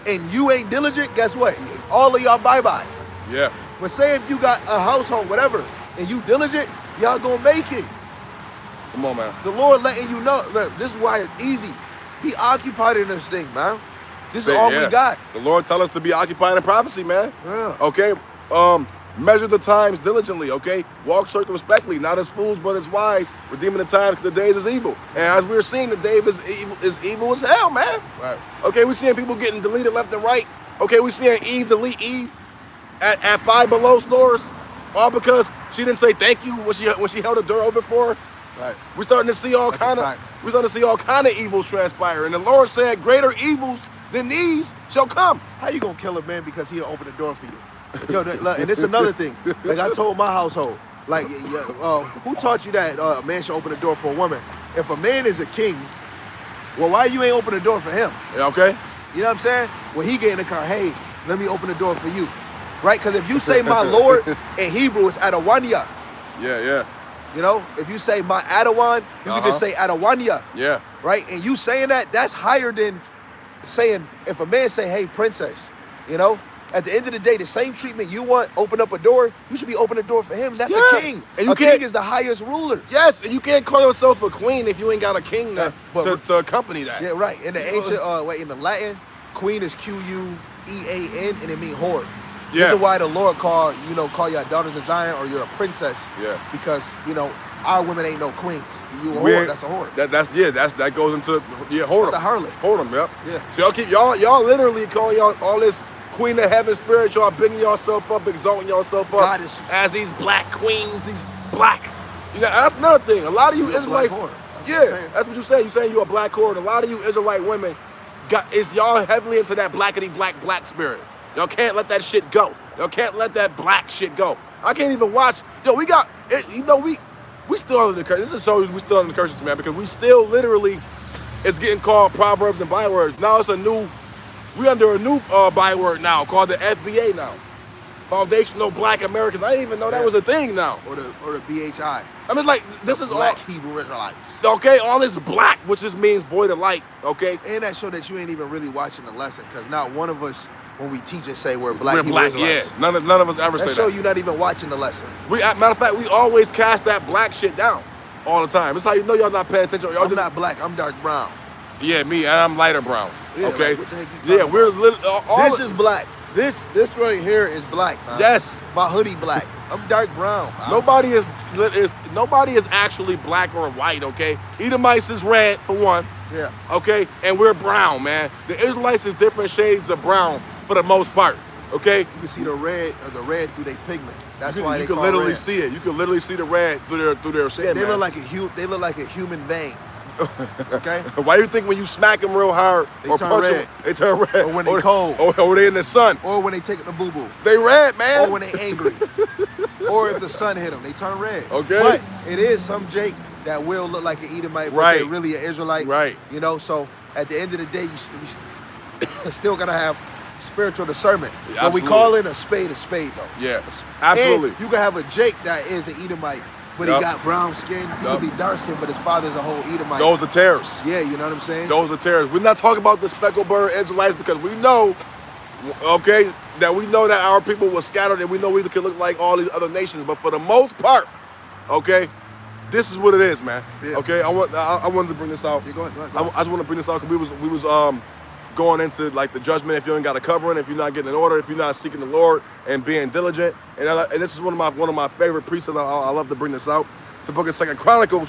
and you ain't diligent, guess what? All of y'all bye-bye. Yeah. But say if you got a household, whatever, and you diligent, y'all gonna make it. Come on, man. The Lord letting you know, look, this is why it's easy. Be occupied in this thing, man. This is all we got. The Lord tell us to be occupied in prophecy, man. Yeah. Okay? Measure the times diligently, okay? Walk circumspectly, not as fools, but as wise, redeeming the times because the days is evil. And as we're seeing, the day is evil as hell, man. Right. Okay, we're seeing people getting deleted left and right. Okay, we're seeing Eve delete Eve at Five Below stores, all because she didn't say thank you when she held the door open for her. Right. We're starting to see all That's a kind of fact. we're starting to see all kind of evils transpire. And the Lord said, greater evils than these shall come. How you gonna kill a man because he'll open the door for you? Yo, and it's another thing. Like I told my household, like, who taught you that a man should open the door for a woman? If a man is a king, well, why you ain't open the door for him? Yeah, okay? You know what I'm saying? When he get in the car, hey, let me open the door for you, right? Because if you say my Lord in Hebrew, it's Adawanya. Yeah. You know, if you say my Adawan, you can just say Adawanya. Yeah. Right? And you saying that's higher than saying, if a man say, hey, princess, you know, at the end of the day, the same treatment you want, open up a door, you should be opening a door for him. That's a king. And a king is the highest ruler. Yes, and you can't call yourself a queen if you ain't got a king to accompany that. Yeah, right. In the ancient, in the Latin, queen is Quean, and it means whore. Yeah. This is why the Lord call your daughters of Zion, or you're a princess. Yeah. Because, our women ain't no queens. You a whore, that's a whore. That goes into whoredom. That's a harlot. Whoredom, yep. Yeah. So y'all literally calling y'all all this Queen of Heaven spirit, y'all bigging yourself up, exalting yourself up as these black queens, these black. That's another thing. A lot of you Israelites, that's what you say. You saying you're a black whore, and a lot of you Israelite women y'all heavily into that blackity black spirit. Y'all can't let that shit go. Y'all can't let that black shit go. I can't even watch. We got it. We still under the curse. This is so we still under the curses, man, because we still literally, it's getting called proverbs and bywords. Now we under a new byword now called the FBA now. Foundational Black Americans. I didn't even know that was a thing now. Or the BHI. I mean, like, this is Black all Hebrew Israelites. Okay, all this black, which just means void of light, okay? And that show that you ain't even really watching the lesson, because not one of us, when we teach it, say we're Black Hebrew Israelites. Yeah. None of us ever say that. That show you not even watching the lesson. Matter of fact, we always cast that black shit down all the time. It's how you know y'all not paying attention. I'm not black, I'm dark brown. Yeah, me, and I'm lighter brown. Yeah, okay? Like, what the heck you talking we're about? This is black. This right here is black. Man. Yes. My hoodie black. I'm dark brown. Man. Nobody is actually black or white, okay? Edomites is red for one. Yeah. Okay? And we're brown, man. The Israelites is different shades of brown for the most part. Okay? You can see the red through their pigment. That's why you can literally see it. You can literally see the red through their skin. Yeah, they look like a human vein. Okay. Why do you think when you smack them real hard they or turn punch red. them, they turn red? Or when they cold. Or they in the sun. Or when they taking the boo-boo. They red, man. Or when they angry. Or if the sun hit them, they turn red. Okay. But it is some Jake that will look like an Edomite, but they're really an Israelite. Right. So at the end of the day, you still gotta have spiritual discernment. Yeah, but we call it a spade though. Yeah, absolutely. And you can have a Jake that is an Edomite, but he got brown skin. He could be dark skin, but his father's a whole Edomite. Those are tares. Yeah, you know what I'm saying? Those are tares. We're not talking about the speckled bird Israelites because we know, okay, that our people were scattered and we know we can look like all these other nations. But for the most part, okay, this is what it is, man. Yeah. Okay, I wanted to bring this out. Yeah, go ahead. I just want to bring this out because we was going into like the judgment if you ain't got a covering, if you're not getting an order, if you're not seeking the Lord and being diligent. And this is one of my favorite precepts. I love to bring this out. It's the book of 2 Chronicles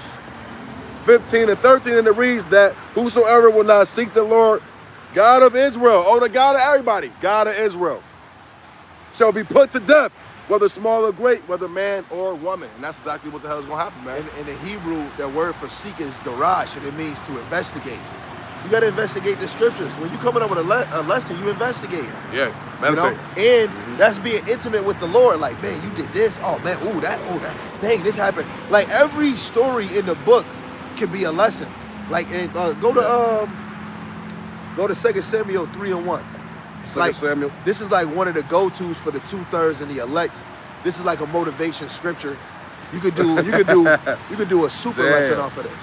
15 and 13, and it reads that whosoever will not seek the Lord, God of Israel, the God of everybody, God of Israel, shall be put to death, whether small or great, whether man or woman. And that's exactly what the hell is going to happen, man. In the Hebrew, the word for seek is darash, and it means to investigate. You got to investigate the scriptures. When you coming up with a lesson, you investigate it. Yeah, meditate. And that's being intimate with the Lord. Like, man, you did this. Oh, man, that, dang, this happened. Like, every story in the book can be a lesson. Like, and go to 2 Samuel 3:1. 2 Samuel. This is like one of the go-tos for the 2/3 and the elect. This is like a motivation scripture. You could do a super lesson off of this.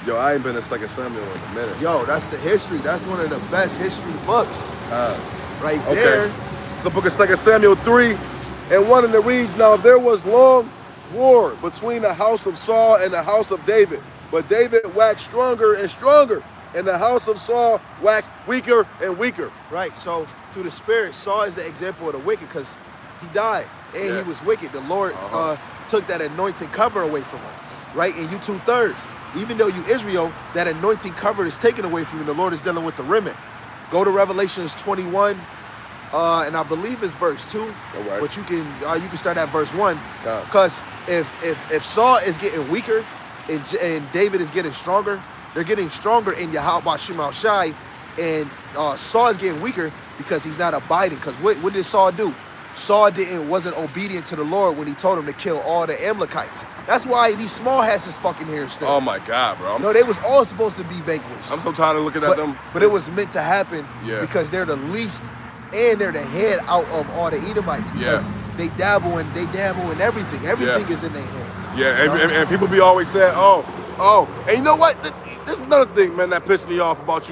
Yo, I ain't been to 2 Samuel in a minute. Yo, that's the history. That's one of the best history books. Right okay. there. It's the book of 2 Samuel 3:1, and it reads, now there was long war between the house of Saul and the house of David. But David waxed stronger and stronger, and the house of Saul waxed weaker and weaker. Right, so through the Spirit, Saul is the example of the wicked because he died and he was wicked. The Lord took that anointing cover away from him, right? And you 2/3. Even though you Israel, that anointing cover is taken away from you. The Lord is dealing with the remnant. Go to Revelations 21, and I believe it's verse 2. Right. But you can start at verse 1. Because if Saul is getting weaker, and David is getting stronger. They're getting stronger in Yahawashi, and Saul is getting weaker because he's not abiding. Because what did Saul do? Saul wasn't obedient to the Lord when he told him to kill all the Amalekites. That's why these small hats is fucking here still. Oh my God, bro. No, they was all supposed to be vanquished. I'm so tired of looking at them. But it was meant to happen because they're the least and they're the head out of all the Edomites because they dabble in everything. Everything is in their hands. Yeah, and people be always saying, oh, and you know what? This is another thing, man, that pissed me off about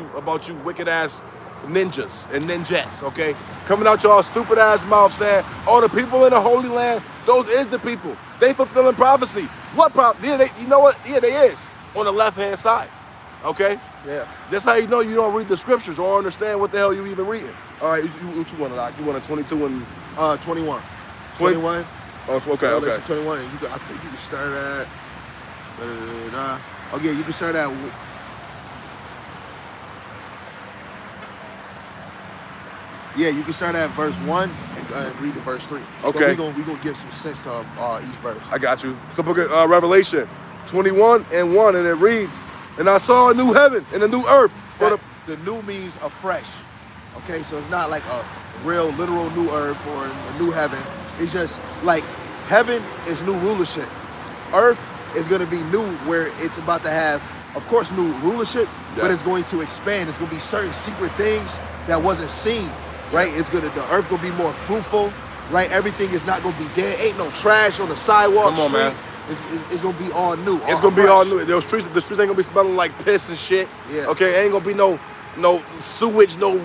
you wicked ass ninjas and ninjas, okay? Coming out y'all stupid ass mouth saying, oh, the people in the Holy Land, those is the people. They fulfilling prophecy. What prophecy? Yeah, you know what? Yeah, they is. On the left-hand side, okay? Yeah. That's how you know you don't read the scriptures or understand what the hell you even reading. All right, what you want, Doc? You want a 22 and... 21. 21? Oh, okay. 21, and I think you can start at... Oh, yeah, you can start at... Yeah, you can start at verse 1 and read to verse 3. Okay. But we gonna give some sense to each verse. I got you. So book of Revelation 21 and 1, and it reads, and I saw a new heaven and a new earth. The new means afresh. Okay, so it's not like a real literal new earth or a new heaven. It's just like heaven is new rulership. Earth is gonna be new where it's about to have, of course, new rulership, but it's going to expand. It's gonna be certain secret things that wasn't seen. Right, the earth gonna be more fruitful. Right, everything is not gonna be dead. Ain't no trash on the sidewalk. Come on, street. man. It's gonna be all new. It's gonna be all new. The streets ain't gonna be smelling like piss and shit. Yeah. Okay, ain't gonna be no sewage, no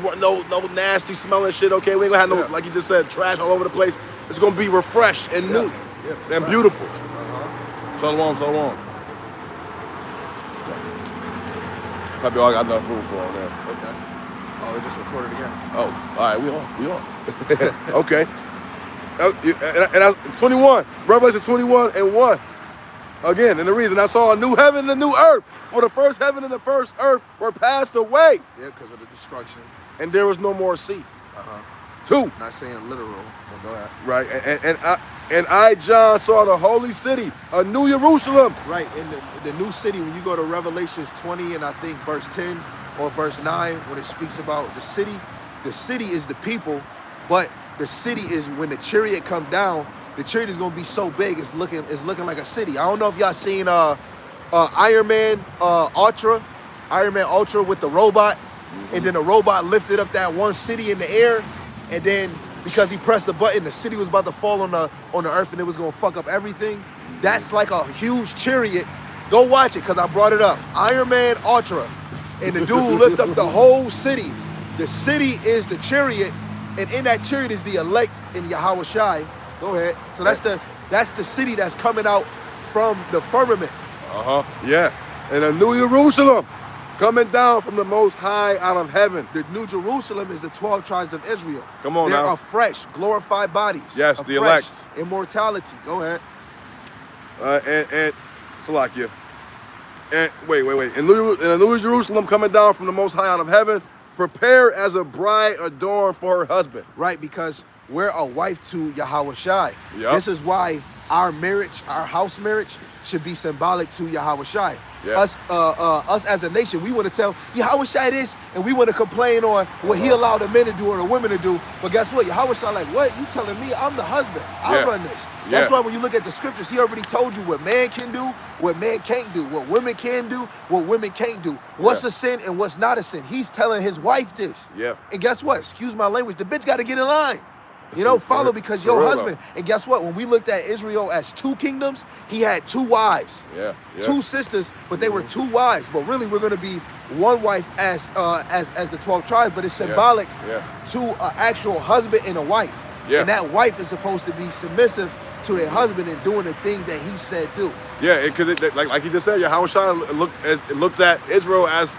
nasty smelling shit. Okay, we ain't gonna have no, like you just said, trash all over the place. It's gonna be refreshed and new and beautiful. Shalom. Probably all got enough room for on there. Okay. Oh, it just recorded again. Oh, all right, we on. Okay. And 21, Revelation 21 and 1. Again, and the reason I saw a new heaven and a new earth. For the first heaven and the first earth were passed away. Yeah, because of the destruction. And there was no more sea. 2. Not saying literal, but go ahead. Right, and I, John, saw the holy city, a new Jerusalem. Right, in the new city, when you go to Revelations 20 and I think verse 10 or verse 9, when it speaks about the city is the people, but the city is when the chariot come down, the chariot is gonna be so big, it's looking like a city. I don't know if y'all seen Iron Man Ultra with the robot, and then the robot lifted up that one city in the air, and then because he pressed the button, the city was about to fall on the earth and it was gonna fuck up everything. That's like a huge chariot. Go watch it, cause I brought it up. Iron Man Ultra, and the dude lift up the whole city. The city is the chariot, and in that chariot is the elect in Yahawashi. Go ahead. So that's the city that's coming out from the firmament. Yeah. And a new Jerusalem coming down from the Most High out of heaven. The new Jerusalem is the 12 tribes of Israel. Come on now. They're afresh, glorified bodies. Yes, the elect. Immortality. Go ahead. And Salakia. And wait. And a new Jerusalem coming down from the Most High out of heaven, prepare as a bride adorned for her husband. Right, because we're a wife to Yahawashi. Yep. This is why our marriage, our house marriage, should be symbolic to Yahawashi. Yeah. Us as a nation, we want to tell Yahawashi this, and we want to complain on what he allowed the men to do or the women to do. But guess what? Yahawashi like, what? You telling me I'm the husband? I run this. That's why when you look at the scriptures, he already told you what man can do, what man can't do, what women can do, what women can't do, what's a sin and what's not a sin. He's telling his wife this. Yeah. And guess what? Excuse my language. The bitch got to get in line. You know, follow because your husband. And guess what? When we looked at Israel as 2 kingdoms, he had 2 wives. Yeah. 2 sisters, but they were 2 wives. But really, we're going to be 1 wife as the 12 tribes. But it's symbolic to an actual husband and a wife. Yeah. And that wife is supposed to be submissive to their husband and doing the things that he said do. Yeah, because like he just said, Yahawashi looked at Israel as.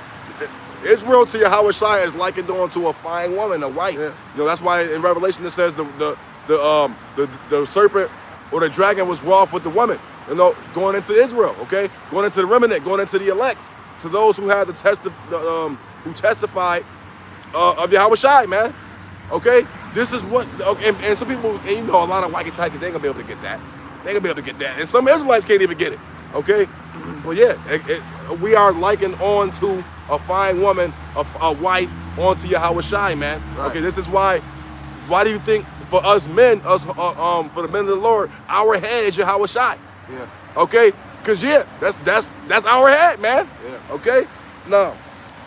Israel to Yahawashi is likened unto a fine woman, a wife. Yeah. You know, that's why in Revelation it says the serpent or the dragon was wroth with the woman. You know, going into Israel, okay, going into the remnant, going into the elect, to those who had who testified of Yahawashi, man. Okay, this is what. Okay, and some people, and you know, a lot of wacky types, they ain't gonna be able to get that. They ain't gonna be able to get that, and some Israelites can't even get it. Okay, but yeah, we are likened on to a fine woman, a wife, onto Yahawashi, man. Right. Okay, this is why. Why do you think for us men, for the men of the Lord, our head is Yahawashi? Yeah. Okay, cause yeah, that's our head, man. Yeah. Okay, now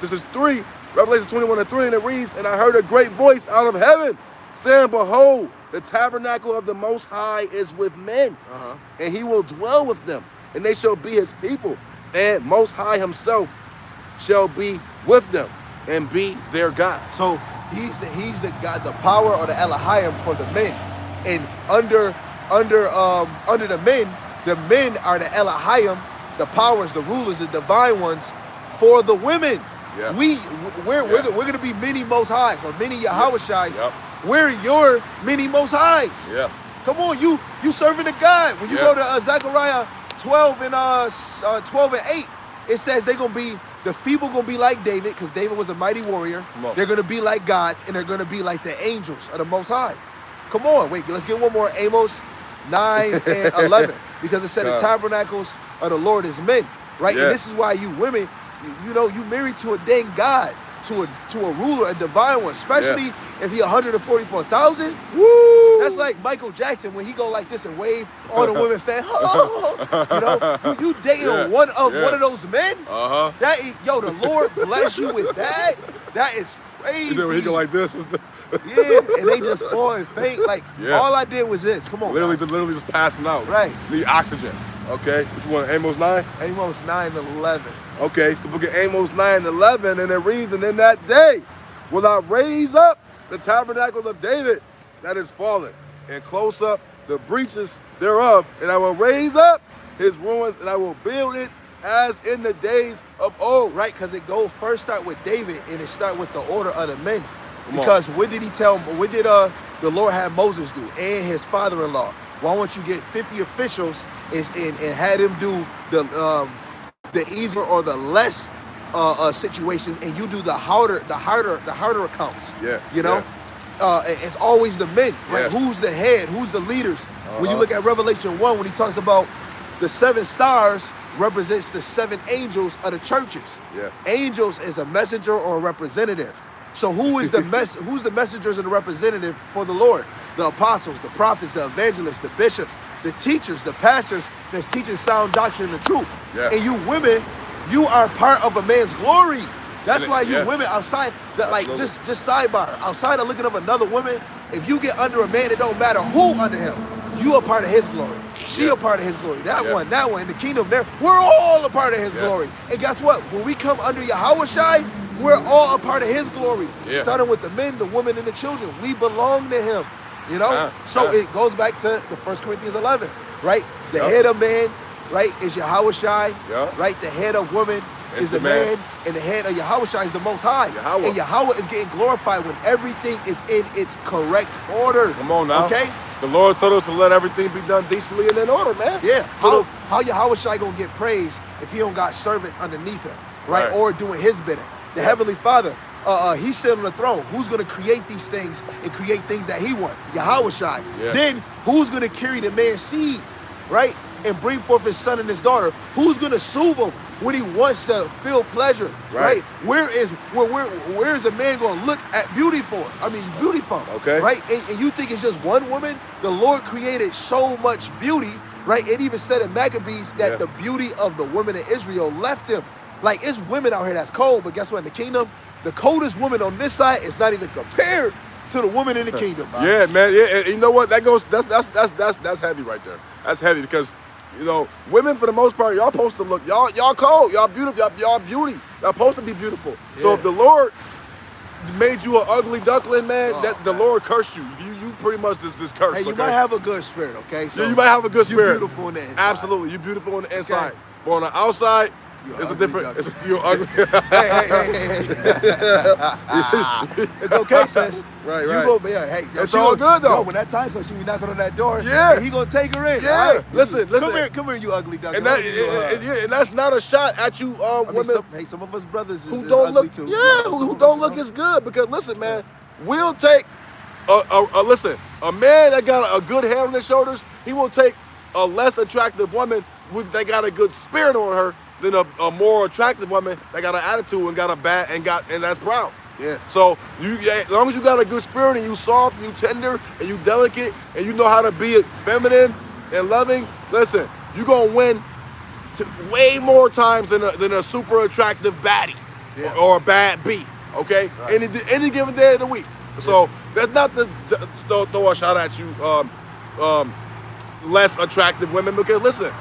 this is 3, Revelation 21:3, and it reads, "And I heard a great voice out of heaven, saying, Behold, the tabernacle of the Most High is with men, and He will dwell with them, and they shall be His people, and Most High Himself shall be with them, and be their God." So he's the God, the power or the Elohim for the men, and under the men are the Elohim, the powers, the rulers, the divine ones for the women. Yeah. We're gonna be many Most Highs or many Yahawashis. Yep. We're your many Most Highs. Yeah. Come on, you serving a God. When you go to Zechariah 12 and 8, it says the feeble gonna be like David, because David was a mighty warrior. They're gonna be like gods, and they're gonna be like the angels of the Most High. Come on, wait, let's get one more. Amos 9 and 11, because it said the tabernacles of the Lord is men, right? Yeah. And this is why you women, you married to a dang God, to a ruler, a divine one, especially if he 144,000. Woo! That's like Michael Jackson when he go like this and wave all the women fan. You dating one of those men. That is, the Lord bless you with that. That is crazy. When he go like this. Yeah, and they just fall and faint. Like all I did was this. Come on, literally just passing out. Right. Need oxygen. Okay. Which one? Amos 9. Amos 9:11. Okay, so book of Amos 9:11, and it reads, "And in that day will I raise up the tabernacle of David that is fallen, and close up the breaches thereof, and I will raise up his ruins, and I will build it as in the days of old." Right, because it first start with David, and it start with the order of the men. Because what did the Lord have Moses do, and his father-in-law? Why won't you get 50 officials and had him do the easier or the less situations, and you do the harder accounts? Yeah. It's always the men, right? Yeah. Who's the head? Who's the leaders? When you look at Revelation 1, when he talks about the 7 stars represents the 7 angels of the churches. Yeah. Angels is a messenger or a representative. So who is the who's the messengers and the representative for the Lord? The apostles, the prophets, the evangelists, the bishops, the teachers, the pastors that's teaching sound doctrine and truth. Yeah. And you women, you are part of a man's glory. That's why you women outside, just sidebar, outside of looking of another woman, if you get under a man, it don't matter who under him, you are part of his glory. She a part of his glory. That one, in the kingdom there, we're all a part of his glory. And guess what? When we come under Yahawashi, we're all a part of his glory. Starting with the men, the women, and the children. We belong to him. So it goes back to the 1 Corinthians 11, right? The head of man, right, is Yahawashi, right? The head of woman is the man, and the head of Yahawashi is the Most High. Yahweh. And Yahweh is getting glorified when everything is in its correct order. Come on now. Okay? The Lord told us to let everything be done decently and in order, man. Yeah. So How Yahawashi gonna get praised if he don't got servants underneath him, right? Or doing his bidding? The Heavenly Father, he's sitting on the throne. Who's gonna create these things and create things that he wants? Yahawashi. Yeah. Then who's gonna carry the man's seed, right? And bring forth his son and his daughter? Who's gonna soothe him when he wants to feel pleasure, right? Where is a man gonna look at beauty for? Beauty from, okay, right? And you think it's just one woman? The Lord created so much beauty, right? It even said in Maccabees that the beauty of the women in Israel left him. Like, it's women out here that's cold, but guess what? In the kingdom, the coldest woman on this side is not even compared to the woman in the kingdom. Yeah, man. Yeah, and you know what? That's heavy right there. That's heavy because, women for the most part, y'all supposed to look, y'all cold, y'all beautiful, y'all beauty. Y'all supposed to be beautiful. Yeah. So if the Lord made you an ugly duckling, man, the Lord cursed you. You pretty much this curse. Hey, you might have a good spirit, okay? So you might have a good spirit. You're beautiful on the inside. Absolutely, you're beautiful on the inside. Okay. But on the outside, it's a different. You're ugly. Hey. It's okay, sis. Right. Hey, it's all good though. When that time comes, she be knocking on that door. Yeah, he gonna take her in. Yeah, right? listen. Come here, you ugly duck. And that's not a shot at you, women. Some of us brothers who don't look too. Yeah, who don't look as good. Because listen, man, we'll take a man that got a good head on his shoulders. He will take a less attractive woman that got a good spirit on her than a more attractive woman that got an attitude and got a bad and that's proud. Yeah. So as long as you got a good spirit and you soft and you tender and you delicate and you know how to be feminine and loving, listen, you gonna win way more times than a super attractive baddie or a bad B. Okay, right. Any given day of the week. So that's not to throw a shot at you, less attractive women, because listen,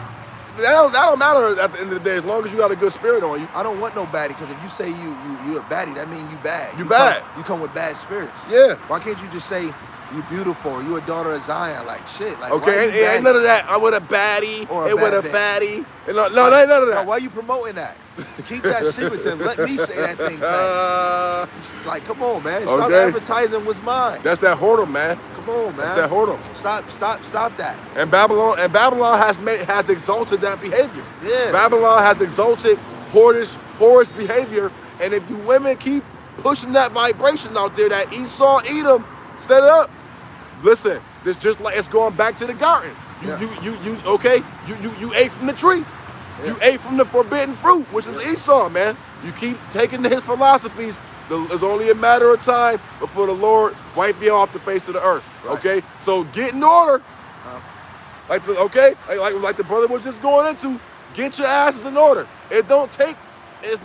that don't matter at the end of the day as long as you got a good spirit on you. I don't want no baddie, because if you say you a baddie, that means you bad. You bad. You come with bad spirits. Yeah. Why can't you just say you beautiful or you a daughter of Zion? Like shit. Like okay, ain't none of that. I with a baddie or with a fatty. No, ain't none of that. No, why you promoting that? Keep that secret to him. Let me say that thing back. It's like, come on, man. Stop advertising what's mine. That's that whoredom, man. Come on, man. That's that whoredom. Stop that. And Babylon has exalted that behavior. Yeah. Babylon has exalted whorish behavior. And if you women keep pushing that vibration out there, that Esau, Edom, set it up. Listen, this just like it's going back to the garden. You ate from the tree. Yeah. You ate from the forbidden fruit, which is Esau, man. You keep taking his philosophies. It's only a matter of time before the Lord wipe you off the face of the earth. Right. Okay, so get in order. Like the brother was just going into. Get your asses in order. It's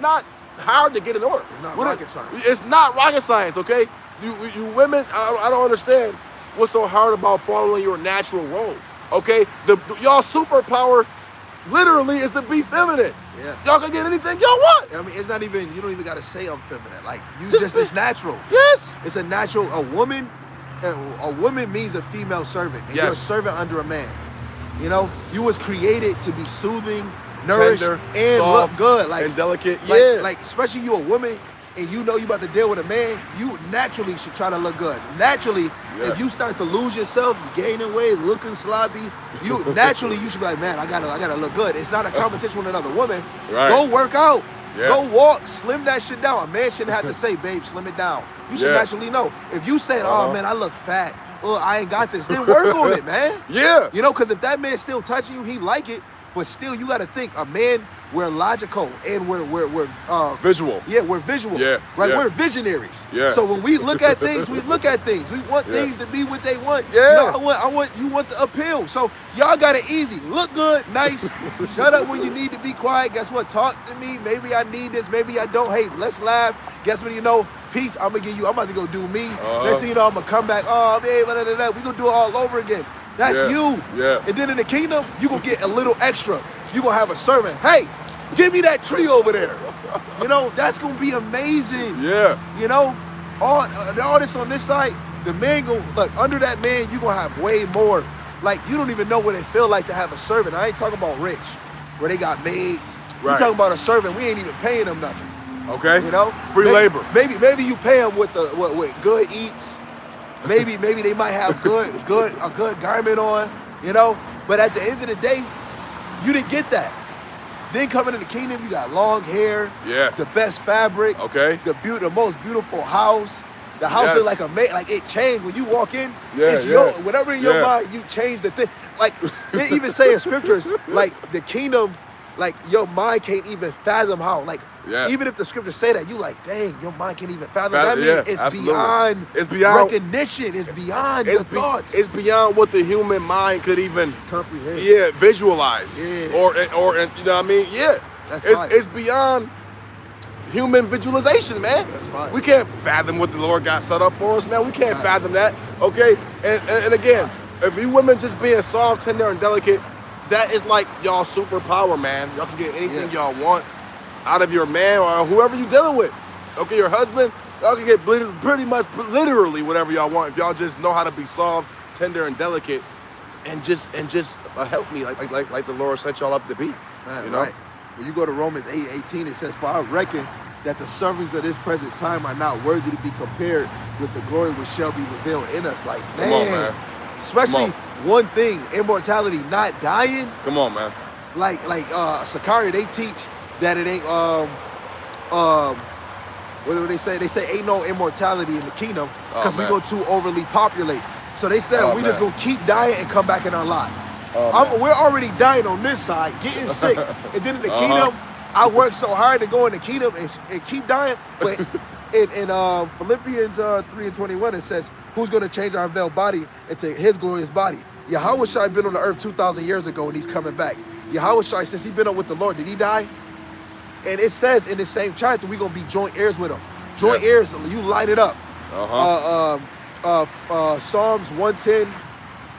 not hard to get in order. It's not rocket science. It's not rocket science. Okay, you women, I don't understand what's so hard about following your natural role. Okay, y'all superpower literally is to be feminine. Yeah. Y'all can get anything y'all want. I mean, it's not even, you don't even gotta say I'm feminine. Like it's natural. Yes. It's a natural. A woman means a female servant. And you're a servant under a man. You know, you was created to be soothing, nourished, tender, and soft, look good. Like and delicate. Like especially you a woman and you know you about to deal with a man, you naturally should try to look good. Naturally, if you start to lose yourself, you gaining weight, looking sloppy, you should be like, man, I gotta look good. It's not a competition with another woman. Right. Go work out. Yeah. Go walk, slim that shit down. A man shouldn't have to say, babe, slim it down. You should naturally know. If you say, oh man, I look fat, I ain't got this, then work on it, man. Yeah. You know, because if that man's still touching you, he like it, but still you gotta think, a man, we're logical and we're visual. Yeah, we're visual. Yeah. Right? Yeah. We're visionaries. Yeah. So when we look at things, we look at things. We want things to be what they want. Yeah. You know, you want the appeal. So y'all got it easy. Look good, nice. Shut up when you need to be quiet. Guess what? Talk to me. Maybe I need this. Maybe I don't. Hey, let's laugh. Guess what? You know, peace. I'm about to go do me. Next thing you know, I'm gonna come back. Oh, babe, we gonna do it all over again. That's you. Yeah. And then in the kingdom, you gonna get a little extra. You gonna have a servant. Hey, give me that tree over there. You know, that's gonna be amazing. Yeah. You know, all this on this side, the man under that man, you gonna have way more. Like, you don't even know what it feel like to have a servant. I ain't talking about rich, where they got maids. Right. You talking about a servant, we ain't even paying them nothing. Okay. You know? Free labor. Maybe you pay them with with good eats. Maybe they might have a good garment on, you know? But at the end of the day, you didn't get that. Then coming in the kingdom, you got long hair, the best fabric, the most beautiful house. The house is like like it changed when you walk in. It's whatever in your mind, you change the thing. Like they even say in scriptures, like the kingdom, like your mind can't even fathom how. Like even if the scriptures say that, you like, dang, your mind can't even fathom. That means it's beyond recognition. It's beyond your thoughts. It's beyond what the human mind could even comprehend. Yeah, visualize. Yeah. Or you know what I mean? Yeah. It's beyond human visualization, man. That's fine. We can't fathom what the Lord got set up for us, man. We can't fathom that. Okay? And again, if you women just being soft, tender, and delicate, that is like y'all superpower, man. Y'all can get anything y'all want out of your man or whoever you're dealing with. Okay, your husband, y'all can get pretty much literally whatever y'all want if y'all just know how to be soft, tender, and delicate, and just help me like the Lord set y'all up to be. Man, you know? Right. When you go to Romans 8:18, it says, "For I reckon that the sufferings of this present time are not worthy to be compared with the glory which shall be revealed in us." Like, man. Come on, man. Especially one thing, immortality, not dying. Come on, man. Like Sakari, they teach that it ain't what do they say? They say ain't no immortality in the kingdom because we go too overly populate. So they said we just gonna keep dying and come back in our lot. man. We're already dying on this side, getting sick, and then in the kingdom, I work so hard to go in the kingdom and keep dying. But in Philippians 3:21, it says, "Who's going to change our veiled body into His glorious body?" Yahawashi been on the earth 2,000 years ago, and He's coming back. Yahawashi, since He's been up with the Lord, did He die? And it says in the same chapter, we're going to be joint heirs with Him. Joint heirs, you light it up. Psalms 110,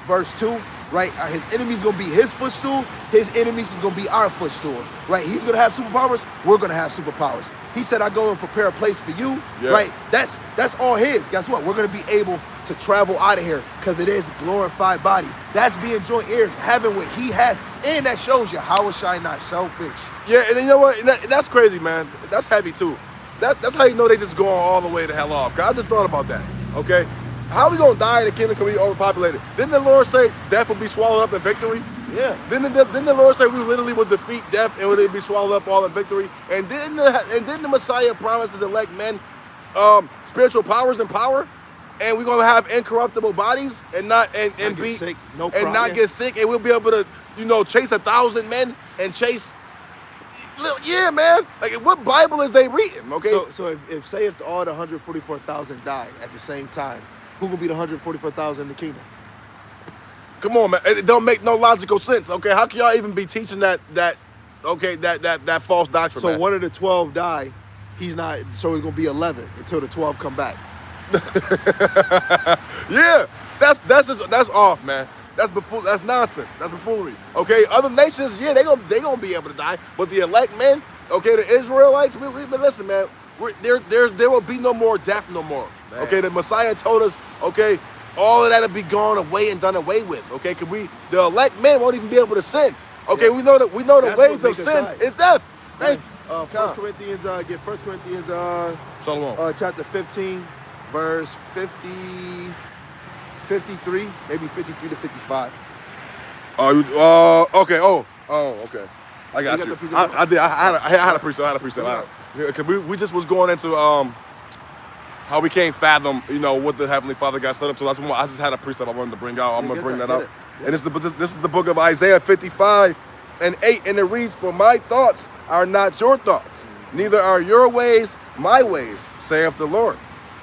verse 2, right? His enemies going to be His footstool. His enemies is going to be our footstool, right? He's going to have superpowers. We're going to have superpowers. He said, I go and prepare a place for you, right? That's all His. Guess what? We're going to be able to travel out of here because it is glorified body. That's being joint heirs, having what He has. And that shows you how was I not selfish. Yeah, and then you know what? That's crazy, man. That's heavy too. That's how you know they just going all the way the hell off. Cause I just thought about that. Okay, how are we gonna die in the kingdom? Can we overpopulated? Didn't the Lord say death will be swallowed up in victory? Yeah. Didn't the Lord say we literally would defeat death and would it be swallowed up all in victory? And didn't the Messiah promise His elect men spiritual powers and power? And we're gonna have incorruptible bodies and not be sick, no and not get sick, and we'll be able to chase 1,000 men and chase. Yeah, man. Like, what Bible is they reading? Okay. So if all the 144,000 died at the same time, who will be the 144,000 in the kingdom? Come on, man. It don't make no logical sense. Okay, how can y'all even be teaching that false doctrine? So man? One of the 12 die. He's not. So it's gonna be 11 until the 12 come back. Yeah, that's off, man. That's nonsense. That's buffoonery. Okay, other nations, yeah, they gonna be able to die, but the elect men, okay, the Israelites, we've been listen, man. There will be no more death, no more. Man. Okay, the Messiah told us, okay, all of that'll be gone away and done away with. Okay, the elect men won't even be able to sin. Okay, we know the ways of sin is death. Thank you. 1 Corinthians, get 1 Corinthians, chapter 15, verse 53, maybe 53 to 55. Okay. Okay. I got you. I did. I had a precept. Because we just was going into how we can't fathom, what the Heavenly Father got set up to us. I just had a precept I wanted to bring out. I'm gonna bring that out. And this is the book of Isaiah 55 and 8, and it reads, "For my thoughts are not your thoughts, neither are your ways my ways, saith the Lord."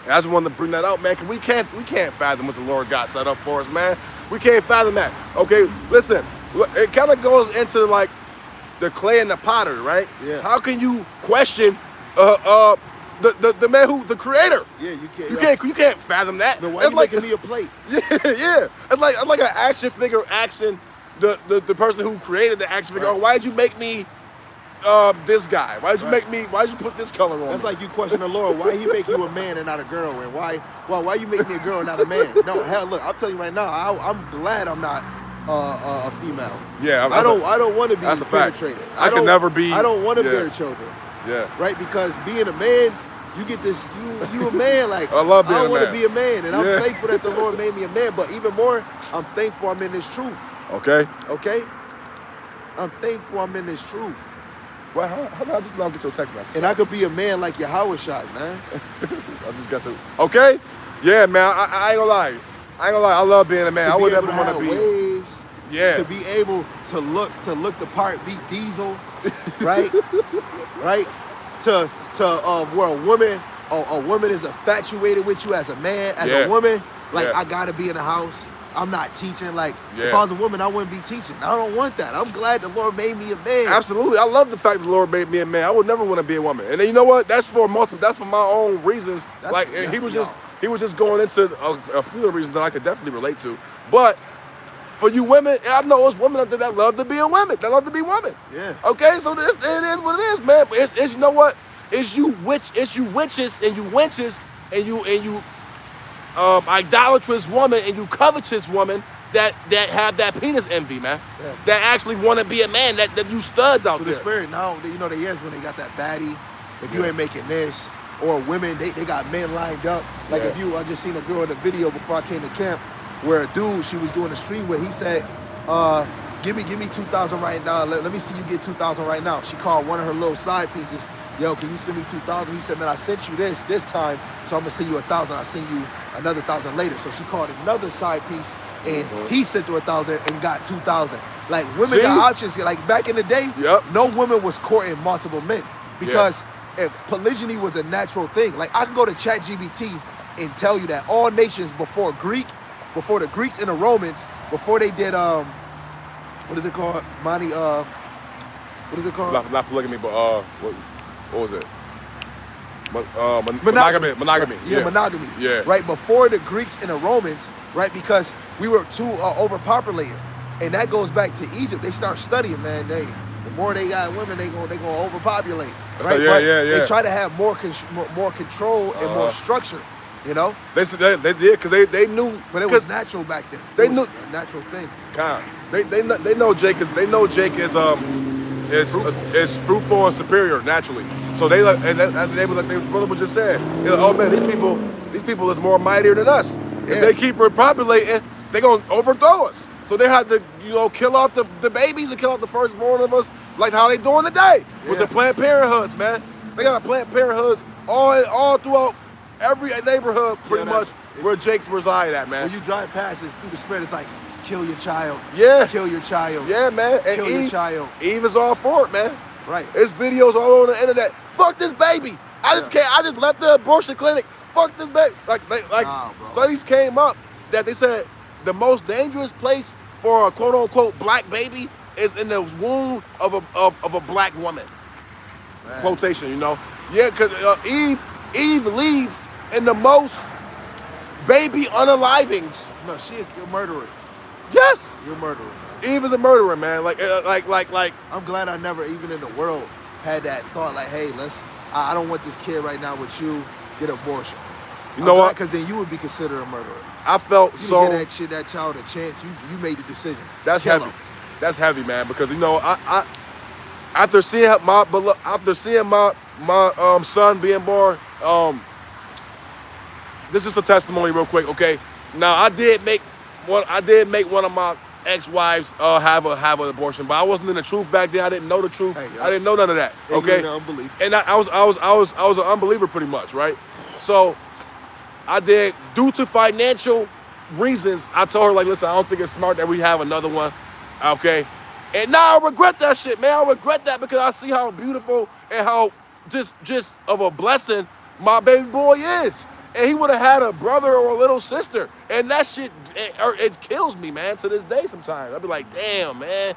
And I just wanted to bring that out, man, because we can't fathom what the Lord got set up for us, man. We can't fathom that. Okay, listen, it kind of goes into like the clay and the potter, right? Yeah. How can you question the man the creator? Yeah, you can't. You can't fathom that. But why are you making me a plate? Yeah. It's like an action figure action. The person who created the action figure. Right. Oh, why'd you make me this guy? Why'd you put this color on? That's me? like you question the Lord. Why He make you a man and not a girl? And why you make me a girl and not a man? No, hell, look, I'm telling you right now, I'm glad I'm not a female. Yeah, I don't want to be penetrated. I can never be. I don't want to bear children. Yeah. Right, because being a man, you get this. You a man. Like I love being I a man. want to be a man, and I'm thankful that the Lord made me a man. But even more, I'm thankful I'm in this truth. Okay. I'm thankful I'm in this truth. Well, how did I just now get your text message? And I could be a man like Yahawashi, man. I just got to. Okay. Yeah, man. I ain't gonna lie. I love being a man. I would never want to be. Waves. Yeah. To be able to look the part, be Diesel, right? Right. To where a woman is infatuated with you as a man, as a woman. Like I gotta be in the house. I'm not teaching. Like if I was a woman, I wouldn't be teaching. I don't want that. I'm glad the Lord made me a man. Absolutely. I love the fact the Lord made me a man. I would never want to be a woman. And then you know what? That's for my own reasons. He was just going into a few of the reasons that I could definitely relate to. But for you women, I know there's women out there that love to be a woman. That love to be women. Yeah. Okay, so it is what it is, man. But it's you know what? It's you witches and you wenches and you idolatrous woman and you covetous woman that have that penis envy, man. Yeah. That actually want to be a man, that you studs out there. The spirit now, they is when they got that baddie. If you ain't making this, or women, they got men lined up. Like I just seen a girl in the video before I came to camp where a dude she was doing a stream with, he said, give me 2,000 right now. Let me see you get 2,000 right now. She called one of her little side pieces. Yo, can you send me 2,000? He said, man, I sent you this time, so I'm gonna send you 1,000. I'll send you another 1,000 later. So she called another side piece and he sent her 1,000 and got 2,000. Like women See? got options. Like back in the day, Yep. no woman was courting multiple men because if polygyny was a natural thing. Like I can go to ChatGPT and tell you that all nations before the Greeks and the Romans, before they did what is it called? What is it called? Not polygamy, but what was it? Monogamy. Yeah, monogamy. Yeah. Right before the Greeks and the Romans, right? Because we were too overpopulated, and that goes back to Egypt. They start studying, man. The more they got women, they gonna overpopulate, right? Yeah, but yeah. They try to have more control and more structure. You know, they did because they knew, but it was natural back then. They it was knew a natural thing. They know Jake is fruitful and superior naturally. So they like, and they was like the brother was just saying, like, oh man, these people is more mightier than us. If they keep repopulating, they gonna overthrow us. So they had to, kill off the babies and kill off the firstborn of us, like how they doing today with the Planned Parenthoods, man. They got Planned Parenthoods all throughout every neighborhood, pretty much where Jake's reside at, man. When you drive past it through the spirit, it's like, kill your child. Yeah. Kill your child. Yeah, man. And kill your child. Eve is all for it, man. Right. There's videos all over the internet. Fuck this baby. I just left the abortion clinic. Fuck this baby. Like studies came up that they said the most dangerous place for a quote unquote black baby is in the womb of a black woman. Man. Quotation, Yeah, because Eve leads in the most baby unalivings. No, you're a murderer. Yes. You're a murderer. Eve is a murderer, man. Like. I'm glad I never, even in the world, had that thought. Like, hey, I don't want this kid right now with you. Get an abortion. You know what? Because then you would be considered a murderer. I felt you so. Give that child a chance. You made the decision. That's heavy. That's heavy, man. Because I after seeing my son being born, this is a testimony, real quick. Okay. Now I did make one of my ex-wives have an abortion, but I wasn't in the truth back then. I didn't know the truth. I didn't know none of that. Okay. And I was an unbeliever pretty much, right? So I did, due to financial reasons, I told her, like, listen, I don't think it's smart that we have another one. Okay. And now I regret that shit, man. I regret that because I see how beautiful and how just of a blessing my baby boy is. And he would have had a brother or a little sister. And that shit, it kills me, man, to this day sometimes. I'd be like, damn, man.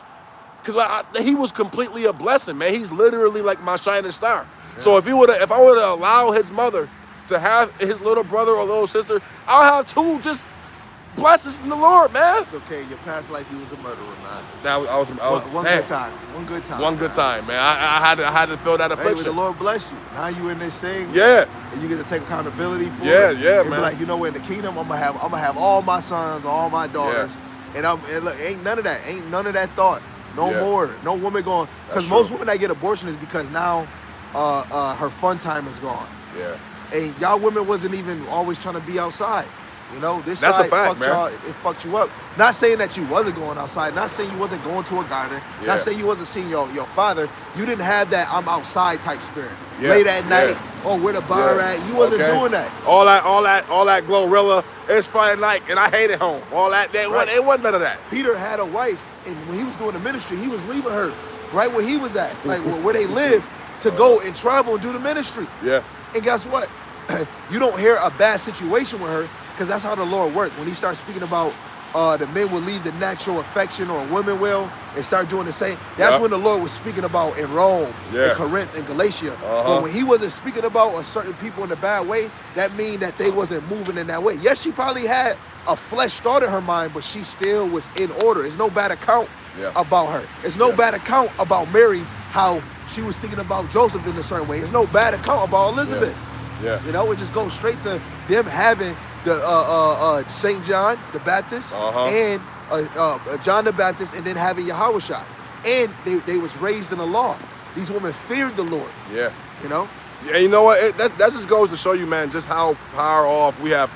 Because he was completely a blessing, man. He's literally like my shining star. Yeah. So if I would have allowed his mother to have his little brother or little sister, I'll have two just blessings from the Lord, man. It's okay. In your past life, you was a murderer, man. One good time. One good time. One good time, man. I had to feel that affliction. Hey, the Lord bless you. Now you in this thing. Yeah. And you get to take accountability for it. Yeah, and man. Be like, in the kingdom, I'm gonna have all my sons, all my daughters, and look, ain't none of that thought. No more. No woman going. Because most women that get abortion is because now her fun time is gone. Yeah. And y'all women wasn't even always trying to be outside. This That's side a fact, fucked man. y'all, it fucked you up. Not saying that you wasn't going outside, not saying you wasn't going to a garden, not saying you wasn't seeing your father. You didn't have that I'm outside type spirit. Late at night, where the bar at? You wasn't doing that. All that Glorilla, it's Friday night and I hate it home. All that, it wasn't none of that. Peter had a wife, and when he was doing the ministry, he was leaving her right where he was at, like where they live, to go and travel and do the ministry. Yeah. And guess what? You don't hear a bad situation with her, because that's how the Lord worked. When he starts speaking about the men will leave the natural affection, or women will, and start doing the same, that's when the Lord was speaking about in Rome, in Corinth, and Galatia. But when he wasn't speaking about a certain people in a bad way, that means that they wasn't moving in that way. Yes, she probably had a flesh thought in her mind, but she still was in order. There's no bad account about her. There's no bad account about Mary, how she was thinking about Joseph in a certain way. There's no bad account about Elizabeth. Yeah. It just goes straight to them having the St. John the Baptist and John the Baptist, and then having Yahawashi. And they was raised in the law. These women feared the Lord. Yeah. Yeah, you know what? That just goes to show you, man, just how far off we have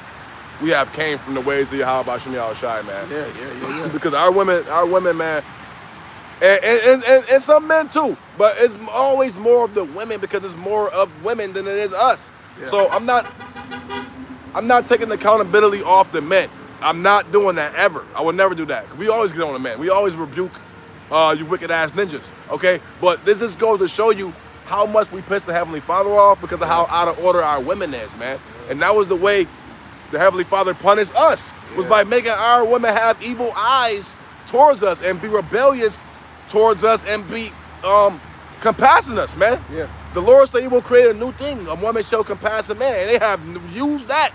came from the ways of Yahawashi, man. Yeah. Because our women, man, and some men too, but it's always more of the women, because it's more of women than it is us. Yeah. So I'm not taking the accountability off the men. I'm not doing that ever. I would never do that. We always get on the man. We always rebuke you wicked ass ninjas. Okay, but this just goes to show you how much we piss the Heavenly Father off because of how out of order our women is, man. And that was the way the Heavenly Father punished us, was by making our women have evil eyes towards us and be rebellious towards us and be compassing us, man. Yeah. The Lord said He will create a new thing. A woman shall compass a man. And they have used that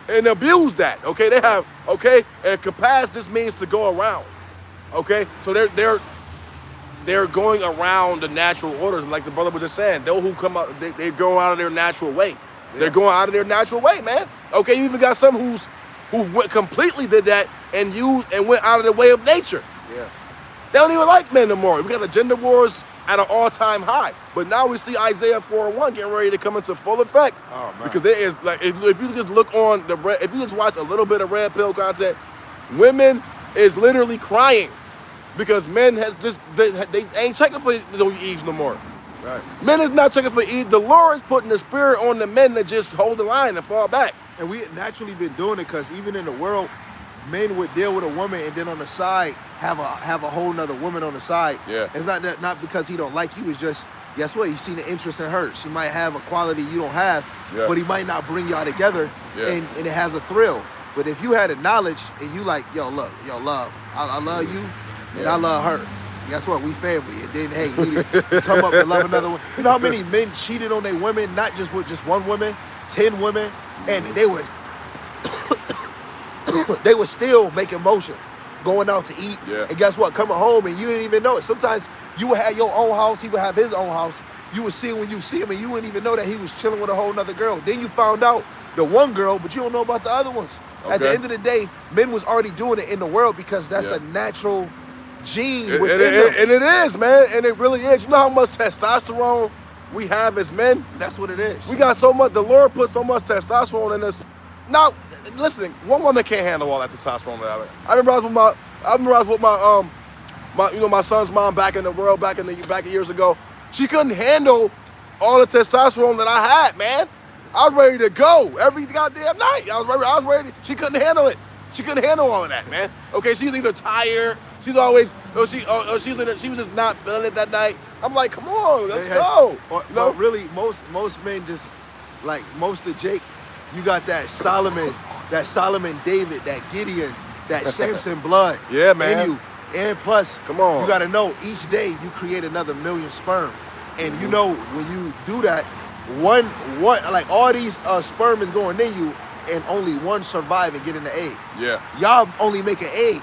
and abused that. Okay, they have. Okay, and compass just means to go around. Okay, so they're going around the natural orders, like the brother was just saying. Those who come out, they go out of their natural way. Yeah. They're going out of their natural way, man. Okay, you even got some who completely did that and went out of the way of nature. Yeah. They don't even like men no more. We got the gender wars at an all-time high. But now we see Isaiah 4:1 getting ready to come into full effect. Oh, man. Because there is, like, if you just look on if you just watch a little bit of Red Pill content, women is literally crying because men they ain't checking for Eves no more. Right. Men is not checking for Eve. The Lord is putting the spirit on the men to just hold the line and fall back. And we naturally been doing it because even in the world, men would deal with a woman and then on the side have a whole nother woman on the side. Yeah. It's not because he don't like you. It's just, guess what? He's seen an interest in her. She might have a quality you don't have, but he might not bring y'all together, and it has a thrill. But if you had a knowledge and you like, yo, look, yo, love, I love you and I love her. Guess what? We family. And then, hey, you come up and love another one. You know how many men cheated on their women, not just with just one woman, 10 women, and they were still making motion, going out to eat. Yeah. And guess what? Coming home and you didn't even know it. Sometimes you would have your own house, he would have his own house. You would see him when you see him and you wouldn't even know that he was chilling with a whole nother girl. Then you found out the one girl, but you don't know about the other ones. Okay. At the end of the day, men was already doing it in the world because that's a natural gene within them. And it is, man. And it really is. You know how much testosterone we have as men? That's what it is. We got so much, the Lord put so much testosterone in us. Now, listen, one woman can't handle all that testosterone. I remember I was with my son's mom back in the world, back years ago. She couldn't handle all the testosterone that I had, man. I was ready to go every goddamn night. I was ready. She couldn't handle it. She couldn't handle all of that, man. Okay, she's either tired. She's always, she was just not feeling it that night. I'm like, come on, let's go. But really, most men just, like most of Jake, you got that Solomon David, that Gideon, that Samson blood in you. And plus, come on, you got to know each day you create another million sperm. And you know when you do that, one like all these sperm is going in you and only one survive and get in the egg. Yeah. Y'all only make an egg.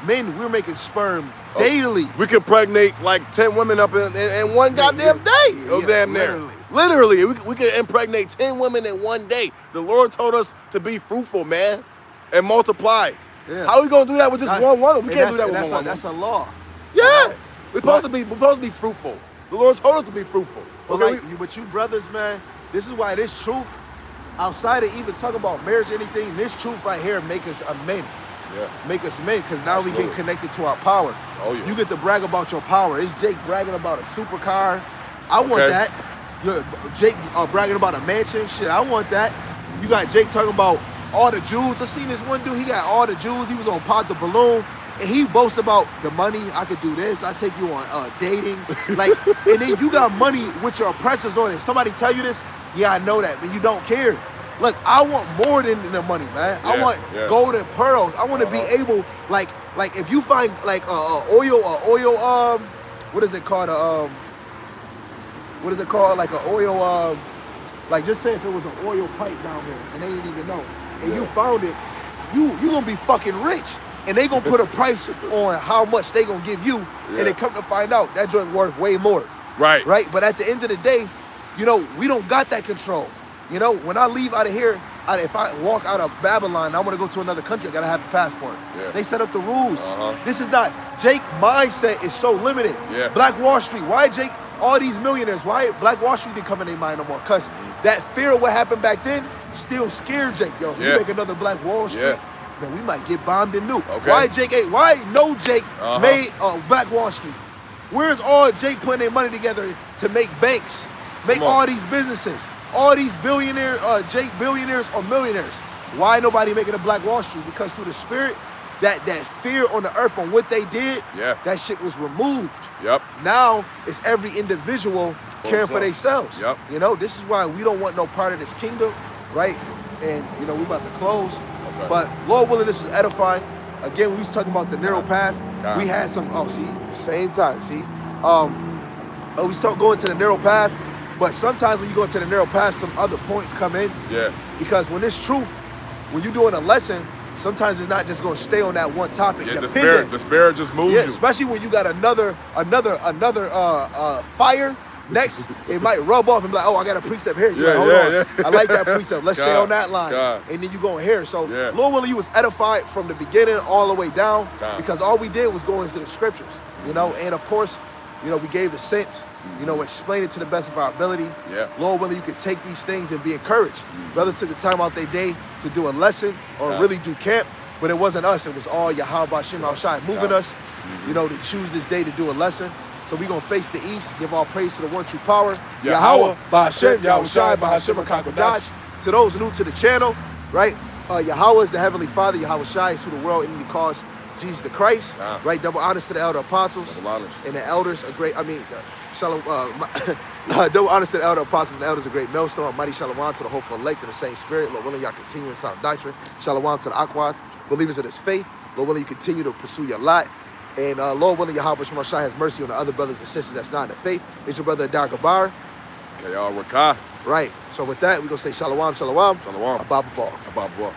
Men, we're making sperm daily. We can pregnate like 10 women up in one goddamn day. Damn near. Literally, we can impregnate 10 women in one day. The Lord told us to be fruitful, man, and multiply. Yeah. How are we gonna do that with just one woman? We can't do that with one woman. That's a law. Yeah. We're supposed to be fruitful. The Lord told us to be fruitful. But you brothers, man, this is why this truth, outside of even talking about marriage or anything, this truth right here make us men. Yeah. Make us men, because now we get connected to our power. Oh, yeah. You get to brag about your power. It's Jake bragging about a supercar. I want that. Jake bragging about a mansion. Shit, I want that. You got Jake talking about all the jewels. I seen this one dude, he got all the jewels. He was on Pop the Balloon. And he boasts about the money. I could do this. I take you on dating. Like, and then you got money with your oppressors on it. Somebody tell you this? Yeah, I know that, but you don't care. Look, I want more than the money, man. I want gold and pearls. I want to be able, like if you find like oil, what is it called? What is it called? Like an oil, like just say if it was an oil pipe down there and they didn't even know, and you found it, you gonna be fucking rich. And they gonna put a price on how much they gonna give you, and they come to find out that joint worth way more. Right. But at the end of the day, you know, we don't got that control. You know, when I leave out of here, if I walk out of Babylon and I want to go to another country, I gotta have a passport. Yeah. They set up the rules. This is not Jake. Mindset is so limited. Yeah. Black Wall Street. Why Jake? All these millionaires. Why Black Wall Street didn't come in their mind no more? Cause that fear of what happened back then still scared Jake. Yo, you make another Black Wall Street. Man, we might get bombed and nuked. Okay. Why no Jake made Black Wall Street? Where's all Jake putting their money together to make banks, make all these businesses, all these billionaires, Jake billionaires or millionaires? Why nobody making a Black Wall Street? Because through the Spirit, that fear on the earth on what they did, that shit was removed. Yep. Now it's every individual caring for themselves. Yep. You know, this is why we don't want no part of this kingdom, right? And you know, we about to close. Okay. But Lord willing, this was edifying. Again, we was talking about the narrow path. God. We had some, same time, we start going to the narrow path, but sometimes when you go into the narrow path, some other points come in. Yeah. Because when it's truth, when you're doing a lesson, sometimes it's not just gonna stay on that one topic. Yeah, the spirit just moves you. Especially when you got another fire next, it might rub off and be like, oh, I got a precept here. You're hold on. I like that precept. Let's stay on that line. And then you go in here. So Lord willing, you was edified from the beginning all the way down because all we did was go into the scriptures, you know, and of course, you know, we gave the sense, you know, explain it to the best of our ability. Lord willing, you could take these things and be encouraged. Brothers took the time out their day to do a lesson or really do camp, but it wasn't us. It was all Yahawashi moving us, you know, to choose this day to do a lesson. So we're going to face the east, give all praise to the one true power. Yahweh, Ba'Hashem, Yahawashi, Ba'Hashem, Kakwadash. To those new to the channel, right? Yahweh is the Heavenly Father. Yahawashi is who the world enemy calls Jesus the Christ, right? Double honors to the elder apostles. And the elders are great. Shalom. Double honors to the elder apostles and the elders are great. Millstone, mighty shalom to the hopeful elect in the same spirit. Lord willing, y'all continue in sound doctrine. Shalom to the Akwath, believers of this faith. Lord willing, you continue to pursue your lot. And Lord willing, Yahweh Shemashai has mercy on the other brothers and sisters that's not in the faith. It's your brother Adar Gabar. Okay, y'all, Rakah. Right. So with that, we're going to say shalom, shalom. Shalom. Ababa Ball. Ababa Ball.